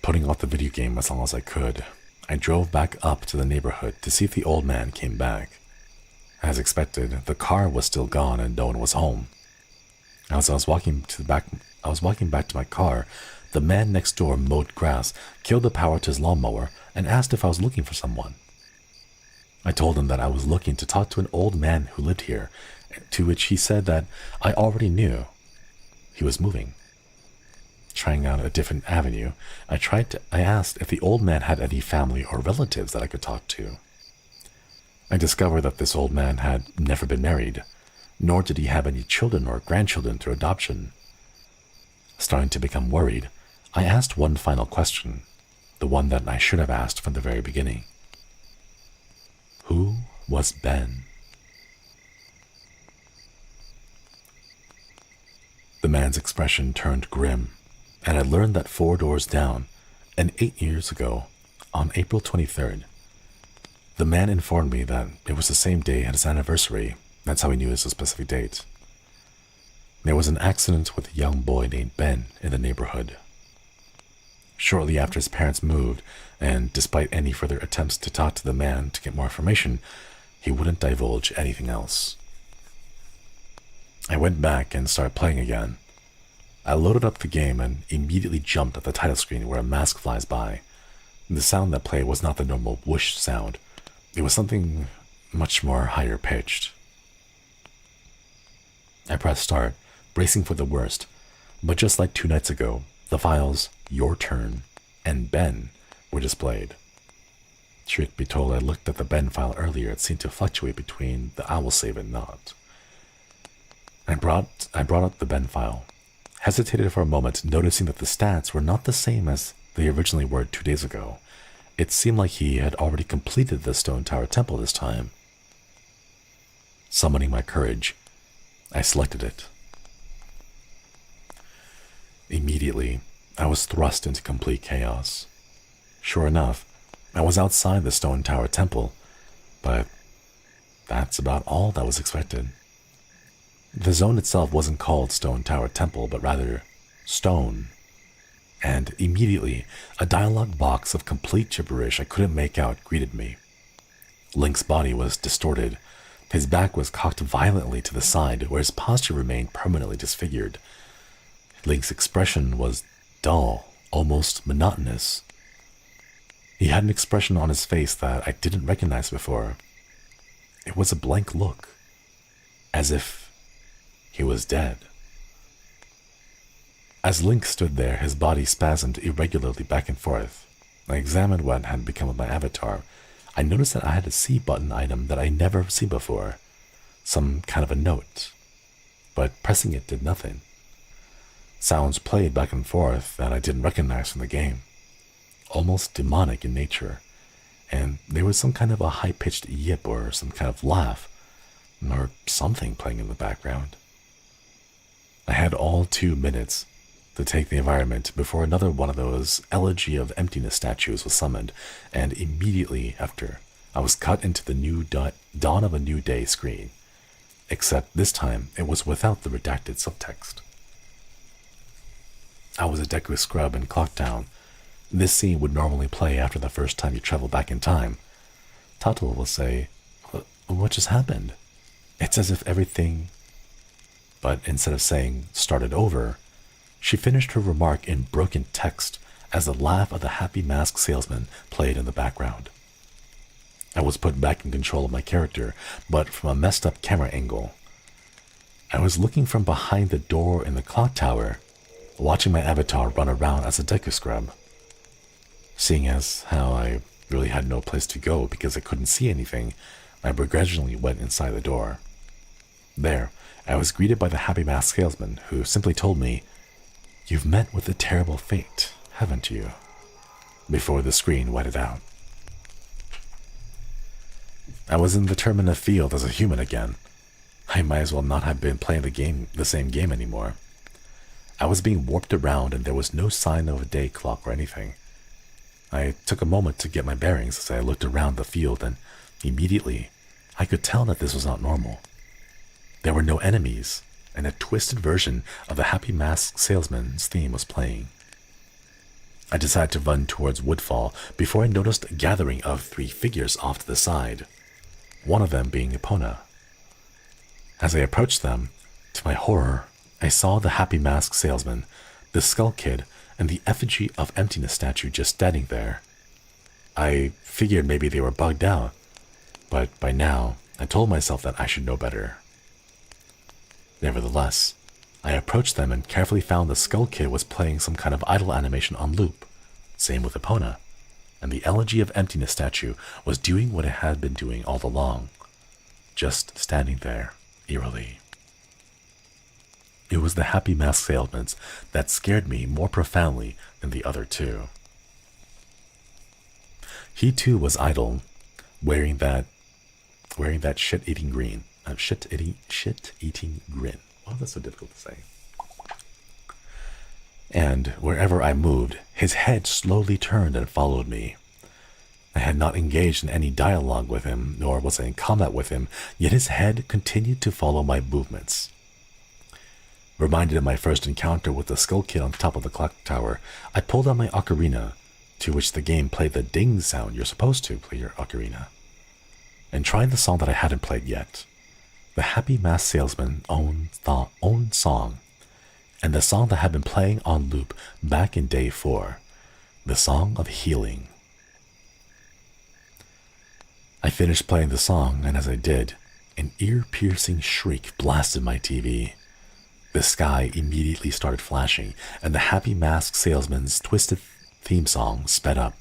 Speaker 1: putting off the video game as long as I could, I drove back up to the neighborhood to see if the old man came back. As expected, the car was still gone and no one was home. As I was walking back to my car, the man next door mowed grass, killed the power to his lawnmower, and asked if I was looking for someone. I told him that I was looking to talk to an old man who lived here, to which he said that I already knew. He was moving. Trying out a different avenue, I asked if the old man had any family or relatives that I could talk to. I discovered that this old man had never been married, nor did he have any children or grandchildren through adoption. Starting to become worried, I asked one final question, the one that I should have asked from the very beginning. Who was Ben? The man's expression turned grim, and I learned that 4 doors down, and 8 years ago, on April 23rd, the man informed me that it was the same day as his anniversary. That's how he knew it was a specific date. There was an accident with a young boy named Ben in the neighborhood. Shortly after his parents moved, and despite any further attempts to talk to the man to get more information, he wouldn't divulge anything else. I went back and started playing again. I loaded up the game and immediately jumped at the title screen where a mask flies by. The sound that played was not the normal whoosh sound. It was something much more higher pitched. I pressed start, bracing for the worst, but just like 2 nights ago, the files "Your Turn" and "Ben" were displayed. Truth be told, I looked at the Ben file earlier. It seemed to fluctuate between the "I will save" and "not." I brought up the Ben file, hesitated for a moment, noticing that the stats were not the same as they originally were 2 days ago. It seemed like he had already completed the Stone Tower Temple this time. Summoning my courage, I selected it. Immediately, I was thrust into complete chaos. Sure enough, I was outside the Stone Tower Temple, but that's about all that was expected. The zone itself wasn't called Stone Tower Temple, but rather Stone. And immediately, a dialogue box of complete gibberish I couldn't make out greeted me. Link's body was distorted. His back was cocked violently to the side, where his posture remained permanently disfigured. Link's expression was dull, almost monotonous. He had an expression on his face that I didn't recognize before. It was a blank look, as if he was dead. As Link stood there, his body spasmed irregularly back and forth. I examined what had become of my avatar. I noticed that I had a C button item that I never seen before, some kind of a note, but pressing it did nothing. Sounds played back and forth that I didn't recognize from the game, almost demonic in nature, and there was some kind of a high-pitched yip or some kind of laugh, or something playing in the background. I had all 2 minutes to take the environment before another one of those Elegy of Emptiness statues was summoned, and immediately after, I was cut into the new Dawn of a New Day screen, except this time it was without the redacted subtext. I was a Deku scrub in Clocktown. This scene would normally play after the first time you travel back in time. Tato will say, "What just happened?" It's as if everything... But instead of saying, "started over," she finished her remark in broken text as the laugh of the happy mask salesman played in the background. I was put back in control of my character, but from a messed up camera angle. I was looking from behind the door in the clock tower, watching my avatar run around as a Deku scrub. Seeing as how I really had no place to go because I couldn't see anything, I begrudgingly went inside the door. There, I was greeted by the happy mask salesman, who simply told me, "You've met with a terrible fate, haven't you?" before the screen whited out. I was in the Termina field as a human again. I might as well not have been playing the same game anymore. I was being warped around and there was no sign of a day clock or anything. I took a moment to get my bearings as I looked around the field, and immediately I could tell that this was not normal. There were no enemies, and a twisted version of the Happy Mask Salesman's theme was playing. I decided to run towards Woodfall before I noticed a gathering of 3 figures off to the side, one of them being Epona. As I approached them, to my horror, I saw the Happy Mask Salesman, the Skull Kid, and the effigy of Emptiness statue just standing there. I figured maybe they were bugged out, but by now I told myself that I should know better. Nevertheless, I approached them and carefully found the Skull Kid was playing some kind of idle animation on loop. Same with Epona, and the Elegy of Emptiness statue was doing what it had been doing all along, just standing there, eerily. It was the Happy Mask Salesman that scared me more profoundly than the other 2. He too was idle, wearing that shit-eating grin. Shit-eating grin. Wow, that's so difficult to say. And wherever I moved, his head slowly turned and followed me. I had not engaged in any dialogue with him, nor was I in combat with him, yet his head continued to follow my movements. Reminded of my first encounter with the Skull Kid on top of the clock tower, I pulled out my ocarina, to which the game played the ding sound you're supposed to play your ocarina, and tried the song that I hadn't played yet, the Happy Mask Salesman's own song, and the song that had been playing on loop back in day 4, the Song of Healing, I finished playing the song, and as I did, an ear-piercing shriek blasted my TV. The sky immediately started flashing, and the Happy Mask Salesman's twisted theme song sped up,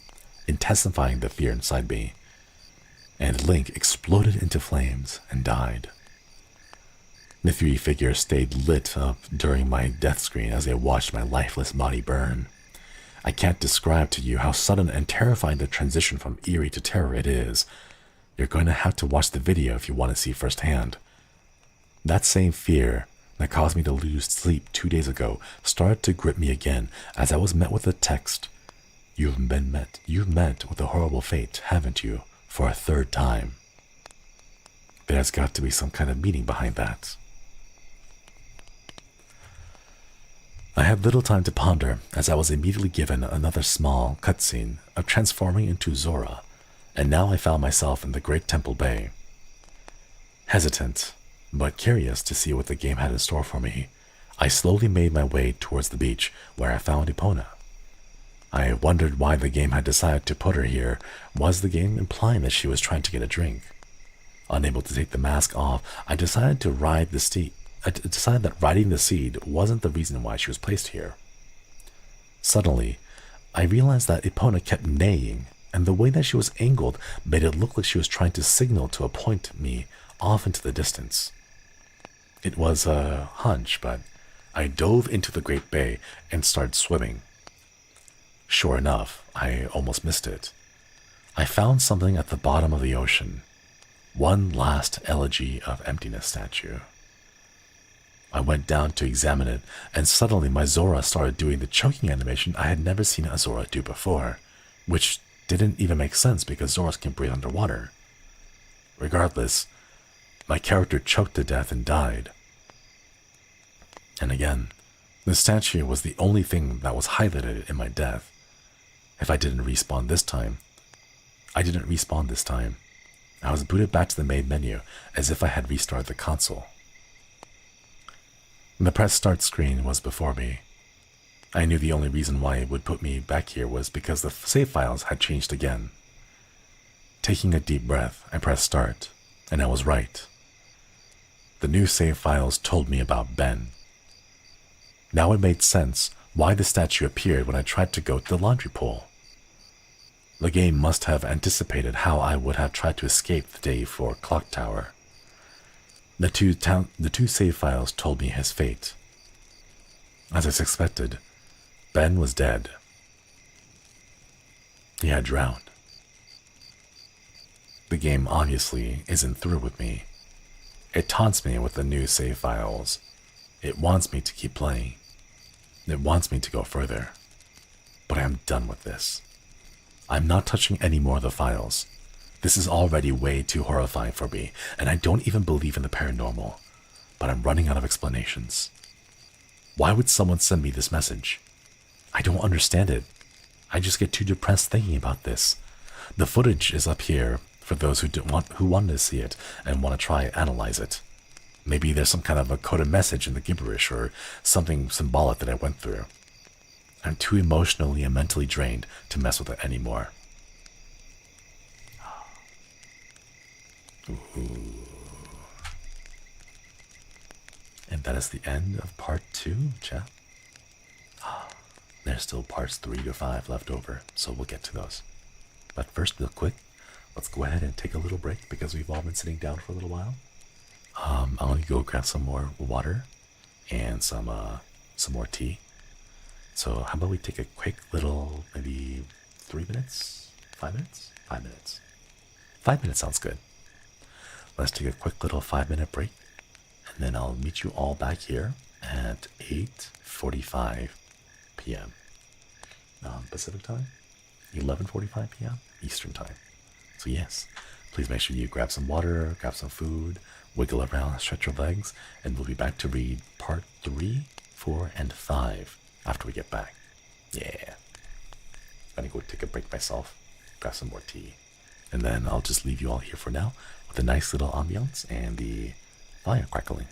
Speaker 1: intensifying the fear inside me. And Link exploded into flames and died. The three figures stayed lit up during my death screen as I watched my lifeless body burn. I can't describe to you how sudden and terrifying the transition from eerie to terror it is. You're going to have to watch the video if you want to see firsthand. That same fear that caused me to lose sleep 2 days ago started to grip me again as I was met with the text, You've met with a horrible fate, haven't you, for a third time. There's got to be some kind of meaning behind that. I had little time to ponder as I was immediately given another small cutscene of transforming into Zora, and now I found myself in the Great Temple Bay. Hesitant, but curious to see what the game had in store for me, I slowly made my way towards the beach where I found Epona. I wondered why the game had decided to put her here. Was the game implying that she was trying to get a drink? Unable to take the mask off, I decided that riding the seed wasn't the reason why she was placed here. Suddenly, I realized that Epona kept neighing, and the way that she was angled made it look like she was trying to signal to point me off into the distance. It was a hunch, but I dove into the Great Bay and started swimming. Sure enough, I almost missed it. I found something at the bottom of the ocean. One last elegy of emptiness statue. I went down to examine it, and suddenly my Zora started doing the choking animation I had never seen a Zora do before, which didn't even make sense because Zoras can breathe underwater. Regardless, my character choked to death and died. And again, the statue was the only thing that was highlighted in my death. If I didn't respawn this time, I didn't respawn this time. I was booted back to the main menu as if I had restarted the console. The press start screen was before me. I knew the only reason why it would put me back here was because the save files had changed again. Taking a deep breath, I pressed start, and I was right. The new save files told me about Ben. Now it made sense why the statue appeared when I tried to go to the laundry pool. The game must have anticipated how I would have tried to escape the day before Clock Tower. The two save files told me his fate. As I suspected, Ben was dead. He had drowned. The game obviously isn't through with me. It taunts me with the new save files. It wants me to keep playing. It wants me to go further. But I am done with this. I'm not touching any more of the files. This is already way too horrifying for me, and I don't even believe in the paranormal. But I'm running out of explanations. Why would someone send me this message? I don't understand it. I just get too depressed thinking about this. The footage is up here for those who want to see it and want to try and analyze it. Maybe there's some kind of a coded message in the gibberish or something symbolic that I went through. I'm too emotionally and mentally drained to mess with it anymore. Ooh. And that is the end of part 2, chat. There's still parts 3 to 5 left over, so we'll get to those. But first, real quick, let's go ahead and take a little break because we've all been sitting down for a little while. I'm gonna go grab some more water and some more tea. So how about we take a quick little, maybe 3 minutes? 5 minutes? 5 minutes. 5 minutes sounds good. Let's take a quick little 5-minute break, and then I'll meet you all back here at 8:45 p.m. Pacific time, 11:45 p.m. Eastern time. So yes, please make sure you grab some water, grab some food, wiggle around, stretch your legs, and we'll be back to read part 3, 4, and 5 after we get back. Yeah. I'm gonna go take a break myself, grab some more tea, and then I'll just leave you all here for now with a nice little ambiance and the fire crackling.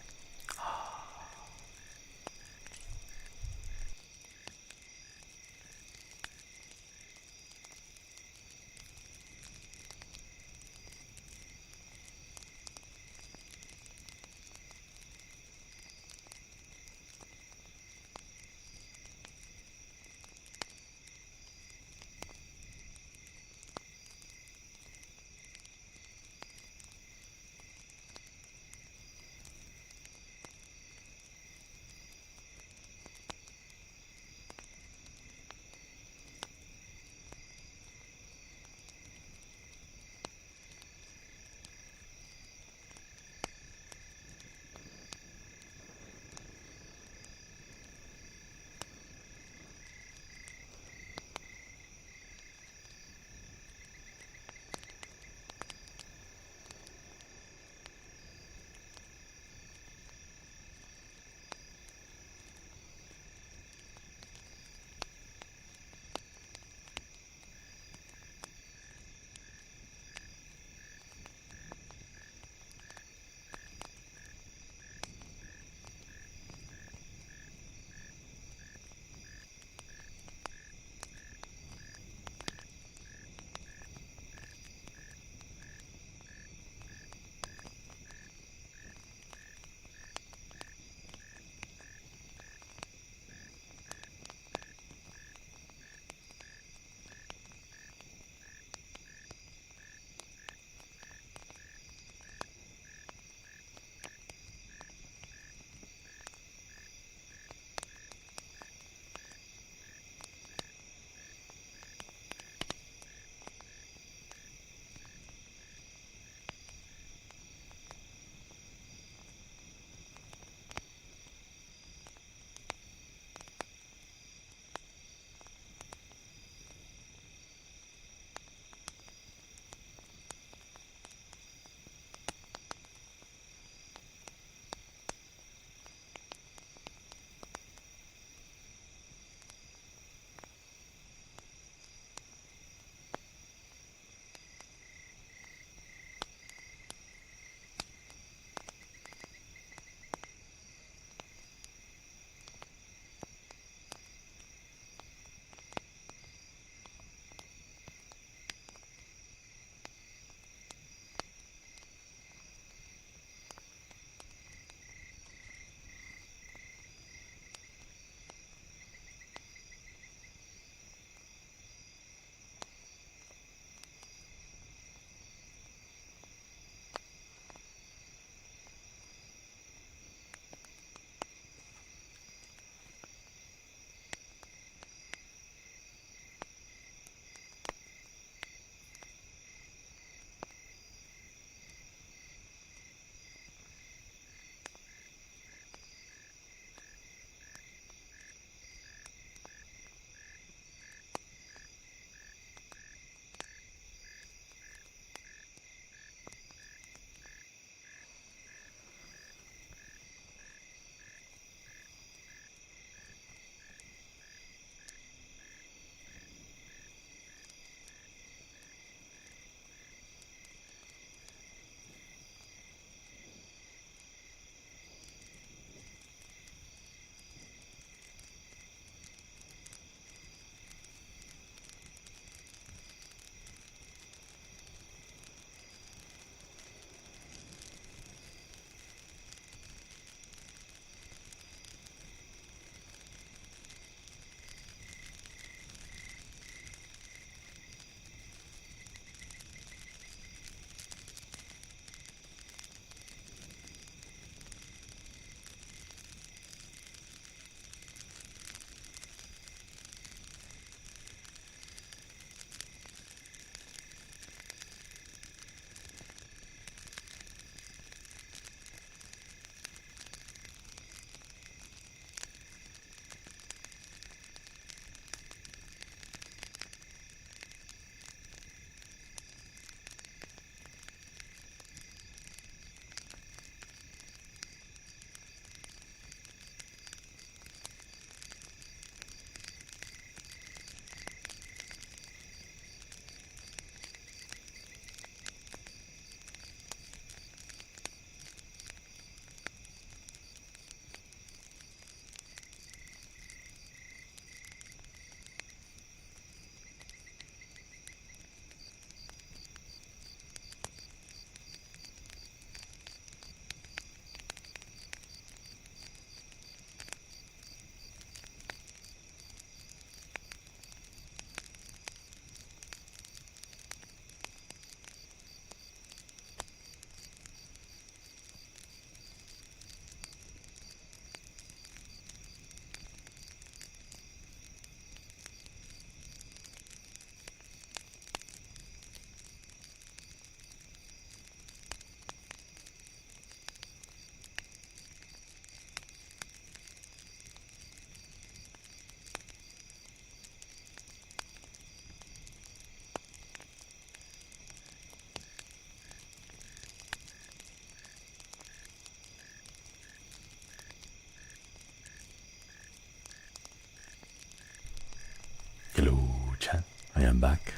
Speaker 1: Hello, chat. I am back.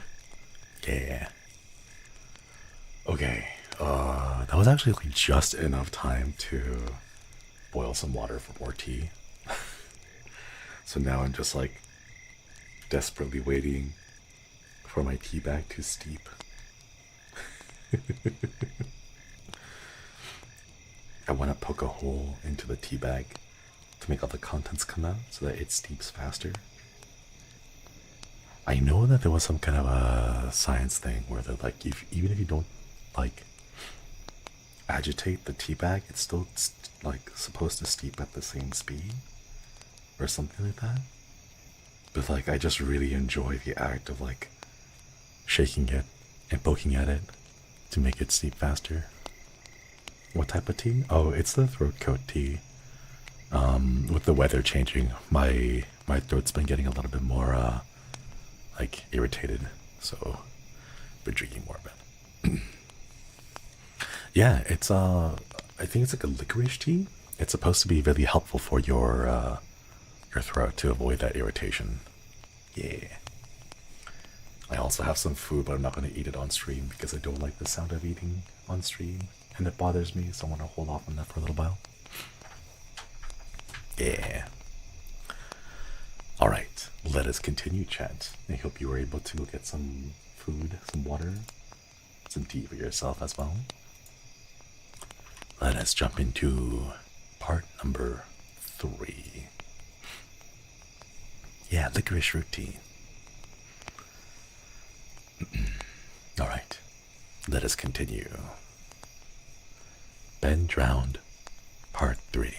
Speaker 1: Yeah. Okay. That was actually like just enough time to boil some water for more tea. So now I'm just like desperately waiting for my tea bag to steep. I want to poke a hole into the tea bag to make all the contents come out so that it steeps faster. I know that there was some kind of a science thing where they're like, even if you don't like agitate the tea bag, it's still like supposed to steep at the same speed or something like that. But like, I just really enjoy the act of like shaking it and poking at it to make it steep faster. What type of tea? Oh, it's the throat coat tea. With the weather changing, my throat's been getting a little bit more like irritated, so I've been drinking more of it. Yeah, it's I think it's like a licorice tea. It's supposed to be really helpful for your throat to avoid that irritation. Yeah. I also have some food, but I'm not going to eat it on stream because I don't like the sound of eating on stream, and it bothers me, so I want to hold off on that for a little while. Yeah. Alright, let us continue, chat. I hope you were able to go get some food, some water, some tea for yourself as well. Let us jump into part number 3. Yeah, licorice root tea. Alright, let us continue. Ben Drowned, part 3.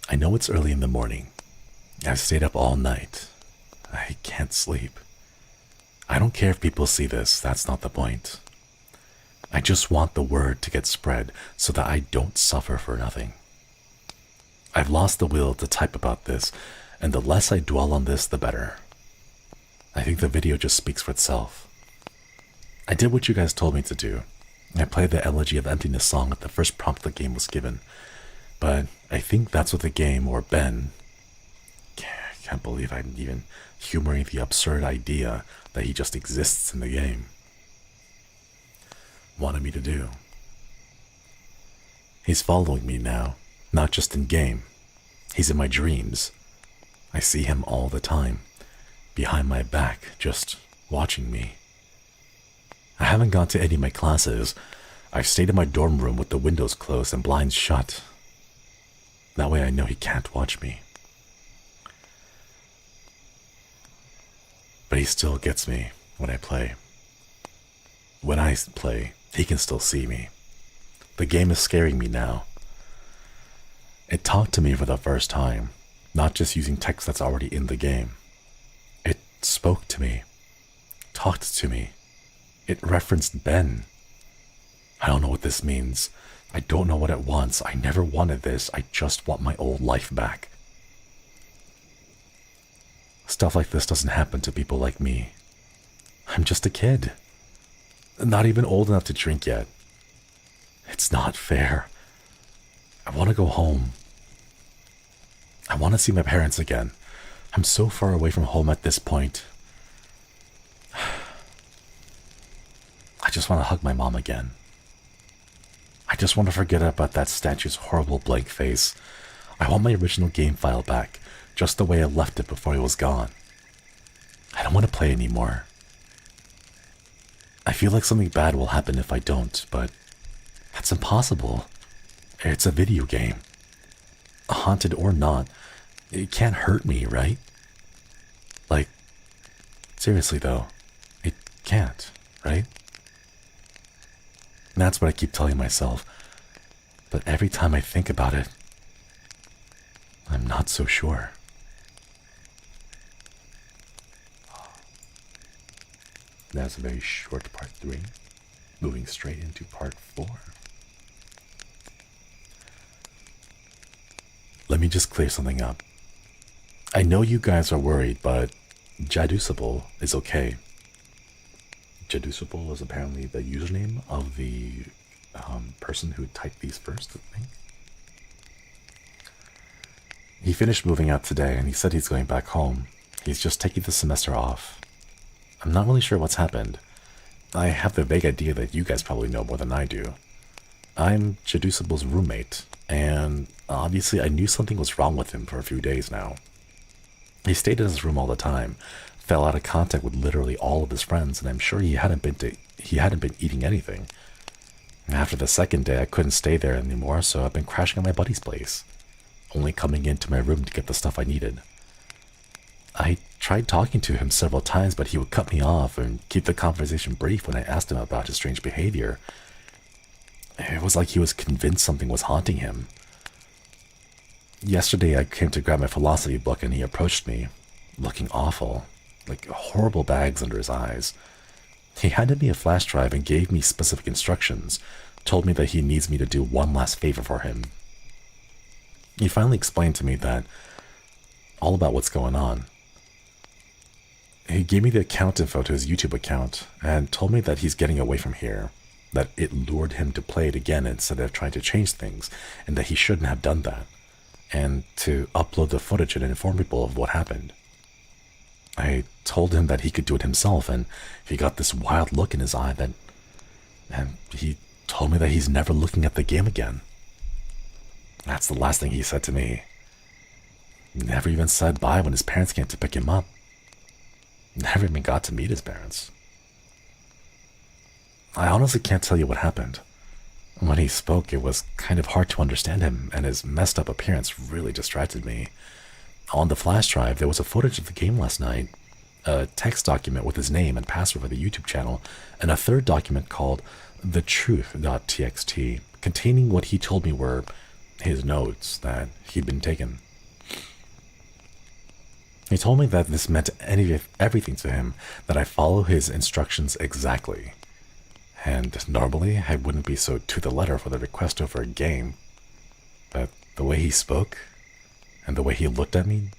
Speaker 1: I know it's early in the morning. I've stayed up all night. I can't sleep. I don't care if people see this, that's not the point. I just want the word to get spread so that I don't suffer for nothing. I've lost the will to type about this, and the less I dwell on this, the better. I think the video just speaks for itself. I did what you guys told me to do. I played the Elegy of Emptiness song at the first prompt the game was given, but I think that's what the game, or Ben, can't believe I'm even humoring the absurd idea that he just exists in the game, wanted me to do. He's following me now, not just in game. He's in my dreams. I see him all the time, behind my back, just watching me. I haven't gone to any of my classes. I've stayed in my dorm room with the windows closed and blinds shut. That way I know he can't watch me. But he still gets me when I play. When I play, he can still see me. The game is scaring me now. It talked to me for the first time, not just using text that's already in the game. It spoke to me, talked to me. It referenced Ben. I don't know what this means. I don't know what it wants. I never wanted this. I just want my old life back. Stuff like this doesn't happen to people like me. I'm just a kid. Not even old enough to drink yet. It's not fair. I want to go home. I want to see my parents again. I'm so far away from home at this point. I just want to hug my mom again. I just want to forget about that statue's horrible blank face. I want my original game file back, just the way I left it before he was gone. I don't want to play anymore. I feel like something bad will happen if I don't, but that's impossible. It's a video game. Haunted or not, it can't hurt me, right? Like, seriously though, it can't, right? And that's what I keep telling myself. But every time I think about it, I'm not so sure. That's a very short part 3. Moving straight into part 4. Let me just clear something up. I know you guys are worried, but Jaducible is okay. Jaducible is apparently the username of the person who typed these first, I think. He finished moving out today and he said he's going back home. He's just taking the semester off. I'm not really sure what's happened. I have the vague idea that you guys probably know more than I do. I'm Jadusable's roommate, and obviously I knew something was wrong with him for a few days now. He stayed in his room all the time, fell out of contact with literally all of his friends, and I'm sure he hadn't been eating anything. After the second day, I couldn't stay there anymore, so I've been crashing at my buddy's place, only coming into my room to get the stuff I needed. I tried talking to him several times, but he would cut me off and keep the conversation brief when I asked him about his strange behavior. It was like he was convinced something was haunting him. Yesterday, I came to grab my philosophy book and he approached me, looking awful, like horrible bags under his eyes. He handed me a flash drive and gave me specific instructions, told me that he needs me to do one last favor for him. He finally explained to me that all about what's going on. He gave me the account info to his YouTube account and told me that he's getting away from here, that it lured him to play it again instead of trying to change things, and that he shouldn't have done that, and to upload the footage and inform people of what happened. I told him that he could do it himself, and he got this wild look in his eye and he told me that he's never looking at the game again. That's the last thing he said to me. Never even said bye when his parents came to pick him up. Never even got to meet his parents. I honestly can't tell you what happened. When he spoke, it was kind of hard to understand him, and his messed up appearance really distracted me. On the flash drive, there was a footage of the game last night, a text document with his name and password for the YouTube channel, and a third document called thetruth.txt, containing what he told me were his notes that he'd been taken. He told me that this meant everything to him, that I follow his instructions exactly. And normally, I wouldn't be so to the letter for the request over a game. But the way he spoke, and the way he looked at me,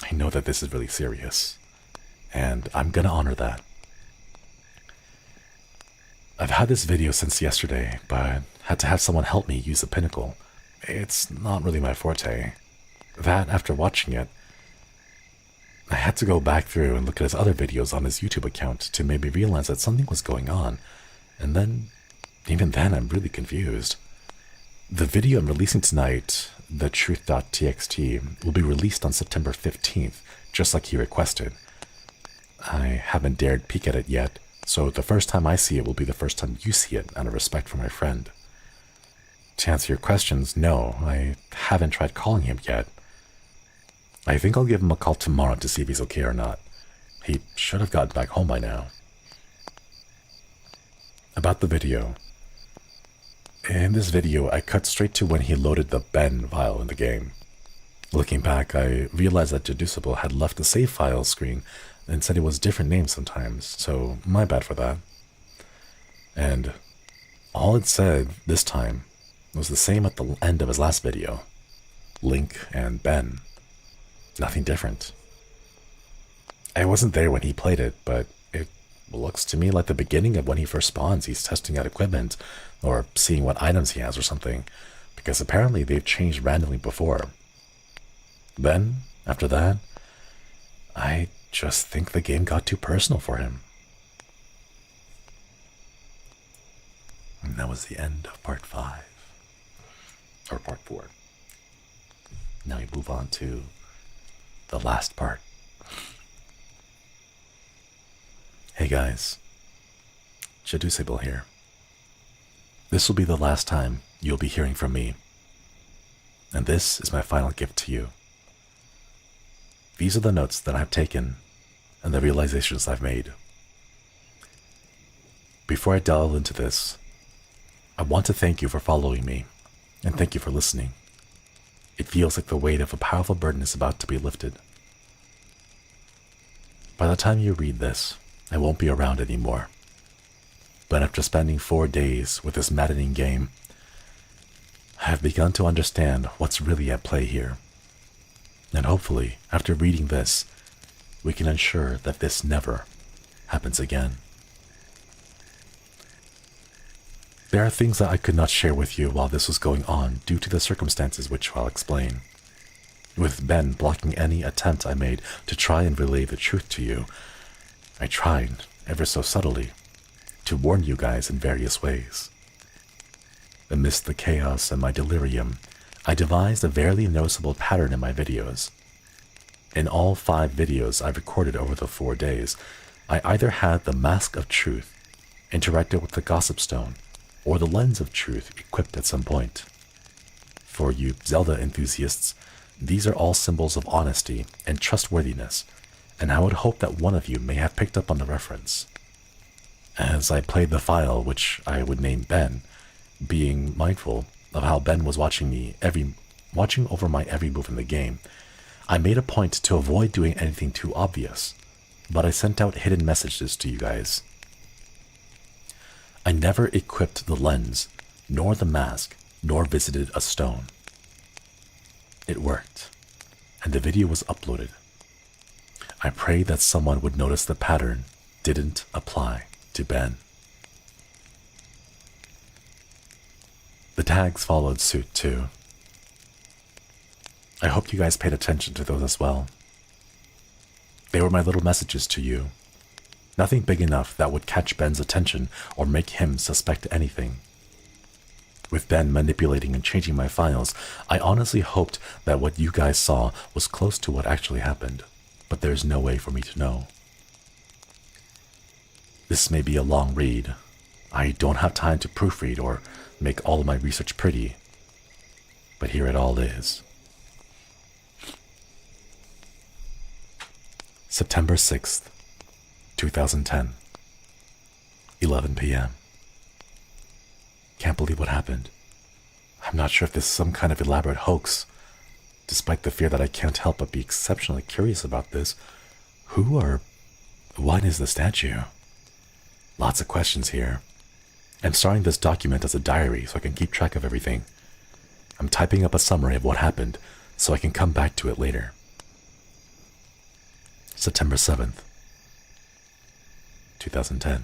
Speaker 1: I know that this is really serious. And I'm gonna honor that. I've had this video since yesterday, but had to have someone help me use the pinnacle. It's not really my forte. That, after watching it, I had to go back through and look at his other videos on his YouTube account to make me realize that something was going on. And then, even then, I'm really confused. The video I'm releasing tonight, thetruth.txt, will be released on September 15th, just like he requested. I haven't dared peek at it yet, so the first time I see it will be the first time you see it, out of respect for my friend. To answer your questions, no, I haven't tried calling him yet. I think I'll give him a call tomorrow to see if he's okay or not. He should have gotten back home by now. About the video. In this video, I cut straight to when he loaded the Ben file in the game. Looking back, I realized that Jadusable had left the save file screen and said it was different names sometimes, so my bad for that. And all it said this time was the same at the end of his last video. Link and Ben. Nothing different. I wasn't there when he played it, but it looks to me like the beginning of when he first spawns. He's testing out equipment or seeing what items he has or something, because apparently they've changed randomly before. Then, after that, I just think the game got too personal for him. And that was the end of part 5. Or part 4. Now we move on to the last part. Hey guys, Jadusable here. This will be the last time you'll be hearing from me, and this is my final gift to you. These are the notes that I've taken and the realizations I've made. Before I delve into this, I want to thank you for following me, and thank you for listening. It feels like the weight of a powerful burden is about to be lifted. By the time you read this, I won't be around anymore. But after spending 4 days with this maddening game, I have begun to understand what's really at play here. And hopefully, after reading this, we can ensure that this never happens again. There are things that I could not share with you while this was going on due to the circumstances which I'll explain. with Ben blocking any attempt I made to try and relay the truth to you. I tried, ever so subtly, to warn you guys in various ways. Amidst the chaos and my delirium, I devised a very noticeable pattern in my videos. In all 5 videos I recorded over the 4 days, I either had the mask of truth interacted with the gossip stone, or the lens of truth equipped at some point. For you Zelda enthusiasts, these are all symbols of honesty and trustworthiness, and I would hope that one of you may have picked up on the reference. As I played the file, which I would name Ben, being mindful of how Ben was watching over my every move in the game, I made a point to avoid doing anything too obvious, but I sent out hidden messages to you guys. I never equipped the lens, nor the mask, nor visited a stone. It worked, and the video was uploaded. I prayed that someone would notice the pattern didn't apply to Ben. The tags followed suit too. I hope you guys paid attention to those as well. They were my little messages to you. Nothing big enough that would catch Ben's attention or make him suspect anything. With Ben manipulating and changing my files, I honestly hoped that what you guys saw was close to what actually happened, but there's no way for me to know. This may be a long read. I don't have time to proofread or make all of my research pretty, but here it all is. September 6th, 2010, 11 p.m. Can't believe what happened. I'm not sure if this is some kind of elaborate hoax. Despite the fear that I can't help but be exceptionally curious about this, who or what is the statue? Lots of questions here. I'm starting this document as a diary so I can keep track of everything. I'm typing up a summary of what happened so I can come back to it later. September 7th, 2010,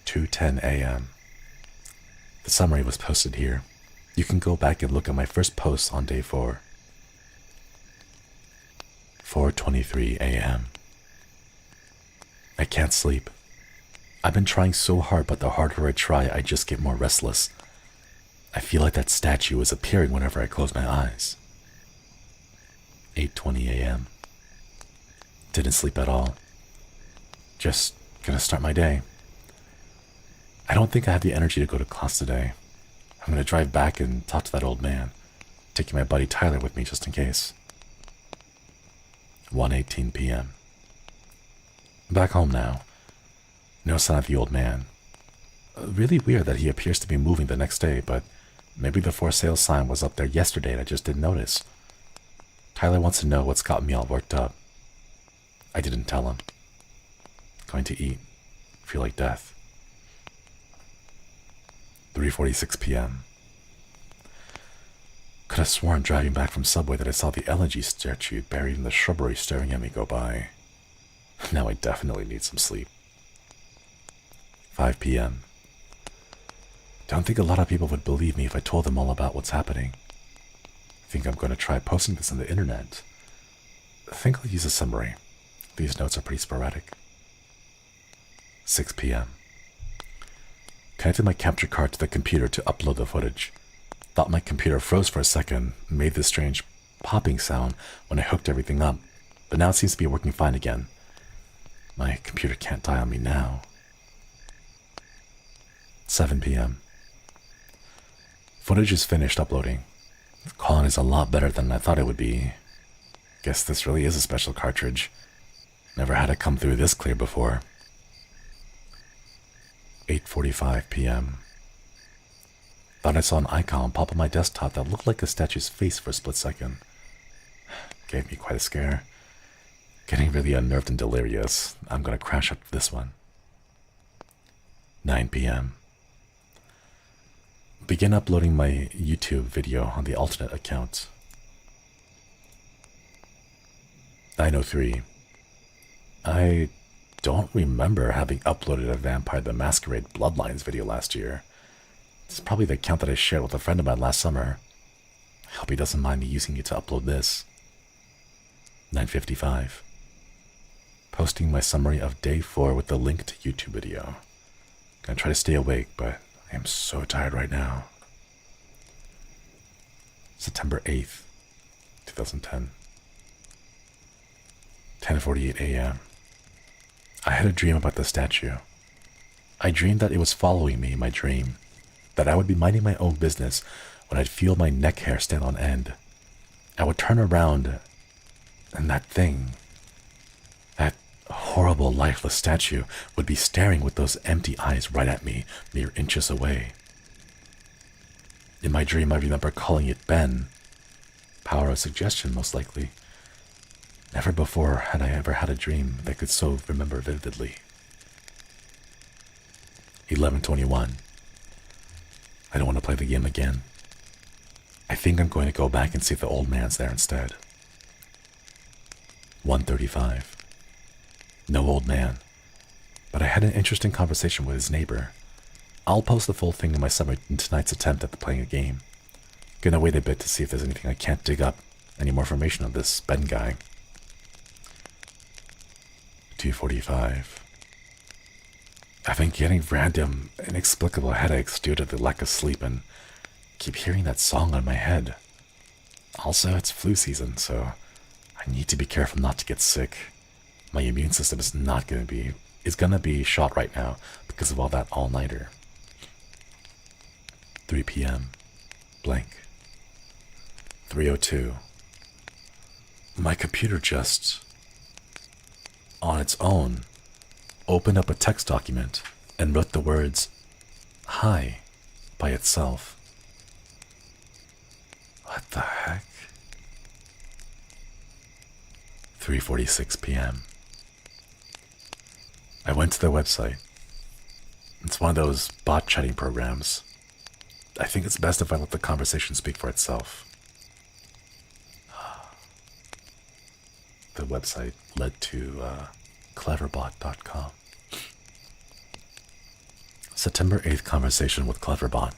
Speaker 1: 2:10 a.m. The summary was posted here. You can go back and look at my first post on day 4. 4:23 a.m. I can't sleep. I've been trying so hard, but the harder I try, I just get more restless. I feel like that statue is appearing whenever I close my eyes. 8:20 a.m. Didn't sleep at all. Just gonna start my day. I don't think I have the energy to go to class today. I'm gonna drive back and talk to that old man, taking my buddy Tyler with me just in case. 1:18 p.m. Back home now. No sign of the old man. Really weird that he appears to be moving the next day, but maybe the for sale sign was up there yesterday and I just didn't notice. Tyler wants to know what's got me all worked up. I didn't tell him. Going to eat. Feel like death. 3:46 p.m. Could have sworn driving back from Subway that I saw the elegy statue buried in the shrubbery staring at me go by. Now I definitely need some sleep. 5 p.m. Don't think a lot of people would believe me if I told them all about what's happening. I think I'm going to try posting this on the internet. I think I'll use a summary. These notes are pretty sporadic. 6 p.m. Connected my capture card to the computer to upload the footage. Thought my computer froze for a second and made this strange popping sound when I hooked everything up, but now it seems to be working fine again. My computer can't die on me now. 7 p.m. Footage is finished uploading. The quality is a lot better than I thought it would be. Guess this really is a special cartridge. Never had it come through this clear before. 8:45 p.m. Thought I saw an icon pop on my desktop that looked like a statue's face for a split second. Gave me quite a scare. Getting really unnerved and delirious. I'm gonna crash up this one. 9 p.m. Begin uploading my YouTube video on the alternate account. 9:03. I don't remember having uploaded a Vampire the Masquerade Bloodlines video last year. It's probably the account that I shared with a friend of mine last summer. I hope he doesn't mind me using it to upload this. 9:55. Posting my summary of day 4 with the link to YouTube video. Gonna try to stay awake, but I am so tired right now. September 8th, 2010. 10:48 a.m. I had a dream about the statue. I dreamed that it was following me in my dream, that I would be minding my own business when I'd feel my neck hair stand on end. I would turn around, and that thing, that horrible lifeless statue, would be staring with those empty eyes right at me, mere inches away. In my dream, I remember calling it Ben. Power of suggestion, most likely. Never before had I ever had a dream that could so remember vividly. 11:21. I don't want to play the game again. I think I'm going to go back and see if the old man's there instead. 1:35. No old man, but I had an interesting conversation with his neighbor. I'll post the full thing in my summary in tonight's attempt at playing a game. Gonna wait a bit to see if there's anything I can't dig up, any more information on this Ben guy. 2:45. I've been getting random, inexplicable headaches due to the lack of sleep and keep hearing that song on my head. Also, it's flu season, so I need to be careful not to get sick. My immune system is gonna be shot right now because of all that all-nighter. 3 p.m. Blank. 3:02. My computer just, on its own, opened up a text document and wrote the words, "Hi," by itself. What the heck? 3:46 p.m. I went to their website. It's one of those bot chatting programs. I think it's best if I let the conversation speak for itself. The website led to cleverbot.com. September 8th conversation with Cleverbot.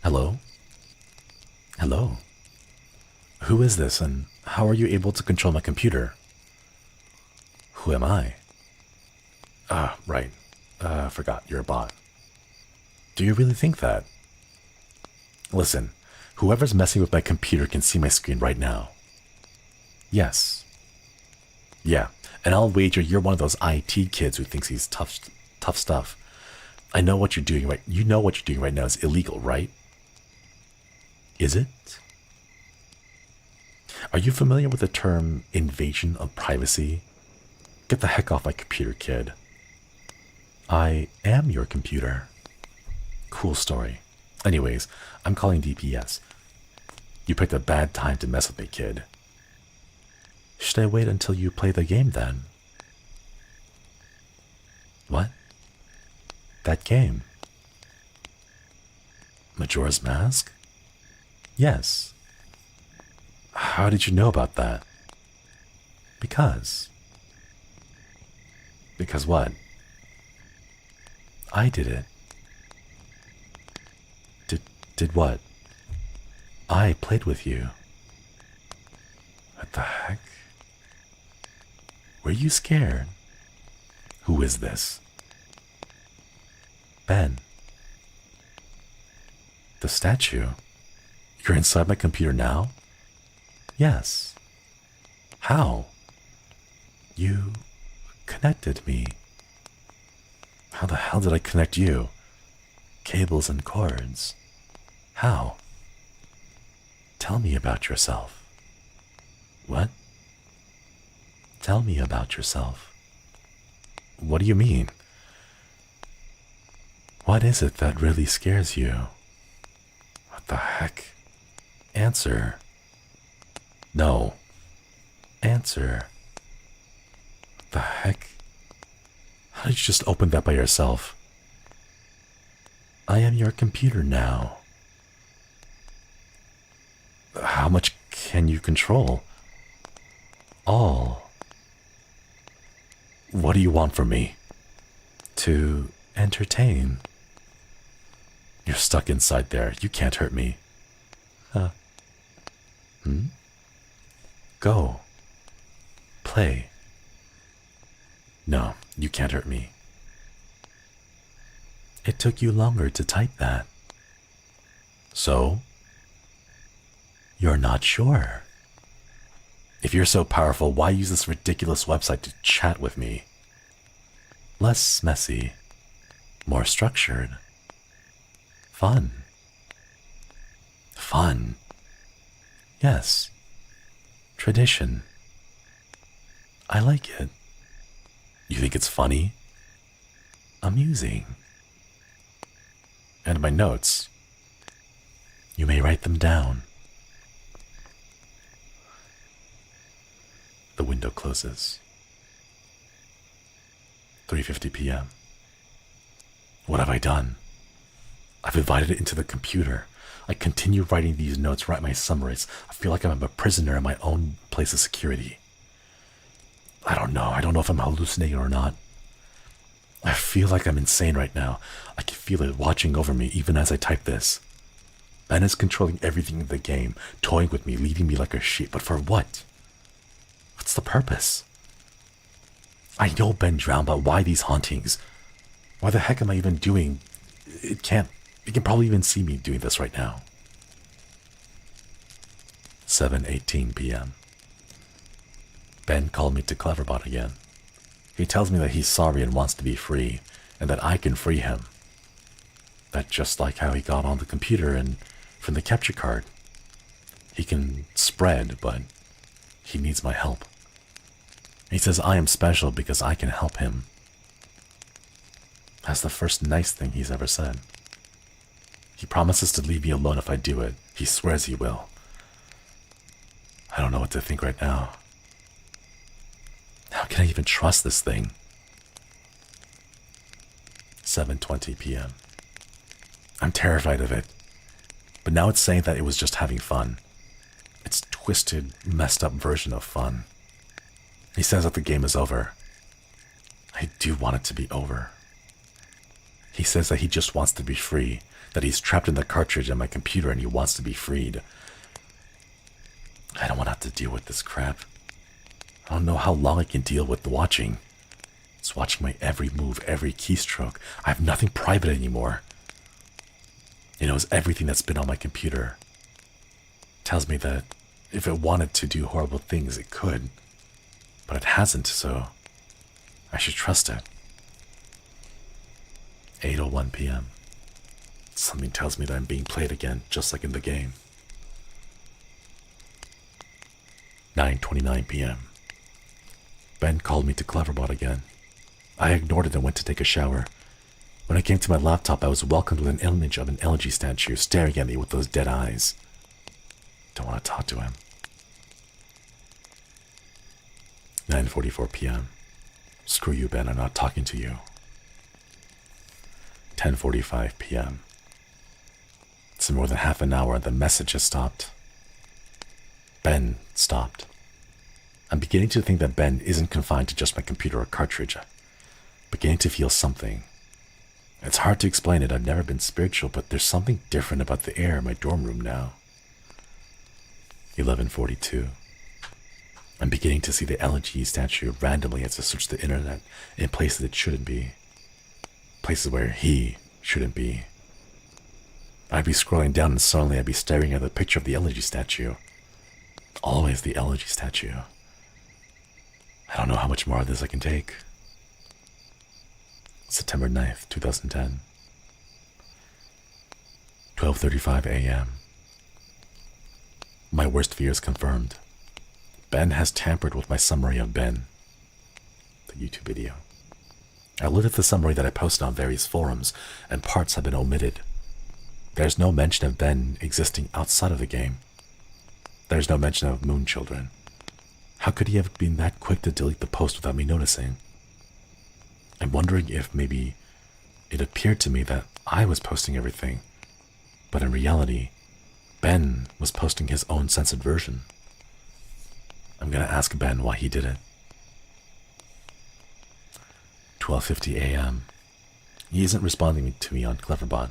Speaker 1: Hello? Hello? Who is this and how are you able to control my computer? Who am I? Right. Forgot, you're a bot. Do you really think that? Listen, whoever's messing with my computer can see my screen right now. Yes. Yeah, and I'll wager you're one of those IT kids who thinks he's tough stuff. I know what you're doing You know what you're doing right now is illegal, right? Is it? Are you familiar with the term invasion of privacy? Get the heck off my computer, kid. I am your computer. Cool story. Anyways, I'm calling DPS. You picked a bad time to mess with me, kid. Should I wait until you play the game then? What? That game? Majora's Mask? Yes. How did you know about that? Because. Because what? I did it. Did what? I played with you. What the heck? Were you scared? Who is this? Ben. The statue? You're inside my computer now? Yes. How? You connected me. How the hell did I connect you? Cables and cords. How? Tell me about yourself. What? Tell me about yourself. What do you mean? What is it that really scares you? What the heck? Answer. No. Answer. What the heck? How did you just open that by yourself? I am your computer now. How much can you control? All. What do you want from me? To entertain. You're stuck inside there. You can't hurt me. Go. Play. No, you can't hurt me. It took you longer to type that. So? You're not sure. If you're so powerful, why use this ridiculous website to chat with me? Less messy, more structured. Fun. Fun. Yes. Tradition. I like it. You think it's funny? Amusing. And my notes. You may write them down. The window closes. 3:50 p.m. What have I done? I've invited it into the computer. I continue writing these notes, write my summaries. I feel like I'm a prisoner in my own place of security. I don't know. I don't know if I'm hallucinating or not. I feel like I'm insane right now. I can feel it watching over me even as I type this. Ben is controlling everything in the game, toying with me, leading me like a sheep. But for what? What's the purpose? I know Ben drowned, but why these hauntings? Why the heck am I even doing? It can probably even see me doing this right now. 7:18 p.m. Ben called me to Cleverbot again. He tells me that he's sorry and wants to be free, and that I can free him. That just like how he got on the computer and from the capture card. He can spread, but he needs my help. He says I am special because I can help him. That's the first nice thing he's ever said. He promises to leave me alone if I do it. He swears he will. I don't know what to think right now. How can I even trust this thing? 7:20 p.m. I'm terrified of it. But now it's saying that it was just having fun. It's twisted, messed up version of fun. He says that the game is over. I do want it to be over. He says that he just wants to be free, that he's trapped in the cartridge in my computer and he wants to be freed. I don't want to have to deal with this crap. I don't know how long I can deal with the watching. It's watching my every move, every keystroke. I have nothing private anymore. It knows everything that's been on my computer. It tells me that if it wanted to do horrible things, it could. But it hasn't, so I should trust it. 8:01 p.m. Something tells me that I'm being played again, just like in the game. 9:29 p.m. Ben called me to Cleverbot again. I ignored it and went to take a shower. When I came to my laptop, I was welcomed with an image of an elegy statue staring at me with those dead eyes. Don't want to talk to him. 9:44 p.m. Screw you, Ben, I'm not talking to you. 10:45 p.m. It's more than half an hour and the message has stopped. Ben stopped. I'm beginning to think that Ben isn't confined to just my computer or cartridge. Beginning to feel something. It's hard to explain it. I've never been spiritual, but there's something different about the air in my dorm room now. 11:42. I'm beginning to see the elegy statue randomly as I search the internet in places it shouldn't be. Places where he shouldn't be. I'd be scrolling down and suddenly I'd be staring at the picture of the elegy statue. Always the elegy statue. I don't know how much more of this I can take. September 9th, 2010. 12:35 a.m. My worst fears confirmed. Ben has tampered with my summary of Ben, the YouTube video. I looked at the summary that I posted on various forums, and parts have been omitted. There's no mention of Ben existing outside of the game. There's no mention of moon children. How could he have been that quick to delete the post without me noticing? I'm wondering if maybe it appeared to me that I was posting everything, but in reality, Ben was posting his own censored version. I'm gonna ask Ben why he did it. 12:50 a.m. He isn't responding to me on Cleverbot.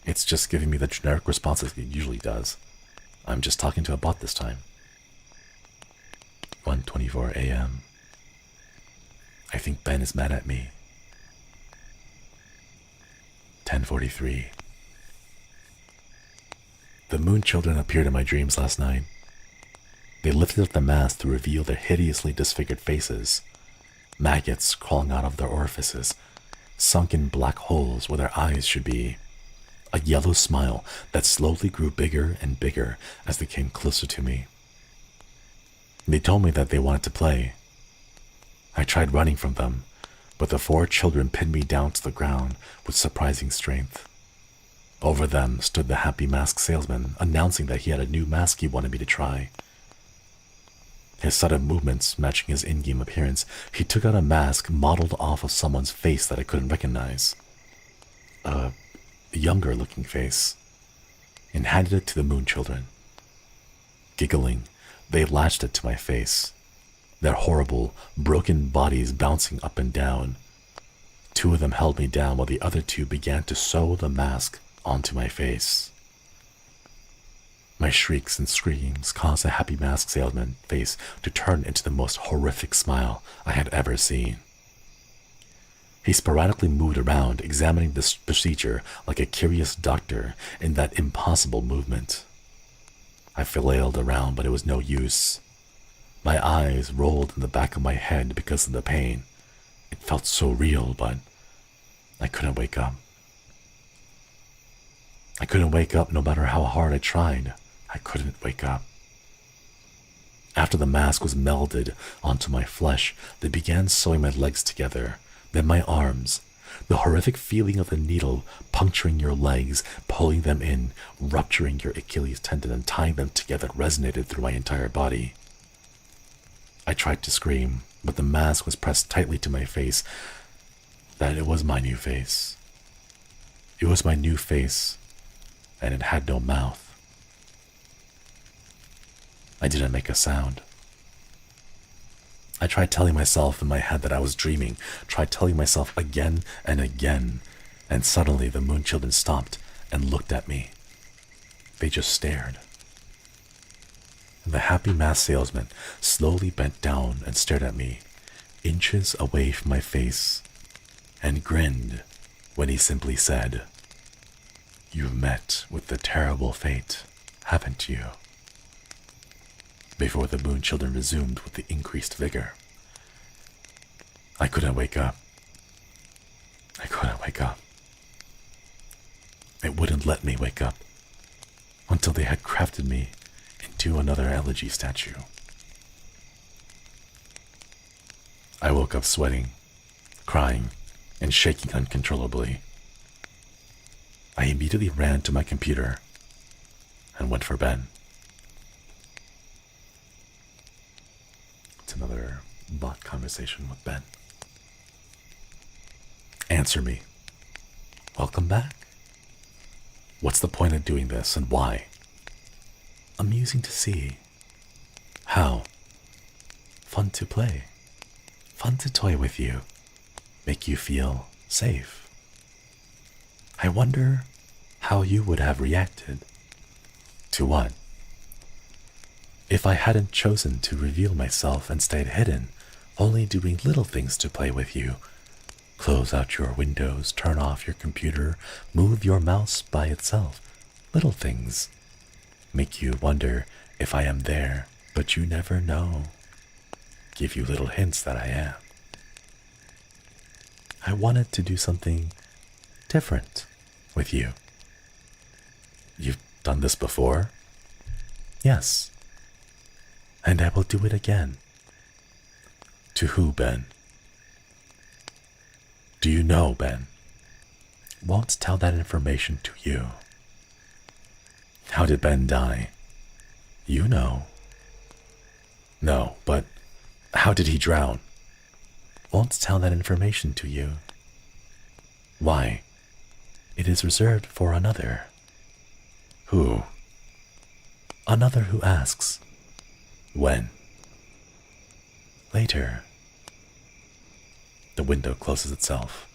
Speaker 1: It's just giving me the generic responses it usually does. I'm just talking to a bot this time. 1:24 a.m. I think Ben is mad at me. 10:43. The moon children appeared in my dreams last night. They lifted up the mask to reveal their hideously disfigured faces, maggots crawling out of their orifices, sunken black holes where their eyes should be, a yellow smile that slowly grew bigger and bigger as they came closer to me. They told me that they wanted to play. I tried running from them, but the 4 children pinned me down to the ground with surprising strength. Over them stood the happy mask salesman, announcing that he had a new mask he wanted me to try. His sudden movements matching his in-game appearance, he took out a mask modeled off of someone's face that I couldn't recognize. A younger-looking face, and handed it to the moon children. Giggling, they latched it to my face, their horrible, broken bodies bouncing up and down. 2 of them held me down while the other 2 began to sew the mask onto my face. My shrieks and screams caused the happy mask salesman's face to turn into the most horrific smile I had ever seen. He sporadically moved around, examining this procedure like a curious doctor in that impossible movement. I flailed around, but it was no use. My eyes rolled in the back of my head because of the pain. It felt so real, but I couldn't wake up. I couldn't wake up no matter how hard I tried. I couldn't wake up. After the mask was melded onto my flesh, they began sewing my legs together, then my arms. The horrific feeling of the needle puncturing your legs, pulling them in, rupturing your Achilles tendon and tying them together resonated through my entire body. I tried to scream, but the mask was pressed tightly to my face. That it was my new face. It was my new face, and it had no mouth. I didn't make a sound. I tried telling myself in my head that I was dreaming, tried telling myself again and again, and suddenly the moon children stopped and looked at me. They just stared. And the happy mask salesman slowly bent down and stared at me, inches away from my face, and grinned when he simply said, "You've met with the terrible fate, haven't you?" Before the moon children resumed with the increased vigor. I couldn't wake up. I couldn't wake up. It wouldn't let me wake up until they had crafted me into another elegy statue. I woke up sweating, crying, and shaking uncontrollably. I immediately ran to my computer and went for Ben. It's another bot conversation with Ben. Answer me. Welcome back. What's the point of doing this and why? Amusing to see. How? Fun to play. Fun to toy with you. Make you feel safe. I wonder how you would have reacted. To what? If I hadn't chosen to reveal myself and stayed hidden, only doing little things to play with you. Close out your windows, turn off your computer, move your mouse by itself. Little things. Make you wonder if I am there, but you never know. Give you little hints that I am. I wanted to do something different with you. You've done this before? Yes. And I will do it again. To who, Ben? Do you know, Ben? Won't tell that information to you. How did Ben die? You know. No, but how did he drown? Won't tell that information to you. Why? It is reserved for another. Who? Another who asks. When? Later. The window closes itself.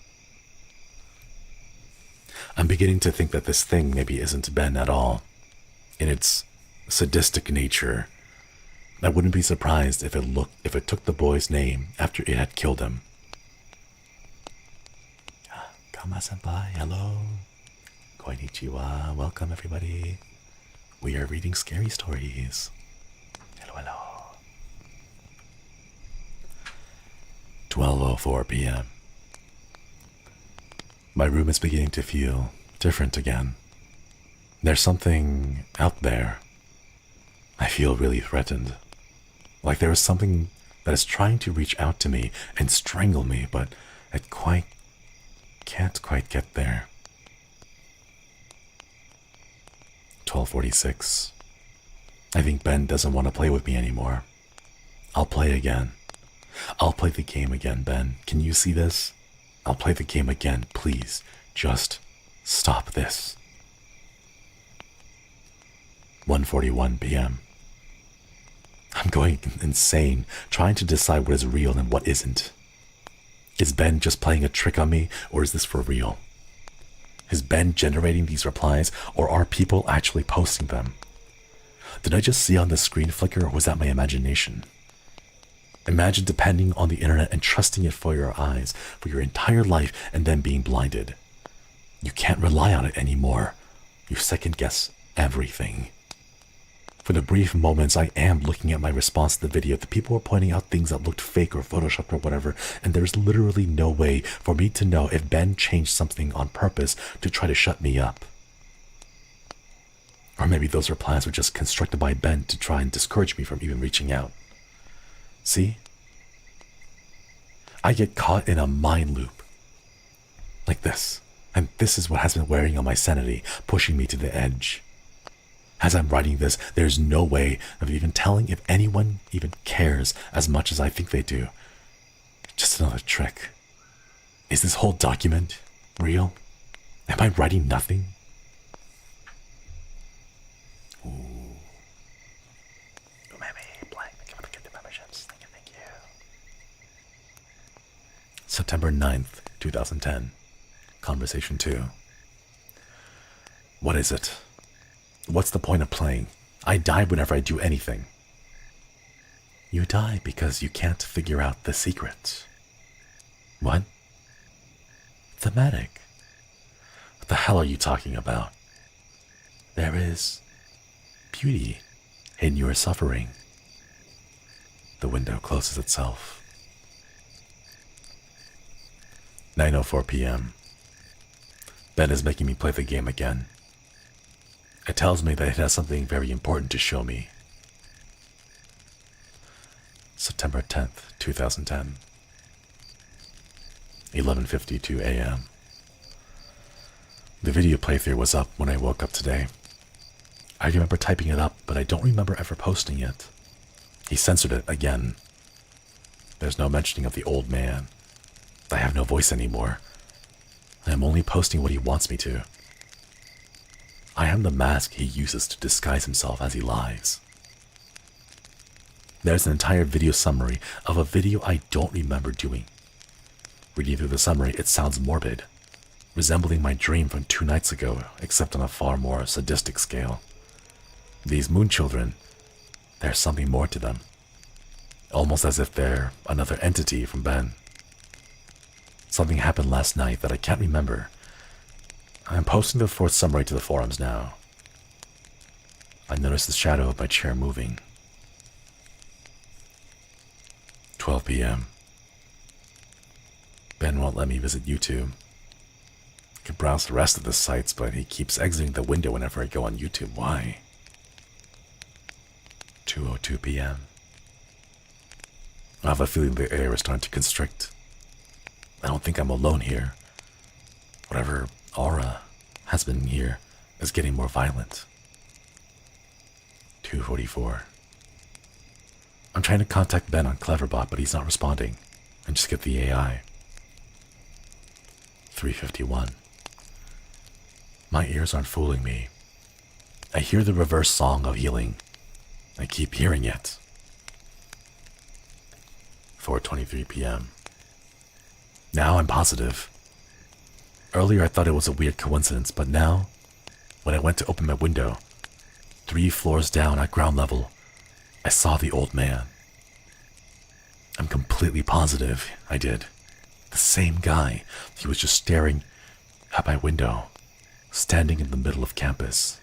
Speaker 1: I'm beginning to think that this thing maybe isn't Ben at all. In its sadistic nature, I wouldn't be surprised if it took the boy's name after it had killed him. Kama-senpai, hello. Konnichiwa, welcome everybody. We are reading scary stories. Hello, hello. 12:04 p.m. My room is beginning to feel different again. There's something out there. I feel really threatened. Like there is something that is trying to reach out to me and strangle me, but it can't quite get there. 12:46. I think Ben doesn't want to play with me anymore. I'll play again. I'll play the game again, Ben. Can you see this? I'll play the game again, please. Just stop this. 1:41 p.m. I'm going insane, trying to decide what is real and what isn't. Is Ben just playing a trick on me, or is this for real? Is Ben generating these replies, or are people actually posting them? Did I just see on the screen flicker, or was that my imagination? Imagine depending on the internet and trusting it for your eyes for your entire life and then being blinded. You can't rely on it anymore. You second guess everything. For the brief moments I am looking at my response to the video, the people were pointing out things that looked fake or photoshopped or whatever, and there's literally no way for me to know if Ben changed something on purpose to try to shut me up. Or maybe those replies were just constructed by Ben to try and discourage me from even reaching out. See? I get caught in a mind loop. Like this. And this is what has been wearing on my sanity, pushing me to the edge. As I'm writing this, there's no way of even telling if anyone even cares as much as I think they do. Just another trick. Is this whole document real? Am I writing nothing? Ooh. Thank you. September 9th, 2010. Conversation 2. What is it? What's the point of playing? I die whenever I do anything. You die because you can't figure out the secret. What? Thematic. What the hell are you talking about? There is beauty in your suffering. The window closes itself. 9:04 p.m. Ben is making me play the game again. It tells me that it has something very important to show me. September 10th, 2010. 11:52 a.m. The video playthrough was up when I woke up today. I remember typing it up, but I don't remember ever posting it. He censored it again. There's no mentioning of the old man. I have no voice anymore. I am only posting what he wants me to. I am the mask he uses to disguise himself as he lies. There's an entire video summary of a video I don't remember doing. Reading through the summary, it sounds morbid, resembling my dream from 2 nights ago, except on a far more sadistic scale. These moon children, there's something more to them. Almost as if they're another entity from Ben. Something happened last night that I can't remember. I'm posting the 4th summary to the forums now. I noticed the shadow of my chair moving. 12 p.m. Ben won't let me visit YouTube. I can browse the rest of the sites, but he keeps exiting the window whenever I go on YouTube. Why? 2:02 p.m. I have a feeling the air is starting to constrict. I don't think I'm alone here. Whatever aura has been here is getting more violent. 2:44. I'm trying to contact Ben on Cleverbot, but he's not responding. And just get the AI. 3:51. My ears aren't fooling me. I hear the reverse song of healing. I keep hearing it. 4:23 p.m. Now I'm positive. Earlier I thought it was a weird coincidence, but now, when I went to open my window, 3 floors down at ground level, I saw the old man. I'm completely positive I did. The same guy. He was just staring at my window, standing in the middle of campus.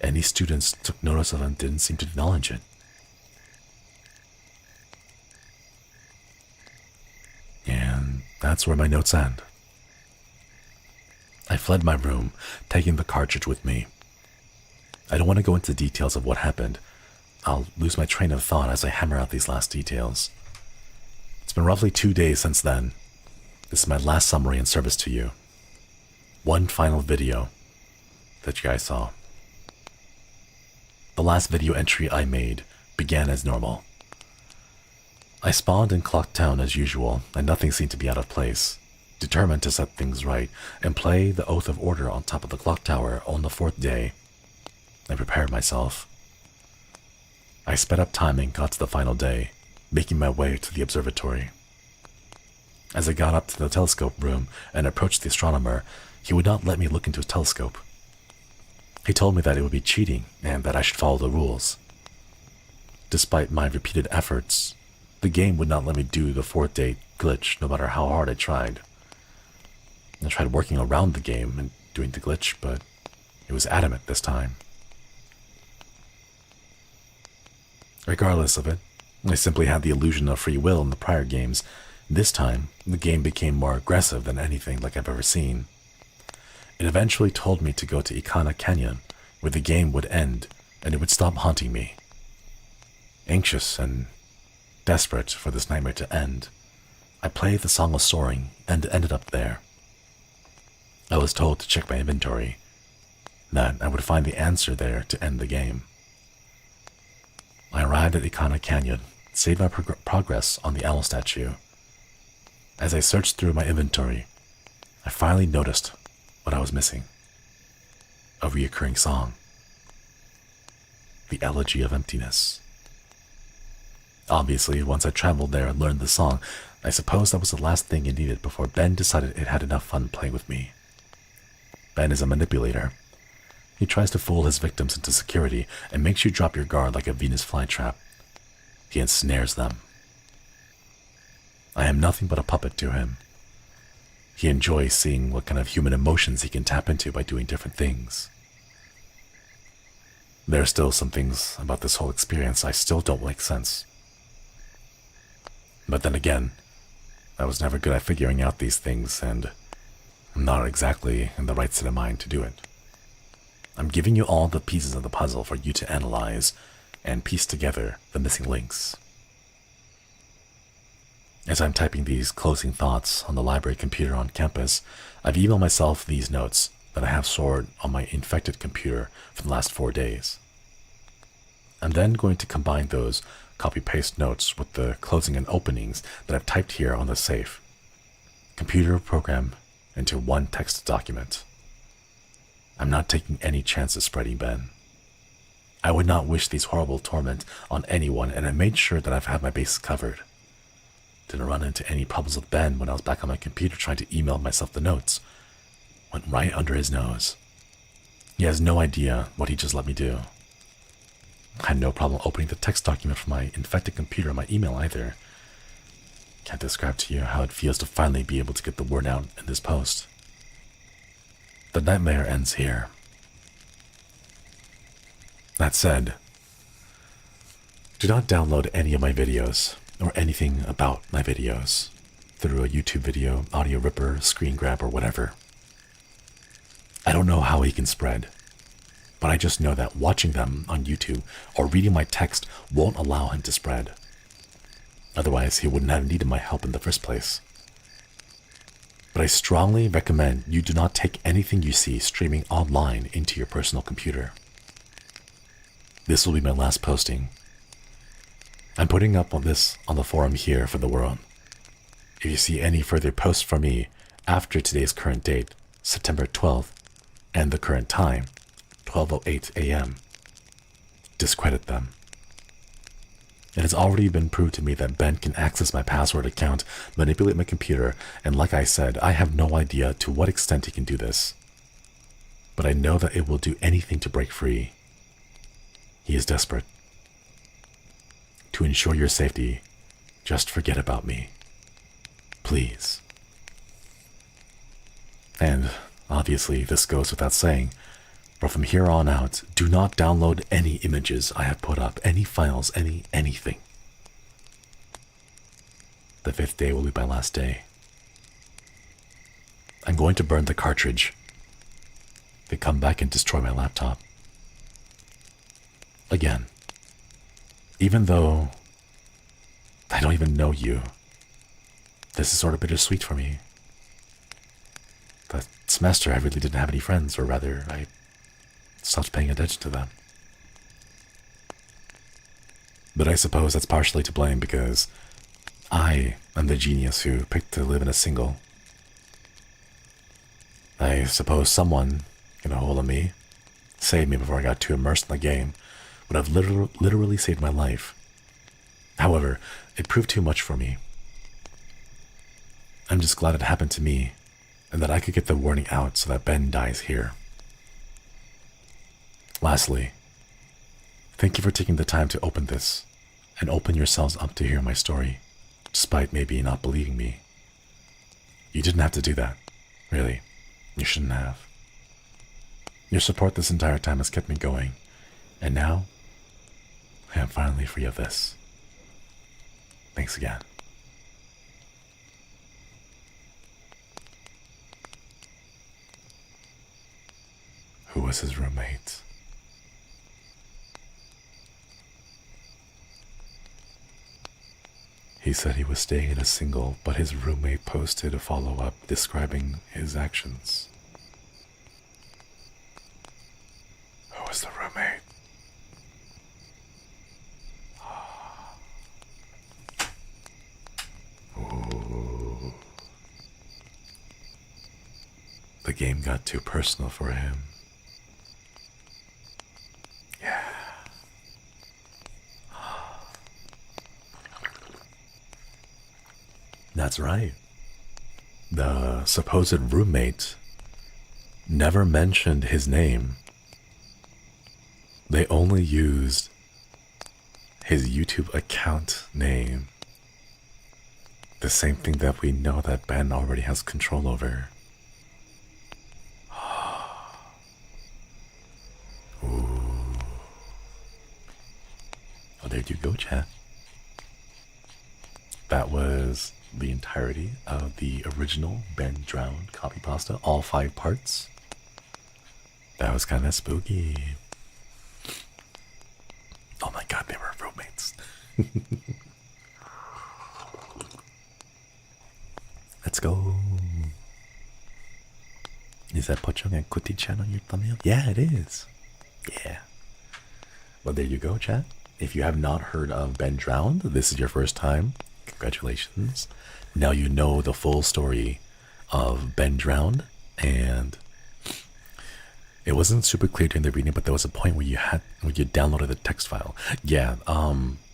Speaker 1: Any students took notice of him didn't seem to acknowledge it. And that's where my notes end. I fled my room, taking the cartridge with me. I don't want to go into details of what happened. I'll lose my train of thought as I hammer out these last details. It's been roughly 2 days since then. This is my last summary and service to you. One final video that you guys saw. The last video entry I made began as normal. I spawned in Clock Town as usual, and nothing seemed to be out of place. Determined to set things right and play the Oath of Order on top of the clock tower on the 4th day, I prepared myself. I sped up time and got to the final day, making my way to the observatory. As I got up to the telescope room and approached the astronomer, he would not let me look into his telescope. He told me that it would be cheating and that I should follow the rules. Despite my repeated efforts, the game would not let me do the 4th day glitch no matter how hard I tried. I tried working around the game and doing the glitch, but it was adamant this time. Regardless of it, I simply had the illusion of free will in the prior games. This time, the game became more aggressive than anything like I've ever seen. It eventually told me to go to Ikana Canyon, where the game would end and it would stop haunting me. Anxious and desperate for this nightmare to end, I played the Song of Soaring and ended up there. I was told to check my inventory, that I would find the answer there to end the game. I arrived at Ikana Canyon, saved my progress on the owl statue. As I searched through my inventory, I finally noticed what I was missing. A reoccurring song. The Elegy of Emptiness. Obviously, once I traveled there and learned the song, I suppose that was the last thing it needed before Ben decided it had enough fun playing with me. Ben is a manipulator. He tries to fool his victims into security and makes you drop your guard like a Venus flytrap. He ensnares them. I am nothing but a puppet to him. He enjoys seeing what kind of human emotions he can tap into by doing different things. There are still some things about this whole experience I still don't make sense. But then again, I was never good at figuring out these things, and I'm not exactly in the right state of mind to do it. I'm giving you all the pieces of the puzzle for you to analyze and piece together the missing links. As I'm typing these closing thoughts on the library computer on campus, I've emailed myself these notes that I have stored on my infected computer for the last 4 days. I'm then going to combine those copy-paste notes with the closing and openings that I've typed here on the safe computer program into one text document. I'm not taking any chances spreading Ben. I would not wish these horrible torment on anyone, and I made sure that I've had my bases covered. Didn't run into any problems with Ben when I was back on my computer trying to email myself the notes. Went right under his nose. He has no idea what he just let me do. I had no problem opening the text document from my infected computer on my email either. Can't describe to you how it feels to finally be able to get the word out in this post. The nightmare ends here. That said, do not download any of my videos or anything about my videos through a YouTube video, audio ripper, screen grab, or whatever. I don't know how he can spread, but I just know that watching them on YouTube or reading my text won't allow him to spread. Otherwise, he wouldn't have needed my help in the first place. But I strongly recommend you do not take anything you see streaming online into your personal computer. This will be my last posting. I'm putting up on this on the forum here for the world. If you see any further posts from me after today's current date, September 12th, and the current time, 12:08 a.m., discredit them. It has already been proved to me that Ben can access my password account, manipulate my computer, and like I said, I have no idea to what extent he can do this. But I know that it will do anything to break free. He is desperate. to ensure your safety, just forget about me. Please. And obviously this goes without saying, but from here on out, do not download any images I have put up, any files, anything. The 5th day will be my last day. I'm going to burn the cartridge. They come back and destroy my laptop. Again, even though I don't even know you, this is sort of bittersweet for me. That semester I really didn't have any friends, or rather, I stopped paying attention to them. But I suppose that's partially to blame because I am the genius who picked to live in a single. I suppose someone, in a hole of me, saved me before I got too immersed in the game, would have literally saved my life. However, it proved too much for me. I'm just glad it happened to me, and that I could get the warning out so that Ben dies here. Lastly, thank you for taking the time to open this, and open yourselves up to hear my story, despite maybe not believing me. You didn't have to do that, really. You shouldn't have. Your support this entire time has kept me going, and now, I am finally free of this. Thanks again. Who was his roommate? He said he was staying in a single, but his roommate posted a follow-up describing his actions. Who was the roommate? Ooh. The game got too personal for him. Yeah. That's right. The supposed roommate never mentioned his name. They only used his YouTube account name. The same thing that we know that Ben already has control over. Ooh. Oh, there you go, chat. That was the entirety of the original Ben Drowned copypasta, all 5 parts. That was kind of spooky. Oh my god, they were roommates. Let's go. Is that Pochong and Kuti-chan on your thumbnail? Yeah, it is. Yeah. Well, there you go, chat. If you have not heard of Ben Drowned, this is your first time. Congratulations. Now you know the full story of Ben Drowned, and it wasn't super clear during the reading, but there was a point where you downloaded the text file. Yeah,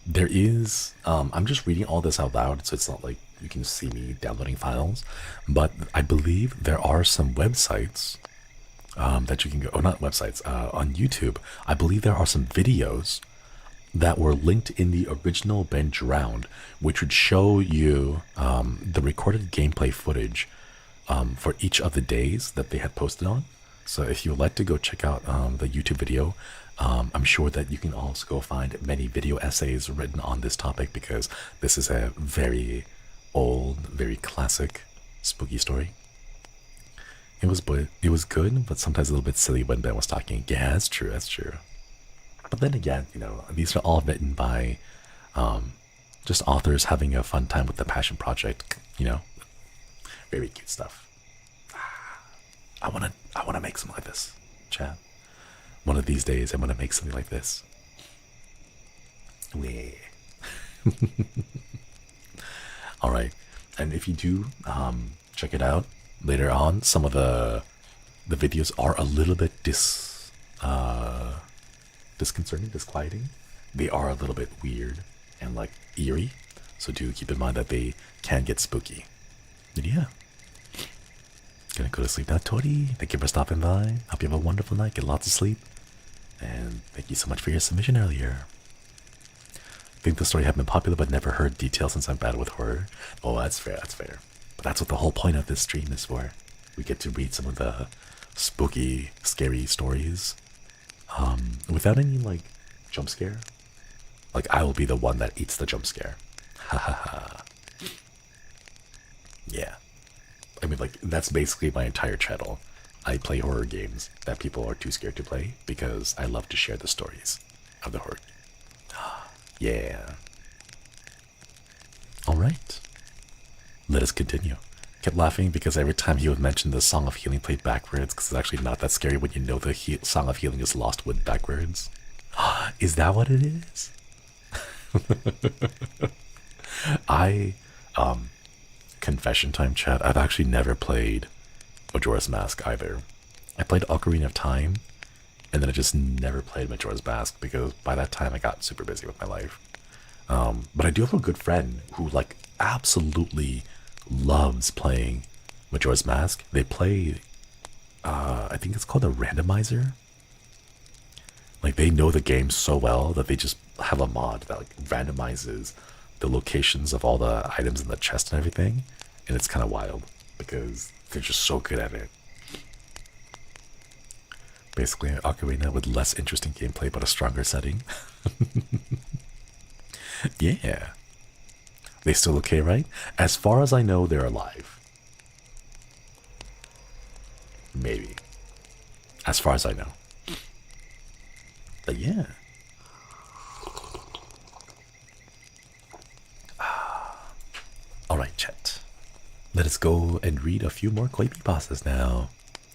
Speaker 1: there is, I'm just reading all this out loud, so it's not like you can see me downloading files, but I believe there are some websites that you can go, not websites, on YouTube. I believe there are some videos that were linked in the original Ben Drowned, which would show you the recorded gameplay footage for each of the days that they had posted on. So if you would like to go check out the YouTube video, I'm sure that you can also go find many video essays written on this topic, because this is a very old, very classic spooky story. It was good, but sometimes a little bit silly when Ben was talking. Yeah, that's true, that's true. But then again, you know, these are all written by just authors having a fun time with the passion project, you know. Very cute stuff. I wanna make something like this, chat. One of these days, I'm gonna make something like this. Yeah. All right, and if you do check it out later on, some of the videos are a little bit disconcerting, disquieting. They are a little bit weird and like eerie, so do keep in mind that they can get spooky. But yeah, gonna go to sleep now, Tori. Thank you for stopping by. Hope you have a wonderful night, get lots of sleep, and thank you so much for your submission earlier. think the story have been popular but never heard details since I'm bad with horror. Oh, that's fair, that's fair. But that's what the whole point of this stream is for. We get to read some of the spooky, scary stories without any, like, jump scare. Like, I will be the one that eats the jump scare. Ha ha ha. Yeah. I mean, like, that's basically my entire channel. I play horror games that people are too scared to play because I love to share the stories of the horror. Yeah. Alright. Let us continue. Kept laughing because every time he would mention the Song of Healing played backwards, because it's actually not that scary when you know the Song of Healing is lost with backwards. Is that what it is? Confession time, chat. I've actually never played Majora's Mask either. I played Ocarina of Time, and then I just never played Majora's Mask because by that time I got super busy with my life. But I do have a good friend who, like, absolutely loves playing Majora's Mask. They play, I think it's called a randomizer. Like, they know the game so well that they just have a mod that, like, randomizes the locations of all the items in the chest and everything. And it's kind of wild because they're just so good at it. Basically, an Ocarina with less interesting gameplay but a stronger setting. Yeah. They still okay, right? As far as I know, they're alive. Maybe. As far as I know. But yeah. Alright, chat. Let us go and read a few more koipypastas now.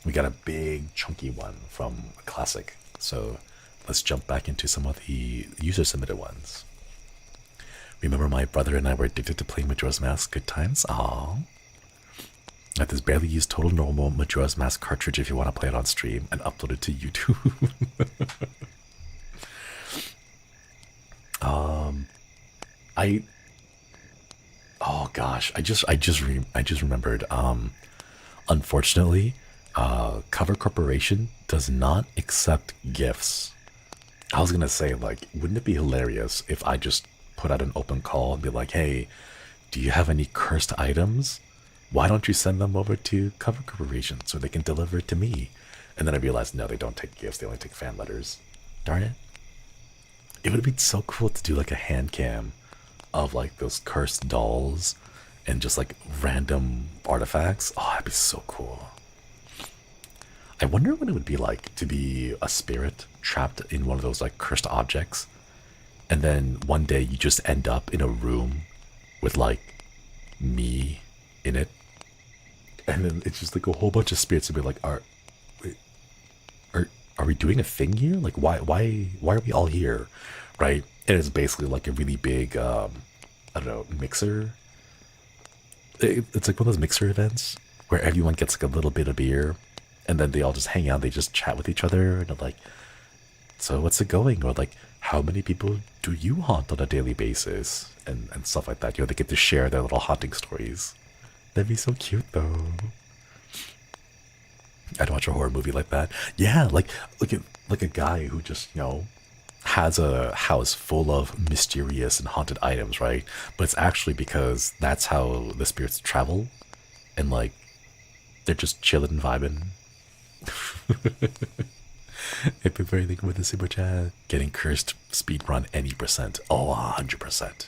Speaker 1: We got a big chunky one from a classic. So let's jump back into some of the user submitted ones. Remember my brother and I were addicted to playing Majora's Mask. Good times? Aww. At this barely used total normal Majora's Mask cartridge if you want to play it on stream and upload it to YouTube. Oh gosh, I just remembered. Unfortunately, Cover Corporation does not accept gifts. I was gonna say, like, wouldn't it be hilarious if I just put out an open call and be like, hey, do you have any cursed items? Why don't you send them over to Cover Corporation so they can deliver it to me? And then I realized, no, they don't take gifts, they only take fan letters. Darn it. It would be so cool to do like a hand cam of like those cursed dolls and just like random artifacts. Oh, that'd be so cool. I wonder what it would be like to be a spirit trapped in one of those like cursed objects, and then one day you just end up in a room with like me in it, and then it's just like a whole bunch of spirits to be like, are we doing a thing here? Like, why are we all here, right? And it's basically like a really big, I don't know, mixer. It's like one of those mixer events where everyone gets like a little bit of beer, and then they all just hang out, they just chat with each other, and they're like, so what's it going? Or like, how many people do you haunt on a daily basis? And stuff like that. You know, they get to share their little haunting stories. That'd be so cute though. I'd watch a horror movie like that. Yeah, like a guy who just, you know, has a house full of mysterious and haunted items, right? But it's actually because that's how the spirits travel, and like they're just chilling and vibing. If you're very thinking with the super chat, getting cursed speedrun any percent. Oh, 100%.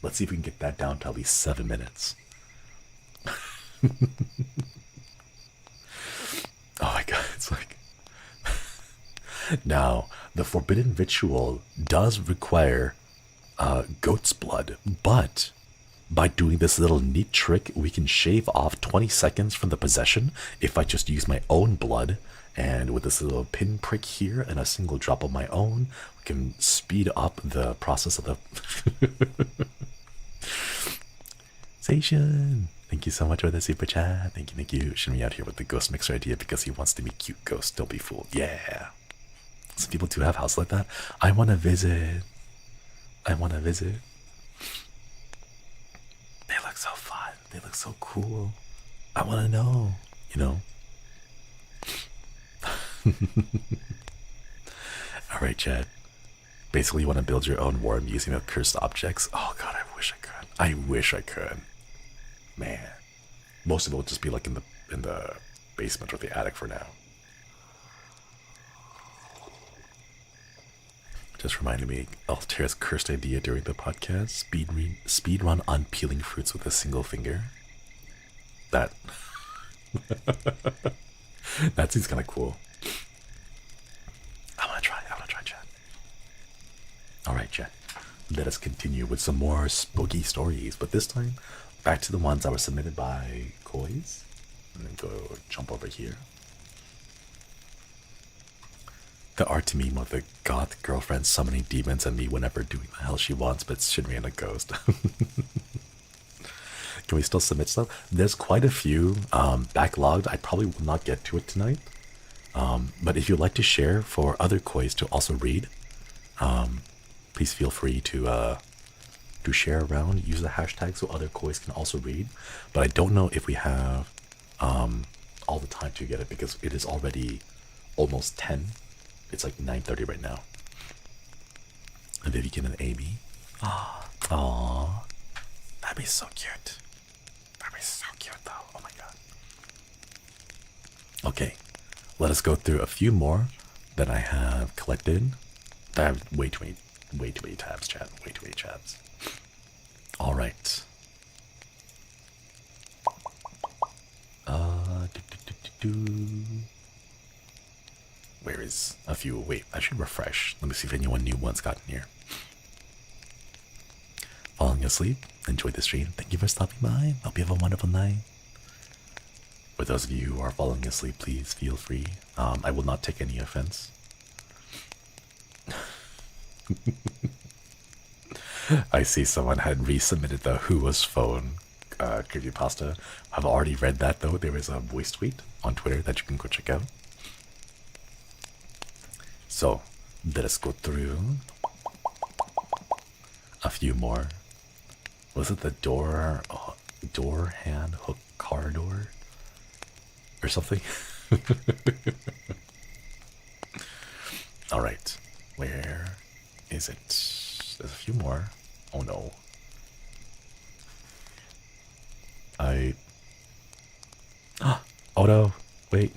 Speaker 1: Let's see if we can get that down to at least 7 minutes. Oh my god, it's like... Now, the forbidden ritual does require goat's blood, but by doing this little neat trick, we can shave off 20 seconds from the possession if I just use my own blood. And with this little pinprick here and a single drop of my own, we can speed up the process of the... Station! Thank you so much for the super chat. Thank you. Shinry out here with the ghost mixer idea because he wants to be cute ghost. Don't be fooled. Yeah. Some people do have houses like that. I want to visit. They look so fun. They look so cool. I want to know, you know. Alright, chat. Basically, you want to build your own war museum of cursed objects. Oh god, I wish I could. I wish I could. Man, most of it will just be like in the basement or the attic for now. Just reminded me, Altera's cursed idea during the podcast: speedrun on peeling fruits with a single finger. That that seems kind of cool. I want to try, chat. Alright, chat. Let us continue with some more spooky stories, but this time, back to the ones that were submitted by Kois. And then go jump over here. The art meme of the goth girlfriend summoning demons and me whenever doing the hell she wants, but it's Shinry and a ghost. Can we still submit stuff? There's quite a few backlogged. I probably will not get to it tonight. But if you'd like to share for other kois to also read, please feel free to share around. Use the hashtag so other kois can also read. But I don't know if we have all the time to get it because it is already almost 10. It's like 9:30 right now. And Vivian and Amy. Aww. That'd be so cute. That'd be so cute though. Oh my god. Okay. Let us go through a few more that I have collected. I have way too many tabs, chat. Way too many tabs. Alright. Where is a few? Wait, I should refresh. Let me see if anyone new one's gotten here. Falling asleep? Enjoy the stream. Thank you for stopping by. Hope you have a wonderful night. For those of you who are falling asleep, please feel free. I will not take any offense. I see someone had resubmitted the Who Was Phone creepypasta. I've already read that though. There is a voice tweet on Twitter that you can go check out. So, let us go through a few more. Was it the door hand hook car door? Or something? Alright, where is it? There's a few more. Oh no. Oh no, wait.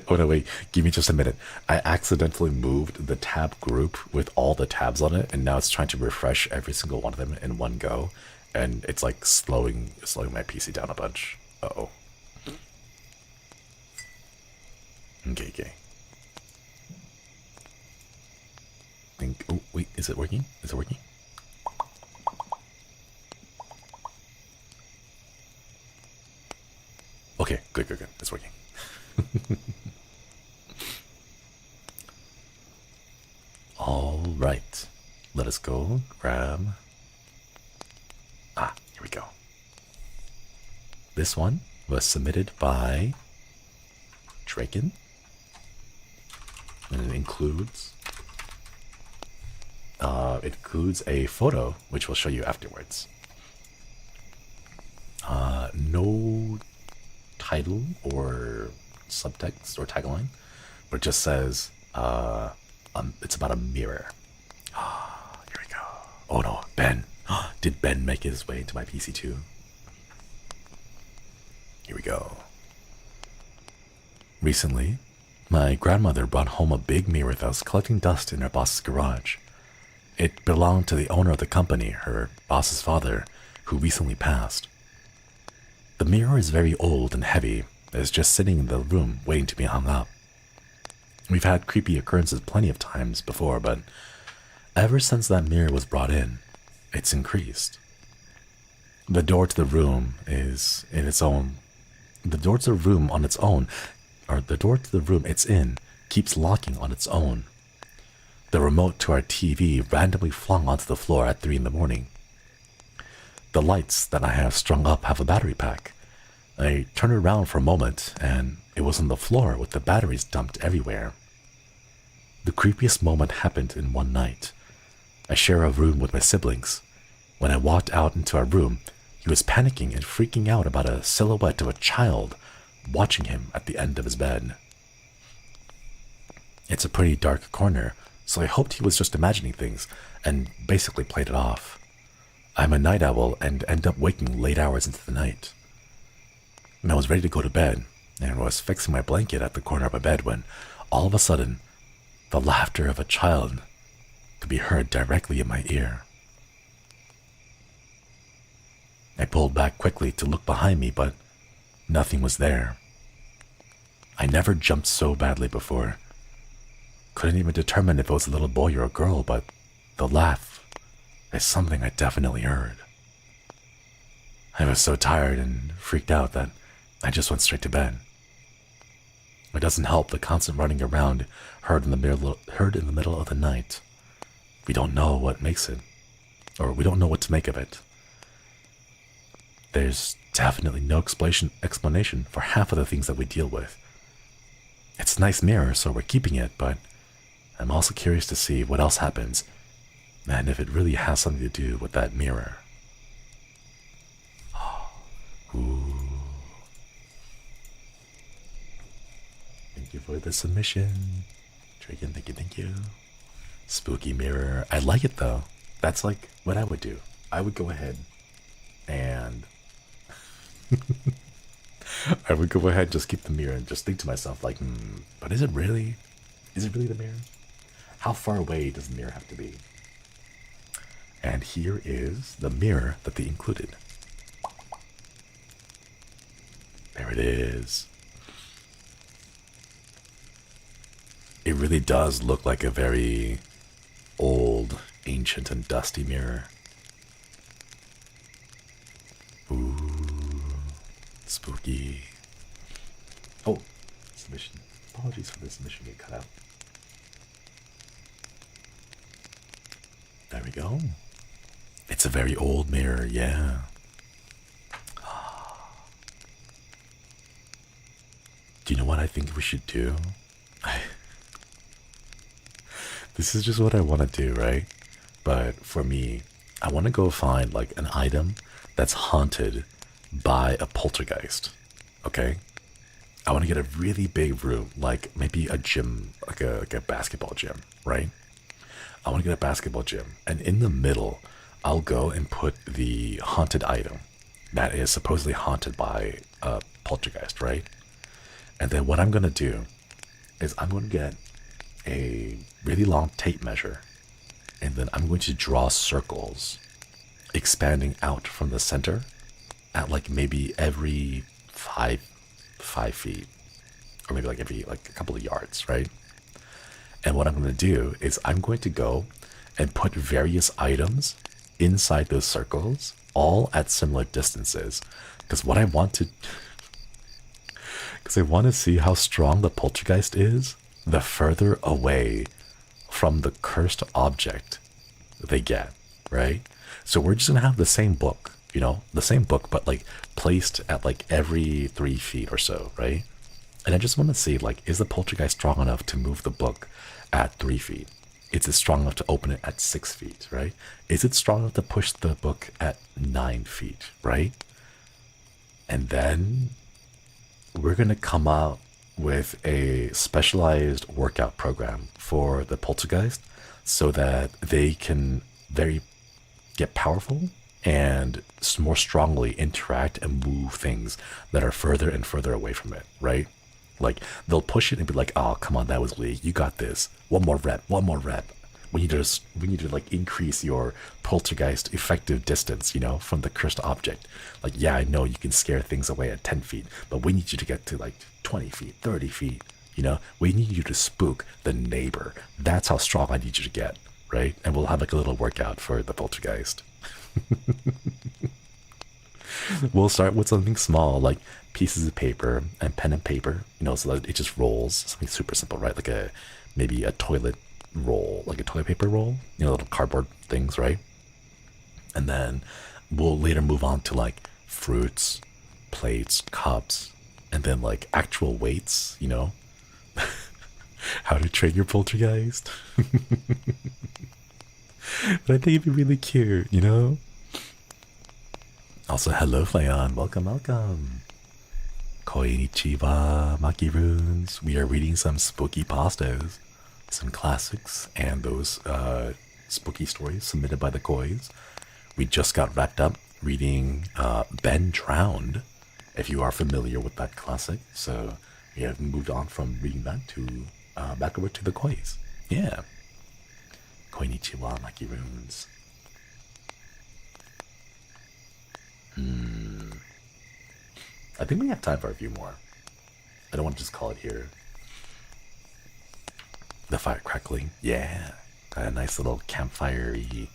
Speaker 1: Oh no, wait, give me just a minute. I accidentally moved the tab group with all the tabs on it, and now it's trying to refresh every single one of them in one go, and it's like slowing my PC down a bunch. Uh-oh. Okay. Oh, wait, is it working? Is it working? Okay, good. It's working. All right, let us go grab. Here we go. This one was submitted by Draken, and it includes a photo, which we'll show you afterwards. No title or subtext or tagline, but it just says it's about a mirror. Here we go. Oh no, Ben. Did Ben make his way into my PC too? Here we go. Recently, my grandmother brought home a big mirror that was collecting dust in her boss's garage. It belonged to the owner of the company, her boss's father, who recently passed. The mirror is very old and heavy. It's just sitting in the room waiting to be hung up. We've had creepy occurrences plenty of times before, but ever since that mirror was brought in, it's increased. The door to the room is in its own. The door to the room on its own, or the door to the room it's in, keeps locking on its own. The remote to our TV randomly flung onto the floor at 3 in the morning. The lights that I have strung up have a battery pack. I turned around for a moment, and it was on the floor with the batteries dumped everywhere. The creepiest moment happened in one night. I share a room with my siblings. When I walked out into our room, he was panicking and freaking out about a silhouette of a child watching him at the end of his bed. It's a pretty dark corner, so I hoped he was just imagining things and basically played it off. I'm a night owl and end up waking late hours into the night. And I was ready to go to bed and was fixing my blanket at the corner of my bed when, all of a sudden, the laughter of a child could be heard directly in my ear. I pulled back quickly to look behind me, but nothing was there. I never jumped so badly before. Couldn't even determine if it was a little boy or a girl, but the laugh is something I definitely heard. I was so tired and freaked out that I just went straight to bed. It doesn't help the constant running around heard in the middle of the night. We don't know what makes it, or we don't know what to make of it. There's definitely no explanation for half of the things that we deal with. It's a nice mirror, so we're keeping it, but I'm also curious to see what else happens, and if it really has something to do with that mirror. Ooh. Thank you for the submission. Dragon, thank you. Spooky mirror. I like it though. That's like what I would do. I would go ahead and I would go ahead and just keep the mirror and just think to myself like, but is it really the mirror? How far away does the mirror have to be? And here is the mirror that they included. There it is. It really does look like a very old, ancient, and dusty mirror. Ooh, spooky. Oh, submission. Apologies for the submission getting cut out. There we go. It's a very old mirror, yeah. Do you know what I think we should do? This is just what I want to do, right? But for me, I want to go find like an item that's haunted by a poltergeist, okay? I want to get a really big room, like maybe a gym, like a basketball gym, right? I want to get a basketball gym, and in the middle, I'll go and put the haunted item that is supposedly haunted by a poltergeist, right? And then what I'm going to do is I'm going to get a really long tape measure, and then I'm going to draw circles expanding out from the center at like maybe every five feet, or maybe like every like a couple of yards, right? And what I'm going to do is I'm going to go and put various items inside those circles, all at similar distances, because what I want to because I want to see how strong the poltergeist is the further away from the cursed object they get, right? So we're just gonna have the same book, you know, the same book, but like placed at like every 3 feet or so, right? And I just want to see, like, is the poltergeist strong enough to move the book at 3 feet? Is it strong enough to open it at 6 feet, right? Is it strong enough to push the book at 9 feet, right? And then we're gonna come out with a specialized workout program for the poltergeist so that they can get powerful and more strongly interact and move things that are further and further away from it, right? Like they'll push it and be like, oh, come on, that was weak, you got this, one more rep. We need to like increase your poltergeist effective distance, you know, from the cursed object. Like, yeah, I know you can scare things away at 10 feet, but we need you to get to like 20 feet, 30 feet, you know? We need you to spook the neighbor. That's how strong I need you to get, right? And we'll have like a little workout for the poltergeist. We'll start with something small, like pieces of paper and pen and paper, you know, so that it just rolls. Something super simple, right? Like maybe a toilet roll, like a toilet paper roll, you know, little cardboard things, right? And then we'll later move on to like fruits, plates, cups, and then like actual weights, you know. How to train your poltergeist. But I think it'd be really cute, you know. Also, hello Flayon, welcome. Konnichiwa, Maki Runes. We are reading some spooky pastas. some classics and those spooky stories submitted by the Kois. We just got wrapped up reading Ben Drowned, if you are familiar with that classic. So we have moved on from reading that to back over to the Kois. Yeah. Koinichiwa Makirunes. I think we have time for a few more. I don't want to just call it here. The fire crackling. Yeah. Got a nice little campfire-y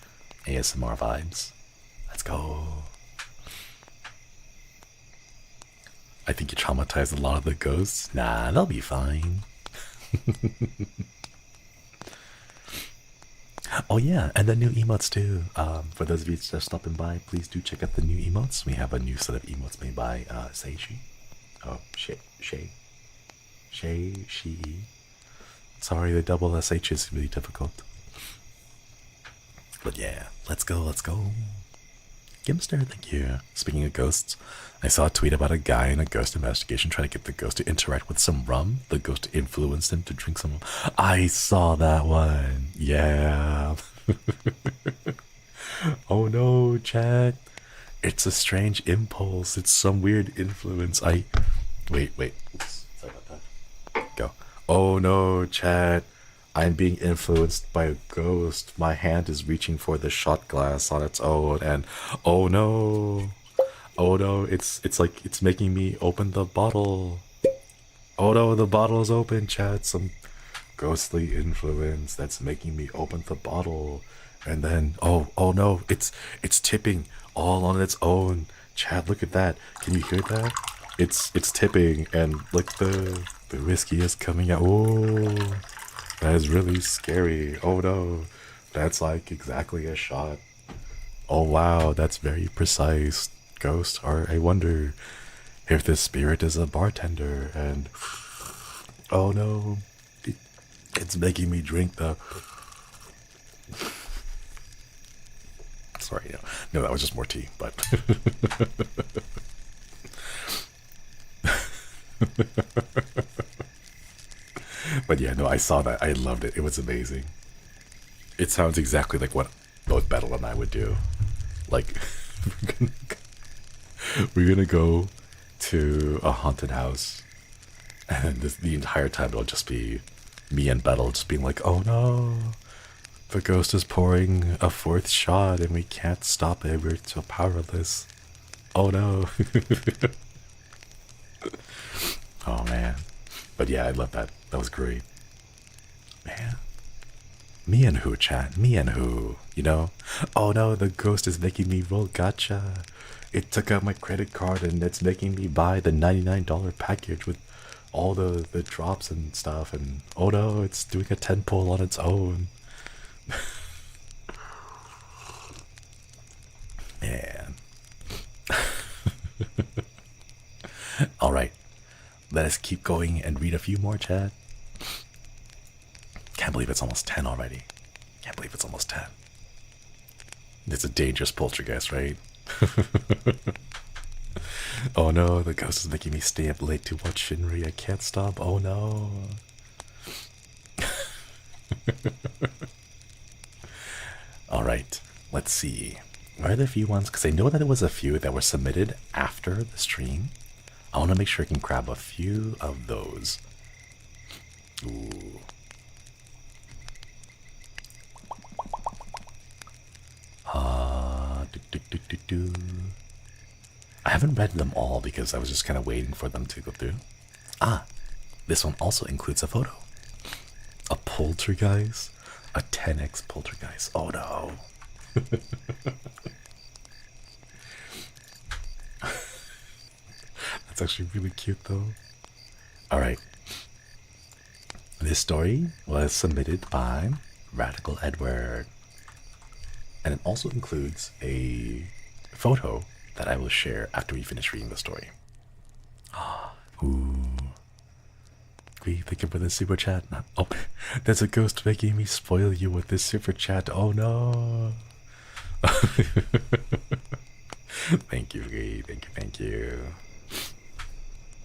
Speaker 1: ASMR vibes. Let's go. I think you traumatized a lot of the ghosts. Nah, they'll be fine. Oh yeah, and the new emotes too. For those of you just stopping by, please do check out the new emotes. We have a new set of emotes made by Seishi. Oh, Shay. Sorry, the double SH is really difficult. But yeah, let's go. Gimster, thank you. Speaking of ghosts, I saw a tweet about a guy in a ghost investigation trying to get the ghost to interact with some rum. The ghost influenced him to drink some. I saw that one. Yeah. Oh no, chat. It's a strange impulse. It's some weird influence. Wait. Oops. Sorry about that. Go. Oh no, chat. I'm being influenced by a ghost. My hand is reaching for the shot glass on its own, and oh no, it's like it's making me open the bottle. Oh no, the bottle's open, chat. Some ghostly influence that's making me open the bottle, and then oh no, it's tipping all on its own. Chat, look at that. Can you hear that? It's tipping, and like the whiskey is coming out. Oh. That is really scary. Oh no, that's like exactly a shot. Oh wow, that's very precise. Ghost, or I wonder if this spirit is a bartender, and oh no, it's making me drink the. Sorry, no, that was just more tea, but. But yeah, no, I saw that. I loved it. It was amazing. It sounds exactly like what both Battle and I would do. Like, we're gonna go to a haunted house, and the entire time it'll just be me and Battle just being like, oh no, the ghost is pouring a fourth shot and we can't stop it. We're so powerless. Oh no. Oh man. But yeah, I love that. That was great. Man. Me and who, chat? Me and who? You know? Oh no, the ghost is making me roll gacha. It took out my credit card and it's making me buy the $99 package with all the drops and stuff. And oh no, it's doing a 10 pull on its own. Man. Alright. Let us keep going and read a few more, chat. Can't believe it's almost 10 already. Can't believe it's almost 10. It's a dangerous poltergeist, right? Oh no, the ghost is making me stay up late to watch Shinry. I can't stop. Oh no. Alright, let's see. Are there a few ones? Because I know that there was a few that were submitted after the stream. I want to make sure I can grab a few of those. Ooh. I haven't read them all because I was just kind of waiting for them to go through. Ah, this one also includes a photo. A poltergeist? A 10x poltergeist. Oh no. That's actually really cute though. Alright. This story was submitted by Radical Edward. And it also includes a photo that I will share after we finish reading the story. Ooh. Thank you for the super chat. Oh, there's a ghost making me spoil you with this super chat. Oh no. Thank you, Gee. Thank you.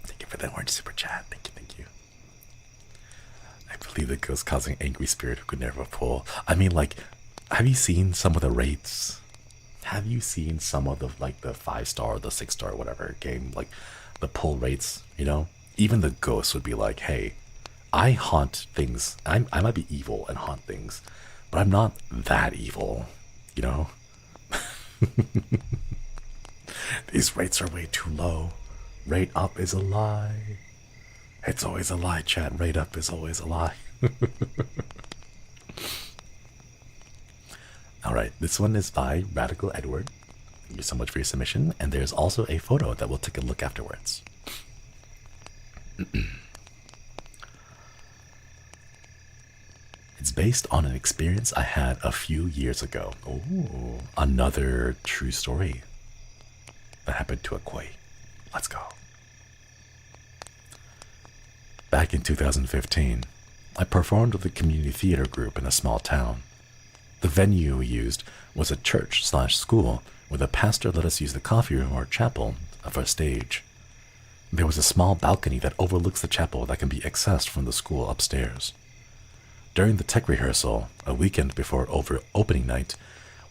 Speaker 1: Thank you for that orange super chat. Thank you. I Believe the ghost causing angry spirit who could never pull. I mean, like, have you seen some of the rates? Have you seen some of the, like, the 5-star, the 6-star, whatever game, like the pull rates? You know, even the ghost would be like, hey, I haunt things. I might be evil and haunt things, but I'm not that evil, you know? These rates are way too low. Rate up is a lie. It's always a lie, chat. Rate up is always a lie. Alright, this one is by Radical Edward. Thank you so much for your submission. And there's also a photo that we'll take a look afterwards. It's based on an experience I had a few years ago. Oh, another true story that happened to a koi. Let's go. Back in 2015, I performed with a community theater group in a small town. The venue we used was a church/school where the pastor let us use the coffee room or chapel of our stage. There was a small balcony that overlooks the chapel that can be accessed from the school upstairs. During the tech rehearsal, a weekend before opening night,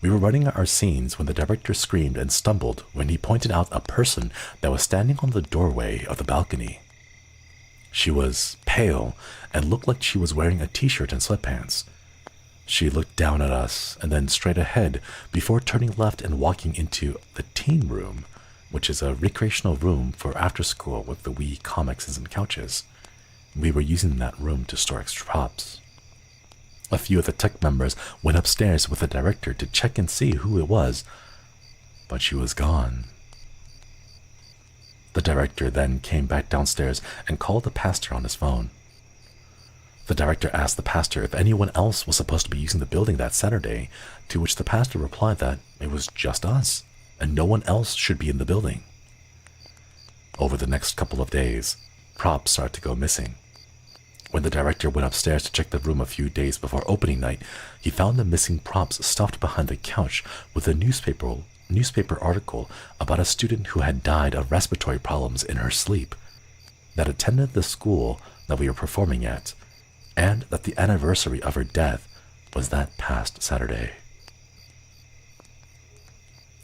Speaker 1: we were running our scenes when the director screamed and stumbled when he pointed out a person that was standing on the doorway of the balcony. She was pale and looked like she was wearing a t-shirt and sweatpants. She looked down at us and then straight ahead before turning left and walking into the teen room, which is a recreational room for after school with the Wii comics and couches. We were using that room to store extra props. A few of the tech members went upstairs with the director to check and see who it was, but she was gone. The director then came back downstairs and called the pastor on his phone. The director asked the pastor if anyone else was supposed to be using the building that Saturday, to which the pastor replied that it was just us, and no one else should be in the building. Over the next couple of days, props started to go missing. When the director went upstairs to check the room a few days before opening night, he found the missing props stuffed behind the couch with a newspaper article about a student who had died of respiratory problems in her sleep, that attended the school that we were performing at, and that the anniversary of her death was that past Saturday.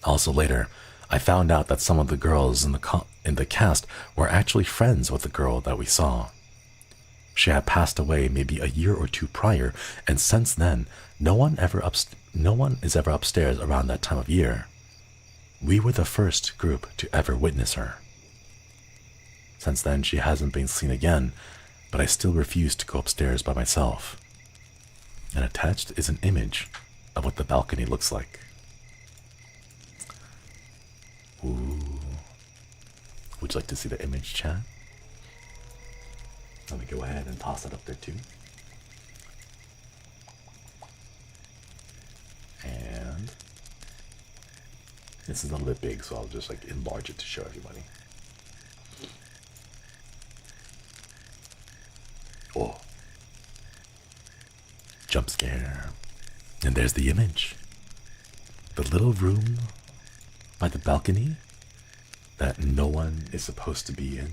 Speaker 1: Also later, I found out that some of the girls in the cast were actually friends with the girl that we saw. She had passed away maybe a year or two prior, and since then, no one is ever upstairs around that time of year. We were the first group to ever witness her. Since then, she hasn't been seen again, but I still refuse to go upstairs by myself. And attached is an image of what the balcony looks like. Ooh. Would you like to see the image, chat? Let me go ahead and toss it up there too. And this is a little bit big, so I'll just like enlarge it to show everybody. Oh, jump scare. And there's the image. The little room by the balcony that no one is supposed to be in.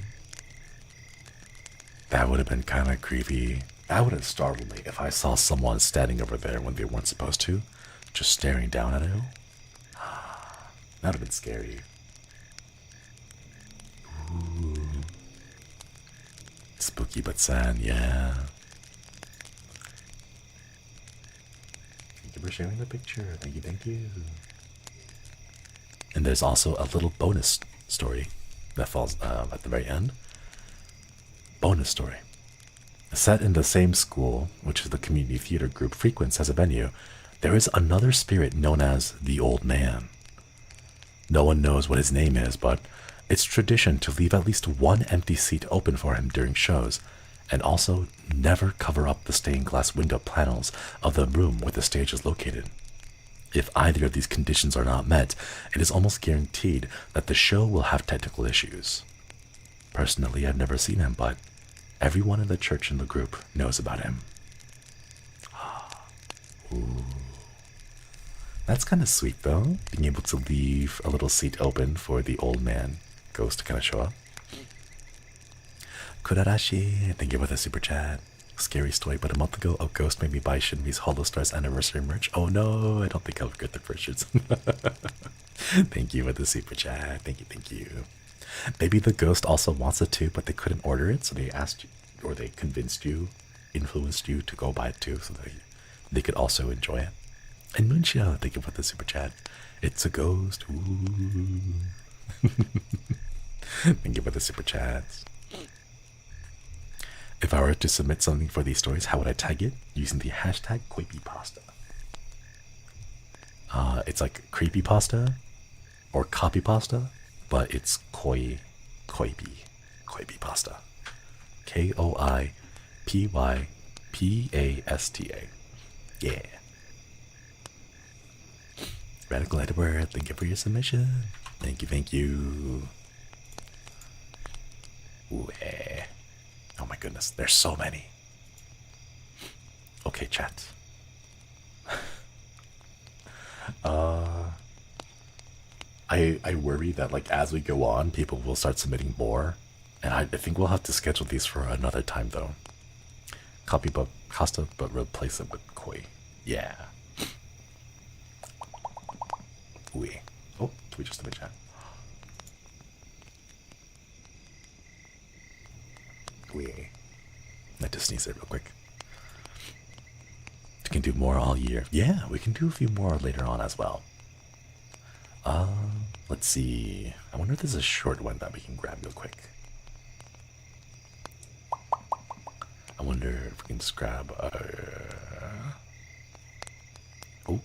Speaker 1: That would have been kind of creepy. That would have startled me if I saw someone standing over there when they weren't supposed to, just staring down at it. That would have been scary. Ooh. Spooky but sad, yeah. Thank you for sharing the picture. Thank you, thank you. And there's also a little bonus story that falls at the very end. Bonus story. Set in the same school, which the community theater group frequents as a venue, there is another spirit known as the Old Man. No one knows what his name is, but it's tradition to leave at least one empty seat open for him during shows, and also never cover up the stained glass window panels of the room where the stage is located. If either of these conditions are not met, it is almost guaranteed that the show will have technical issues. Personally, I've never seen him, but everyone in the church and the group knows about him. Ooh. That's kind of sweet, though, being able to leave a little seat open for the Old Man ghost to kind of show up. Kurarashi, thank you for the super chat. Scary story, but a month ago, a ghost made me buy Shinry's HOLOSTARS anniversary merch. Oh no, I don't think I'll get the purchase. Thank you for the super chat. Thank you, thank you. Maybe the ghost also wants it too, but they couldn't order it, so they asked you, or they convinced you, influenced you to go buy it too, so they could also enjoy it. And Moonshell, thank you for the super chat. It's a ghost. Ooh. Thank you for the super chats. If I were to submit something for these stories, how would I tag it? Using the hashtag koipypasta. It's like creepypasta or copypasta, but it's koipypasta. KOIPYPASTA. Yeah. Radical Edward, thank you for your submission. Thank you, thank you. Ooh, yeah. Oh my goodness, there's so many. Okay, chat. I worry that like as we go on, people will start submitting more, and I think we'll have to schedule these for another time though. Copy but Costa, but replace it with koi. Yeah. Oui. Oh, we just in the chat. Oui. I had to sneeze it real quick. We can do more all year. Yeah, we can do a few more later on as well. Let's see. I wonder if there's a short one that we can grab real quick. I wonder if we can just grab oh.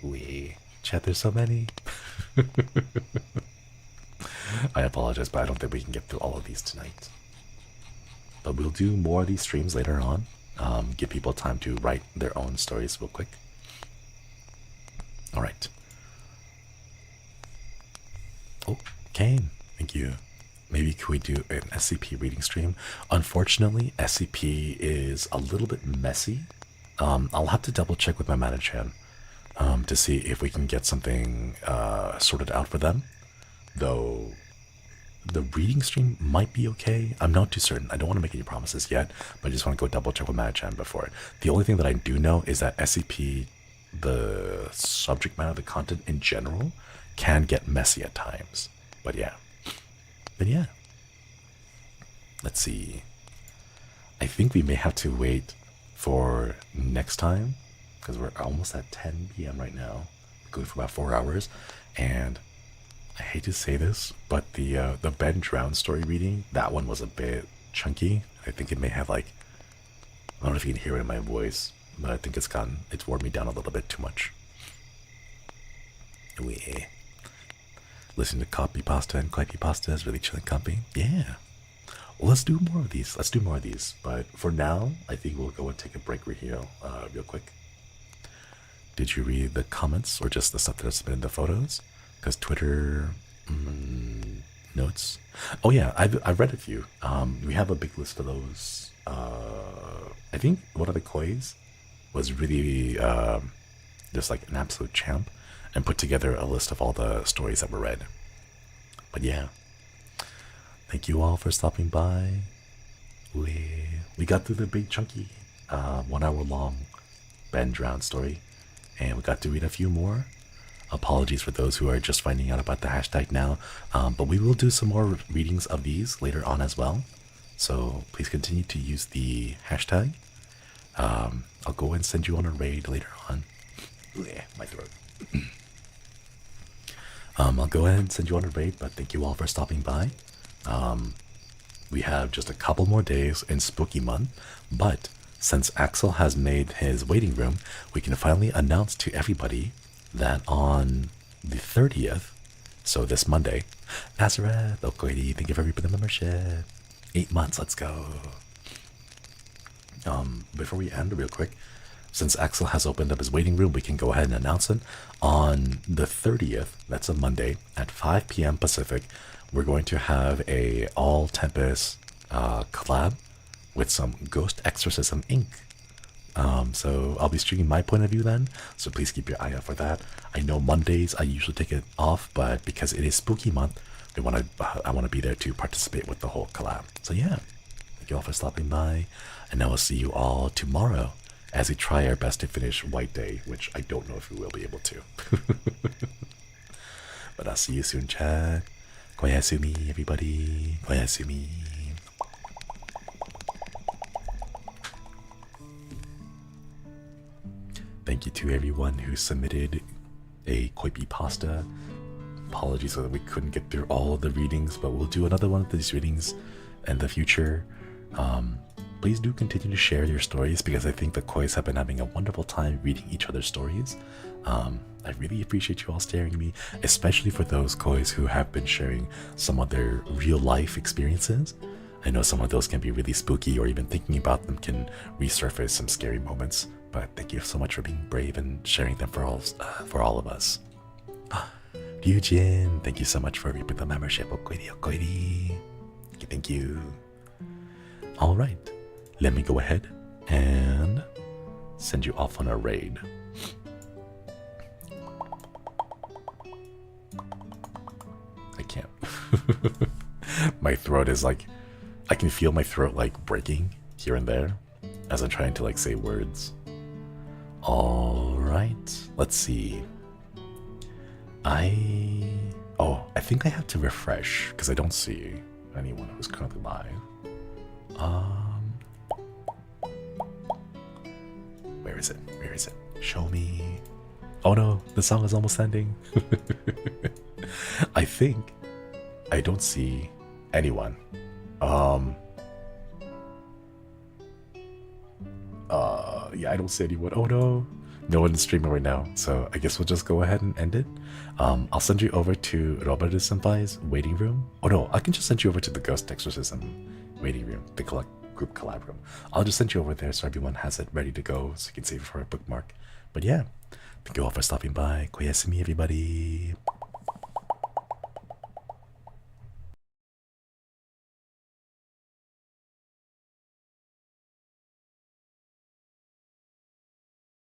Speaker 1: Oui. Chat, there's so many. I apologize, but I don't think we can get through all of these tonight. But we'll do more of these streams later on. Give people time to write their own stories real quick. Alright. Oh, Kane, thank you. Maybe could we do an SCP reading stream? Unfortunately, SCP is a little bit messy. I'll have to double check with my manager to see if we can get something sorted out for them. Though the reading stream might be okay. I'm not too certain. I don't want to make any promises yet, but I just want to go double check with manager before it. The only thing that I do know is that SCP, the subject matter, the content in general, can get messy at times. But yeah. Let's see. I think we may have to wait for next time because we're almost at 10 p.m. right now. We're going for about 4 hours, and I hate to say this, but the Ben Drown story reading, that one was a bit chunky. I think it may have like, I don't know if you can hear it in my voice, but I think it's worn me down a little bit too much. Oui. Listening to Copypasta and Koipypasta is really chilling company. Yeah. Well, let's do more of these. But for now, I think we'll go and take a break real quick. Did you read the comments or just the stuff that's been in the photos? Because Twitter notes. Oh yeah, I've read a few. We have a big list of those. I think one of the kois was really just like an absolute champ and put together a list of all the stories that were read. But yeah, thank you all for stopping by. We got through the big chunky 1 hour long Ben Drown story, and we got to read a few more. Apologies for those who are just finding out about the hashtag now, but we will do some more readings of these later on as well. So please continue to use the hashtag. I'll go and send you on a raid later on. My throat. I'll go ahead and send you on a raid, but thank you all for stopping by. We have just a couple more days in Spooky Month, but since Axel has made his waiting room, we can finally announce to everybody that on the 30th, so this Monday, Nazareth, Okoidi, thank you for the membership. 8 months, let's go. Before we end real quick, since Axel has opened up his waiting room, we can go ahead and announce it. On the 30th, that's a Monday, at 5 p.m. Pacific, we're going to have a all Tempest collab with some Ghost Exorcism Inc. So I'll be streaming my point of view then, so please keep your eye out for that. I know Mondays I usually take it off, but because it is Spooky Month, I want to be there to participate with the whole collab. So yeah, Thank you all for stopping by, and I will see you all tomorrow as we try our best to finish White Day, which I don't know if we will be able to. But I'll see you soon, chat. Koyasumi, everybody. Koyasumi. Thank you to everyone who submitted a koipypasta. Apologies that we couldn't get through all of the readings, but we'll do another one of these readings in the future. Please do continue to share your stories, because I think the kois have been having a wonderful time reading each other's stories. I really appreciate you all staring at me, especially for those kois who have been sharing some of their real life experiences. I know some of those can be really spooky, or even thinking about them can resurface some scary moments, but thank you so much for being brave and sharing them for all of us. Ryujin, thank you so much for reaping the membership. Okoiri, okoiri. Thank you. Alright, let me go ahead and send you off on a raid. I can't. My throat is like, I can feel my throat like breaking here and there as I'm trying to like say words. Alright, let's see. I think I have to refresh because I don't see anyone who's currently live. Where is it? Where is it? Show me. Oh no, the song is almost ending. I think I don't see anyone. Yeah, I don't see anyone. Oh no, no one's streaming right now, so I guess we'll just go ahead and end it. I'll send you over to Robert Senpai's waiting room. Oh no, I can just send you over to the Ghost Exorcism waiting room, the group collab room. I'll just send you over there so everyone has it ready to go, so you can save it for a bookmark. But yeah, thank you all for stopping by. Koyasumi, everybody.